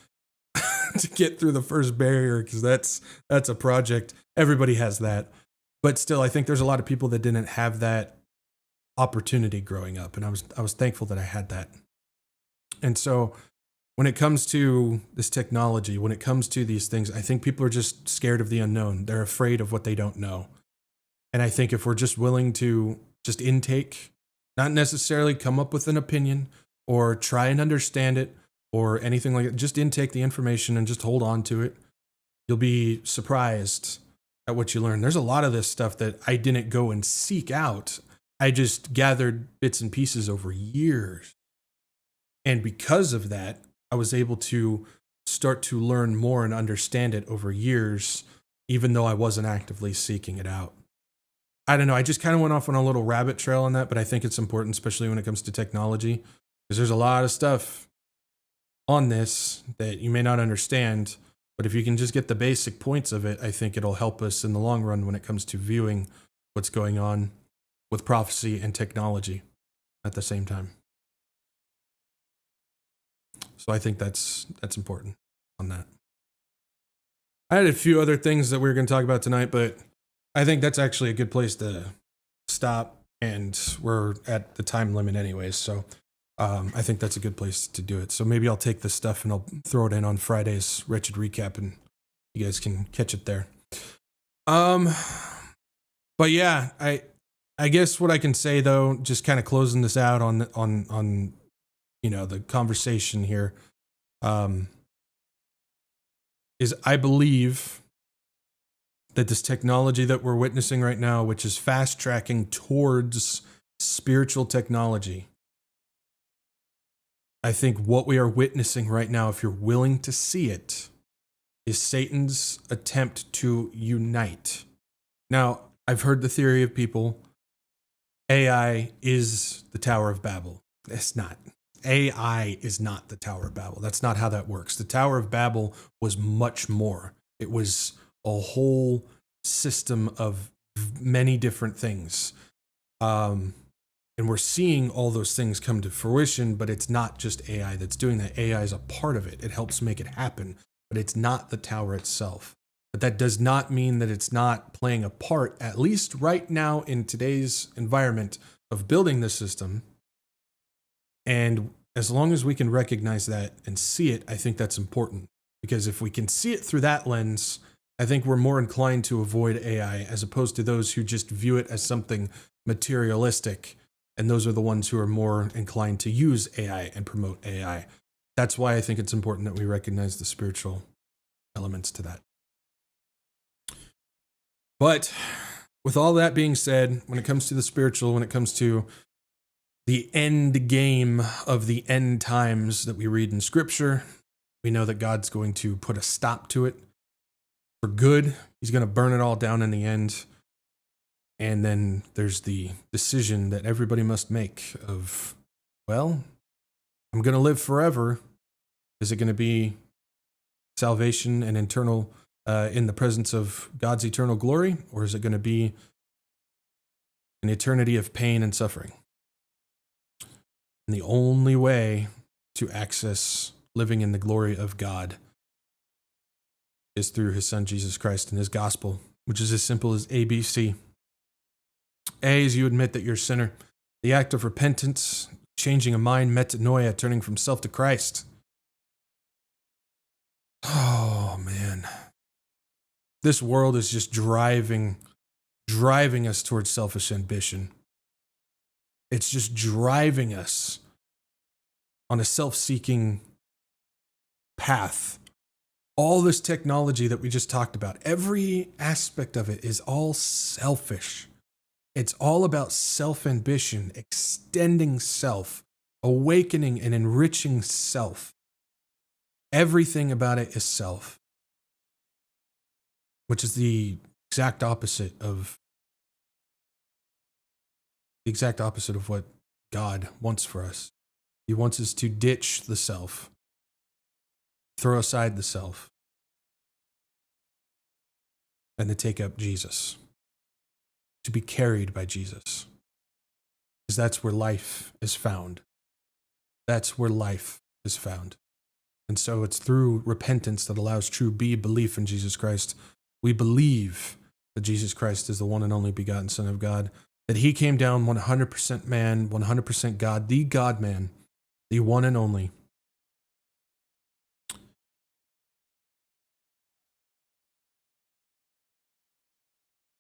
to get through the first barrier, because that's a project. Everybody has that. But still, I think there's a lot of people that didn't have that opportunity growing up, and I was thankful that I had that. And so when it comes to this technology, when it comes to these things, I think people are just scared of the unknown. They're afraid of what they don't know. And I think if we're just willing to just intake, not necessarily come up with an opinion or try and understand it or anything like that, just intake the information and just hold on to it, you'll be surprised at what you learn. There's a lot of this stuff that I didn't go and seek out. I just gathered bits and pieces over years. And because of that, I was able to start to learn more and understand it over years, even though I wasn't actively seeking it out. I don't know. I just kind of went off on a little rabbit trail on that, but I think it's important, especially when it comes to technology, because there's a lot of stuff on this that you may not understand, but if you can just get the basic points of it, I think it'll help us in the long run when it comes to viewing what's going on with prophecy and technology at the same time. So I think that's important on that. I had a few other things that we were going to talk about tonight, but I think that's actually a good place to stop, and we're at the time limit anyways, so I think that's a good place to do it. So maybe I'll take this stuff and I'll throw it in on Friday's Wretched Recap, and you guys can catch it there. Um, but yeah, I guess what I can say though, just kind of closing this out on the conversation here, is I believe that this technology that we're witnessing right now, which is fast tracking towards spiritual technology, I think what we are witnessing right now, if you're willing to see it, is Satan's attempt to unite. Now, I've heard the theory of people, AI is the Tower of Babel. It's not. AI is not the Tower of Babel. That's not how that works. The Tower of Babel was much more. It was a whole system of many different things. And we're seeing all those things come to fruition, but it's not just AI that's doing that. AI is a part of it. It helps make it happen, but it's not the tower itself. But that does not mean that it's not playing a part, at least right now in today's environment of building the system. And as long as we can recognize that and see it, I think that's important. Because if we can see it through that lens, I think we're more inclined to avoid AI as opposed to those who just view it as something materialistic. And those are the ones who are more inclined to use AI and promote AI. That's why I think it's important that we recognize the spiritual elements to that. But with all that being said, when it comes to the spiritual, when it comes to the end game of the end times that we read in Scripture, we know that God's going to put a stop to it for good. He's going to burn it all down in the end. And then there's the decision that everybody must make of, well, I'm going to live forever. Is it going to be salvation and eternal in the presence of God's eternal glory? Or is it going to be an eternity of pain and suffering? And the only way to access living in the glory of God is through his son, Jesus Christ, and his gospel, which is as simple as ABC. A is you admit that you're a sinner. The act of repentance, changing a mind, metanoia, turning from self to Christ. Oh, man. This world is just driving us towards selfish ambition. It's just driving us on a self-seeking path. All this technology that we just talked about, every aspect of it is all selfish. It's all about self-ambition, extending self, awakening and enriching self. Everything about it is self, which is the exact opposite of what God wants for us. He wants us to ditch the self, throw aside the self, and to take up Jesus, to be carried by Jesus. Because that's where life is found. That's where life is found. And so it's through repentance that allows true belief in Jesus Christ. We believe that Jesus Christ is the one and only begotten Son of God, that he came down 100% man, 100% God, the God-man, the one and only.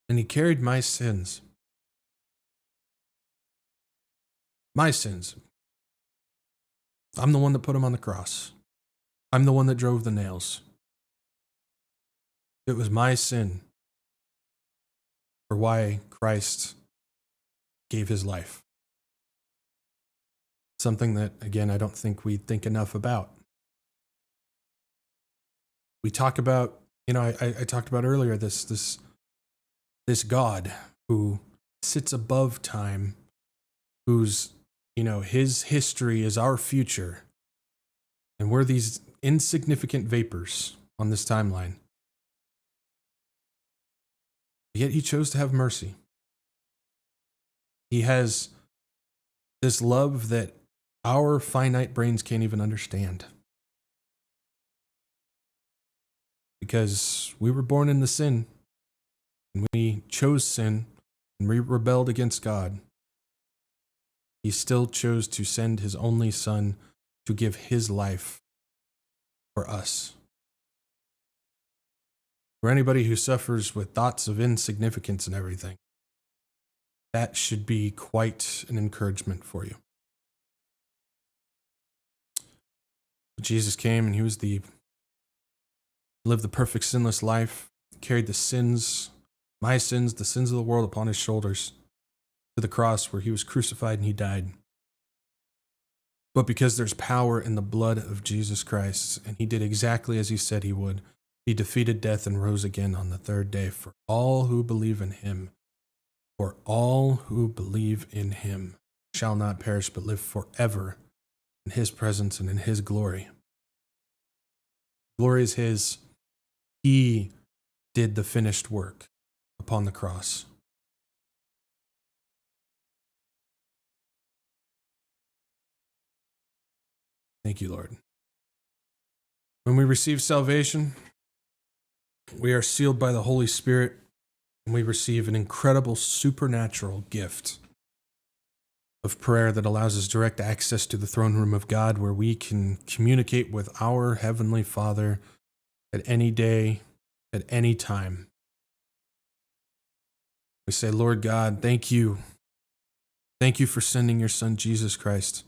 And he carried my sins. My sins. I'm the one that put him on the cross. I'm the one that drove the nails. It was my sin for why Christ gave his life. Something that, again, I don't think we think enough about. We talk about, I talked about earlier this God who sits above time, whose, his history is our future. And we're these insignificant vapors on this timeline. Yet he chose to have mercy. He has this love that our finite brains can't even understand. Because we were born into sin, and we chose sin, and we rebelled against God. He still chose to send his only Son to give his life for us. For anybody who suffers with thoughts of insignificance and everything, that should be quite an encouragement for you. Jesus came and he lived the perfect sinless life, carried the sins, my sins, the sins of the world upon his shoulders to the cross where he was crucified and he died. But because there's power in the blood of Jesus Christ, and he did exactly as he said he would, he defeated death and rose again on the third day for all who believe in him. For all who believe in him shall not perish but live forever in his presence and in his glory. Glory is his. He did the finished work upon the cross. Thank you, Lord. When we receive salvation, we are sealed by the Holy Spirit, and we receive an incredible supernatural gift of prayer that allows us direct access to the throne room of God, where we can communicate with our Heavenly Father at any day, at any time. We say, Lord God, thank you. Thank you for sending your Son, Jesus Christ.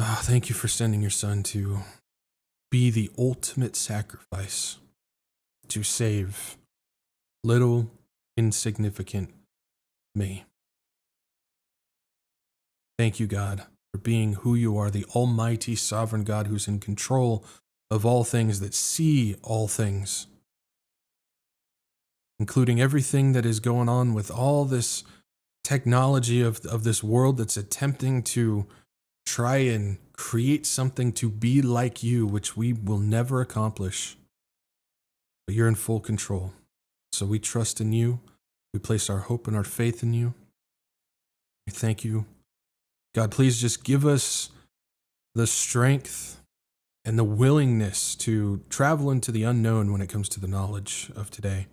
Oh, thank you for sending your Son to be the ultimate sacrifice to save little, insignificant me. Thank you, God, for being who you are, the almighty sovereign God who's in control of all things, that see all things, including everything that is going on with all this technology of this world that's attempting to try and create something to be like you, which we will never accomplish. But you're in full control. So we trust in you. We place our hope and our faith in you. We thank you. God, please just give us the strength and the willingness to travel into the unknown when it comes to the knowledge of today.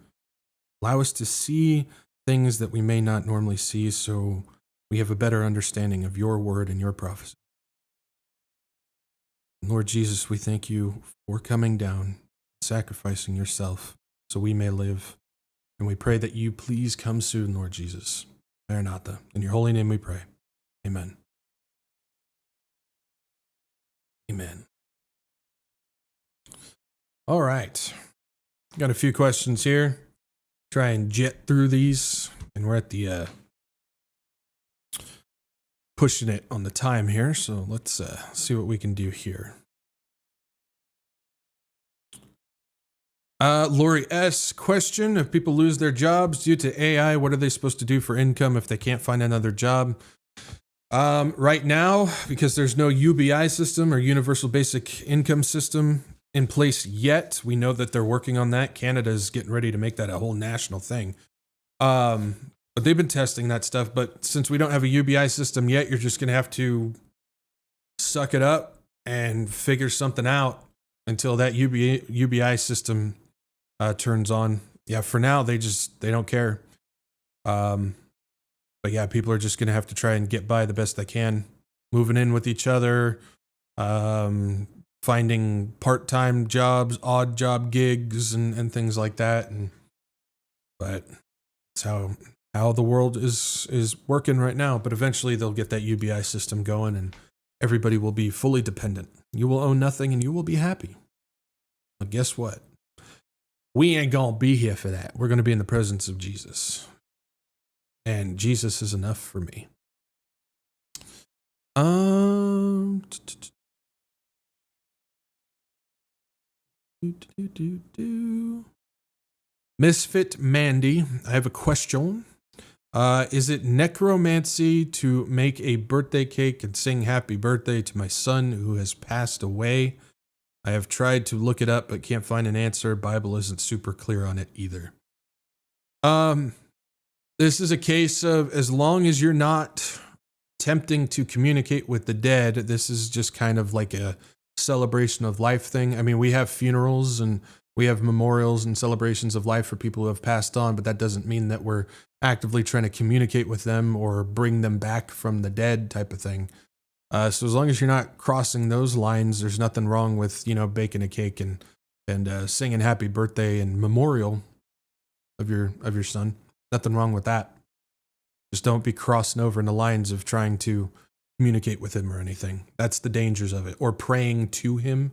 Allow us to see things that we may not normally see, so we have a better understanding of your word and your prophecy. Lord Jesus, we thank you for coming down, sacrificing yourself so we may live. And we pray that you please come soon, Lord Jesus. Maranatha. In your holy name we pray. Amen. Amen. All right. Got a few questions here. Try and jet through these. And we're at the pushing it on the time here, so let's see what we can do here. Lori S. question: if people lose their jobs due to AI, what are they supposed to do for income if they can't find another job? Right now, because there's no UBI system or universal basic income system in place yet, we know that they're working on that. Canada's getting ready to make that a whole national thing. But they've been testing that stuff. But since we don't have a UBI system yet, you're just going to have to suck it up and figure something out until that UBI system turns on. Yeah, for now, they don't care. But yeah, people are just going to have to try and get by the best they can, moving in with each other, finding part-time jobs, odd job gigs, and things like that. But it's how the world is working right now. But eventually they'll get that UBI system going and everybody will be fully dependent. You will own nothing and you will be happy. But guess what? We ain't going to be here for that. We're going to be in the presence of Jesus. And Jesus is enough for me. Misfit Mandy, I have a question. Is it necromancy to make a birthday cake and sing happy birthday to my son who has passed away? I have tried to look it up but can't find an answer. Bible isn't super clear on it either. This is a case of, as long as you're not attempting to communicate with the dead, this is just kind of like a celebration of life thing. I mean, we have funerals and we have memorials and celebrations of life for people who have passed on, but that doesn't mean that we're actively trying to communicate with them or bring them back from the dead type of thing. So as long as you're not crossing those lines, there's nothing wrong with, baking a cake and singing happy birthday and memorial of your son. Nothing wrong with that. Just don't be crossing over in the lines of trying to communicate with him or anything. That's the dangers of it. Or praying to him.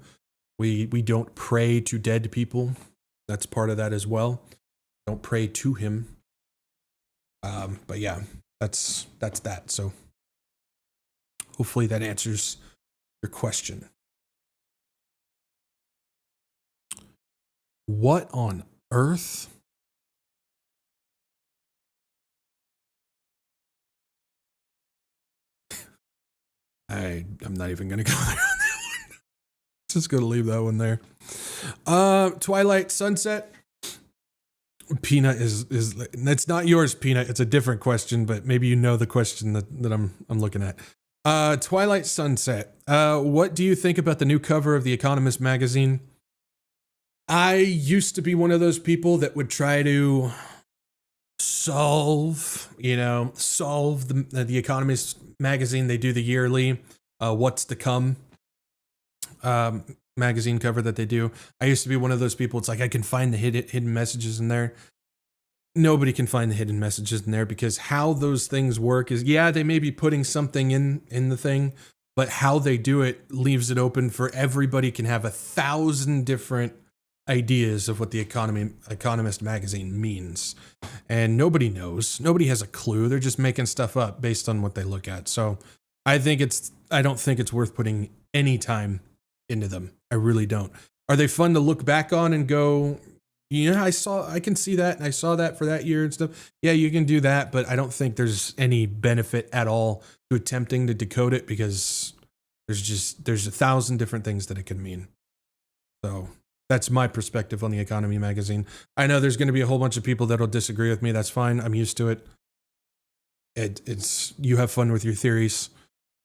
We don't pray to dead people. That's part of that as well. Don't pray to him. But yeah, that's that. So hopefully that answers your question. What on earth? I'm not even going to go there on that one. Just going to leave that one there. Twilight Sunset. Peanut is that's not yours, Peanut. It's a different question, but maybe you know the question that I'm looking at. Twilight Sunset. What do you think about the new cover of The Economist magazine? I used to be one of those people that would try to solve the Economist magazine. They do the yearly What's to Come magazine cover that they do. I used to be one of those people. It's like I can find the hidden messages in there. Nobody can find the hidden messages in there, because how those things work is, they may be putting something in the thing, but how they do it leaves it open for everybody can have 1,000 different ideas of what the Economist magazine means. And nobody knows. Nobody has a clue. They're just making stuff up based on what they look at. So I don't think it's worth putting any time into them. I really don't. Are they fun to look back on and go, I can see that, and I saw that for that year and stuff. Yeah, you can do that, but I don't think there's any benefit at all to attempting to decode it, because there's 1,000 different things that it could mean. So that's my perspective on the Economy magazine. I know there's going to be a whole bunch of people that'll disagree with me. That's fine. I'm used to it. It's you have fun with your theories.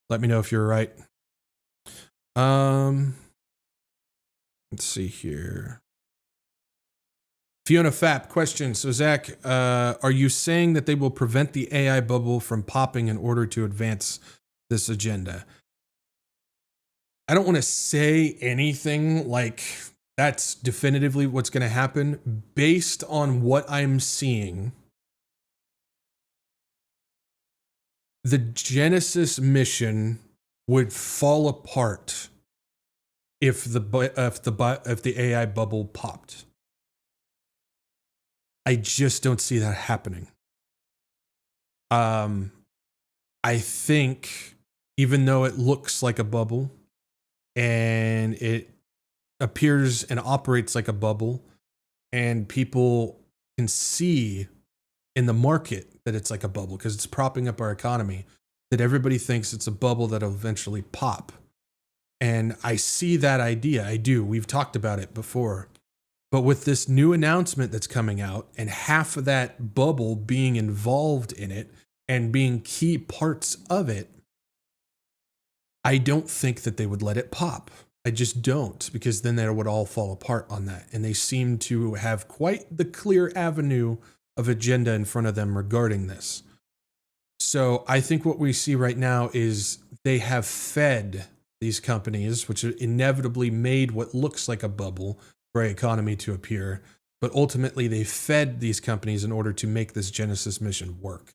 Let me know if you're right. Let's see here. Fiona Fapp, question. So Zach, are you saying that they will prevent the AI bubble from popping in order to advance this agenda? I don't want to say anything like that's definitively what's going to happen. Based on what I'm seeing, the Genesis mission would fall apart if the AI bubble popped. I just don't see that happening. I think even though it looks like a bubble and it appears and operates like a bubble, and people can see in the market that it's like a bubble because it's propping up our economy, that everybody thinks it's a bubble that'll eventually pop. And I see that idea. I do. We've talked about it before. But with this new announcement that's coming out, and half of that bubble being involved in it and being key parts of it, I don't think that they would let it pop. I just don't, because then that would all fall apart on that. And they seem to have quite the clear avenue of agenda in front of them regarding this. So I think what we see right now is they have fed these companies, which inevitably made what looks like a bubble for our economy to appear. But ultimately, they fed these companies in order to make this Genesis mission work.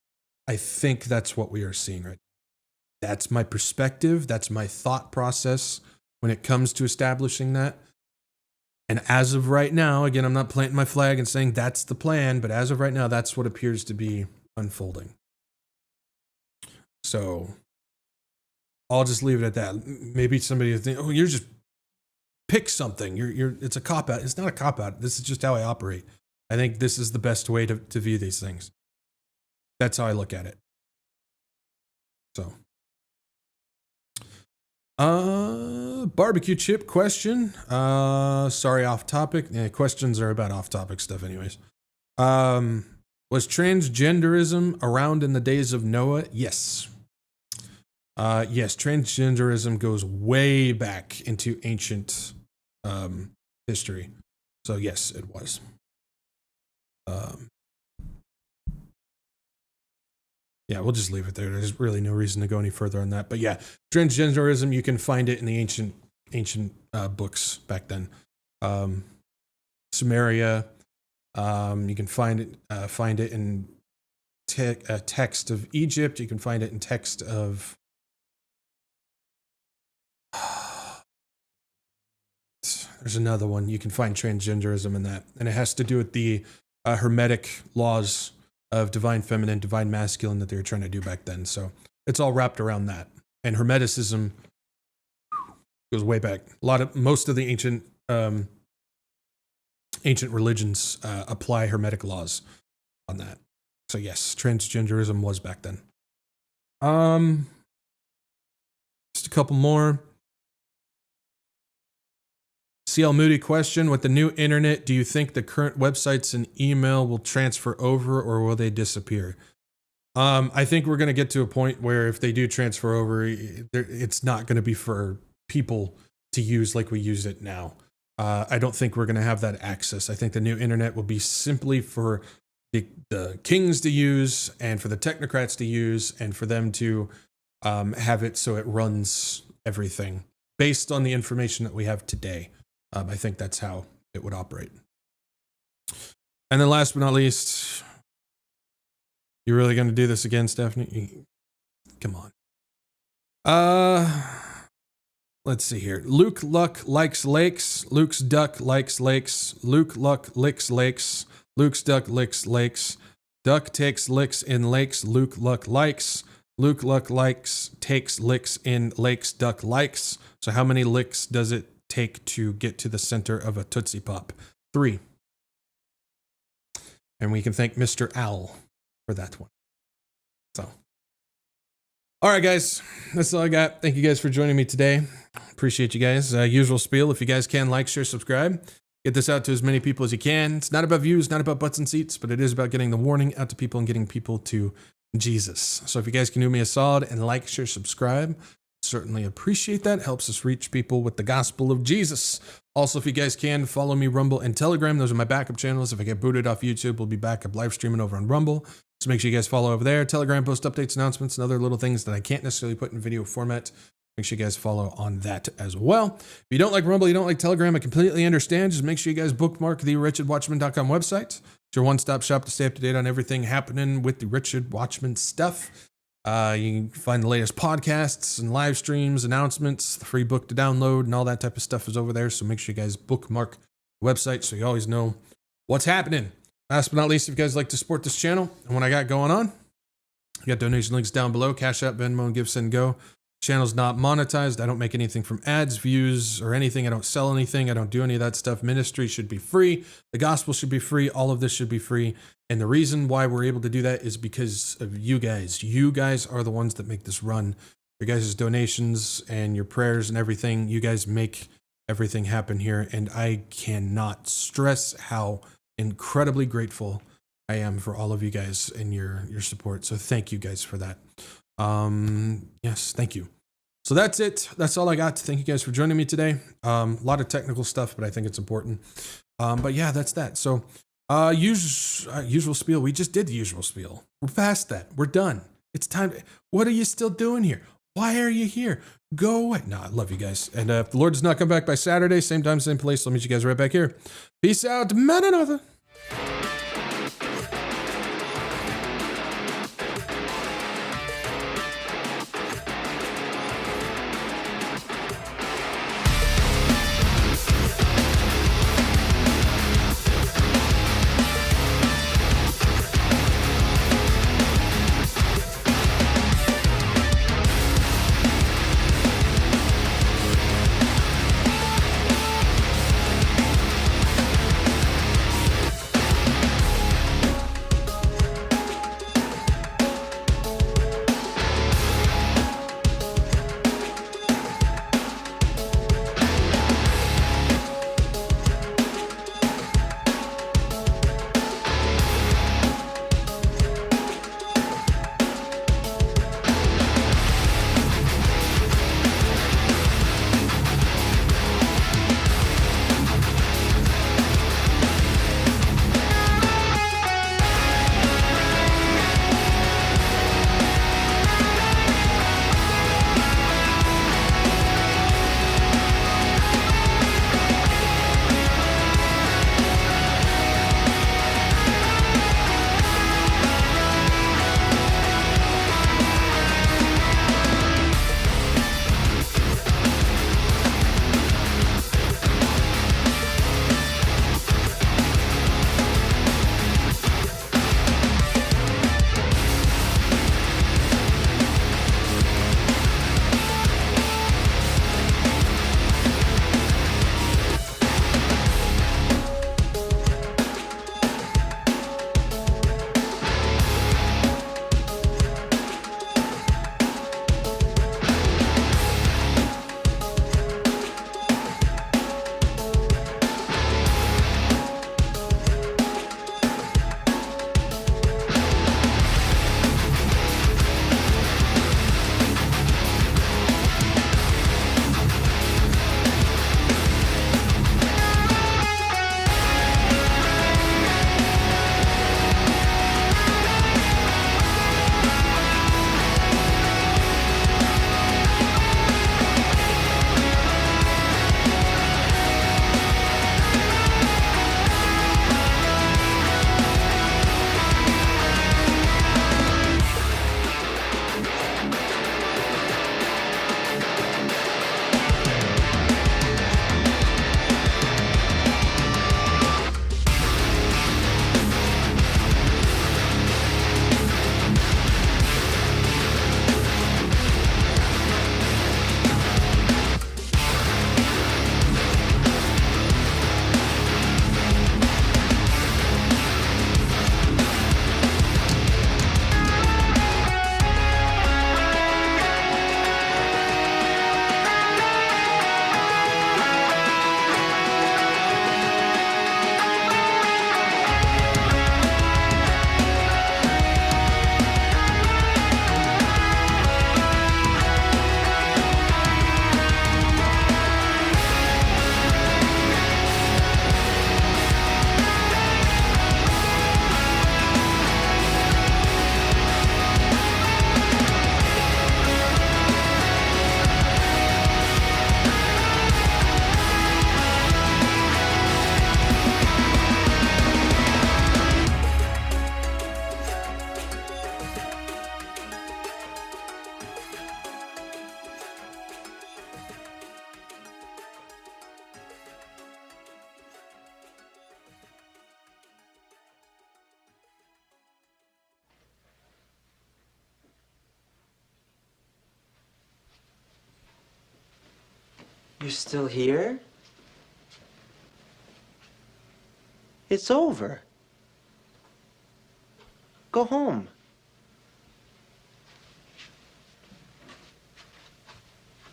I think that's what we are seeing right now. That's my perspective. That's my thought process when it comes to establishing that. And as of right now, again, I'm not planting my flag and saying that's the plan, but as of right now, that's what appears to be unfolding. So I'll just leave it at that. Maybe somebody will think, oh, you're just pick something. It's a cop out. It's not a cop out. This is just how I operate. I think this is the best way to view these things. That's how I look at it. So, barbecue chip question. Sorry, off topic. Yeah, questions are about off topic stuff anyways. Was transgenderism around in the days of Noah? Yes. Yes, transgenderism goes way back into ancient history. So yes, it was. Yeah, we'll just leave it there. There's really no reason to go any further on that. But yeah, transgenderism, you can find it in the ancient books back then. Sumeria, you can find it in text of Egypt. You can find it in text of there's another one. You can find transgenderism in that, and it has to do with the Hermetic laws of divine feminine, divine masculine that they were trying to do back then. So it's all wrapped around that. And Hermeticism goes way back. Most of the ancient religions apply Hermetic laws on that. So yes, transgenderism was back then. Just a couple more. CL Moody question, with the new internet, do you think the current websites and email will transfer over or will they disappear? I think we're going to get to a point where if they do transfer over, it's not going to be for people to use like we use it now. I don't think we're going to have that access. I think the new internet will be simply for the kings to use and for the technocrats to use and for them to have it so it runs everything based on the information that we have today. I think that's how it would operate. And then last but not least, you're really going to do this again, Stephanie? Come on. Let's see here. Luke Luck likes lakes. Luke's duck likes lakes. Luke Luck licks lakes. Luke's duck licks lakes. Duck takes licks in lakes. Luke Luck likes. Luke Luck likes takes licks in lakes. Duck likes. So how many licks does it take to get to the center of a Tootsie Pop? 3. And we can thank Mr. Owl for that one. So, all right, guys, that's all I got. Thank you guys for joining me today. Appreciate you guys. Usual spiel. If you guys can, like, share, subscribe. Get this out to as many people as you can. It's not about views, not about butts and seats, but it is about getting the warning out to people and getting people to Jesus. So if you guys can do me a solid and like, share, subscribe, certainly appreciate that. Helps us reach people with the gospel of Jesus. Also, if you guys can, follow me, Rumble and Telegram. Those are my backup channels. If I get booted off YouTube, we'll be back up live streaming over on Rumble. So make sure you guys follow over there. Telegram post updates, announcements, and other little things that I can't necessarily put in video format. Make sure you guys follow on that as well. If you don't like Rumble, you don't like Telegram, I completely understand. Just make sure you guys bookmark the WretchedWatchmen.com website. It's your one-stop shop to stay up to date on everything happening with the Wretched Watchmen stuff. You can find the latest podcasts and live streams, announcements, the free book to download, and all that type of stuff is over there. So make sure you guys bookmark the website so you always know what's happening. Last but not least, if you guys like to support this channel and what I got going on, I got donation links down below. CashApp, Venmo, and Give, Send, Go. Channel's not monetized. I don't make anything from ads, views, or anything. I don't sell anything. I don't do any of that stuff. Ministry should be free. The gospel should be free. All of this should be free. And the reason why we're able to do that is because of you guys. You guys are the ones that make this run. Your guys' donations and your prayers and everything, you guys make everything happen here. And I cannot stress how incredibly grateful I am for all of you guys and your support. So thank you guys for that. Yes, thank you. So that's it. That's all I got. Thank you guys for joining me today. A lot of technical stuff, but I think it's important. But yeah, that's that. So, usual spiel. We just did the usual spiel. We're past that. We're done. It's time. What are you still doing here? Why are you here? Go away. No, I love you guys. And if the Lord does not come back by Saturday, same time, same place, I'll meet you guys right back here. Peace out, man and other.
You're still here? It's over. Go home.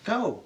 Go.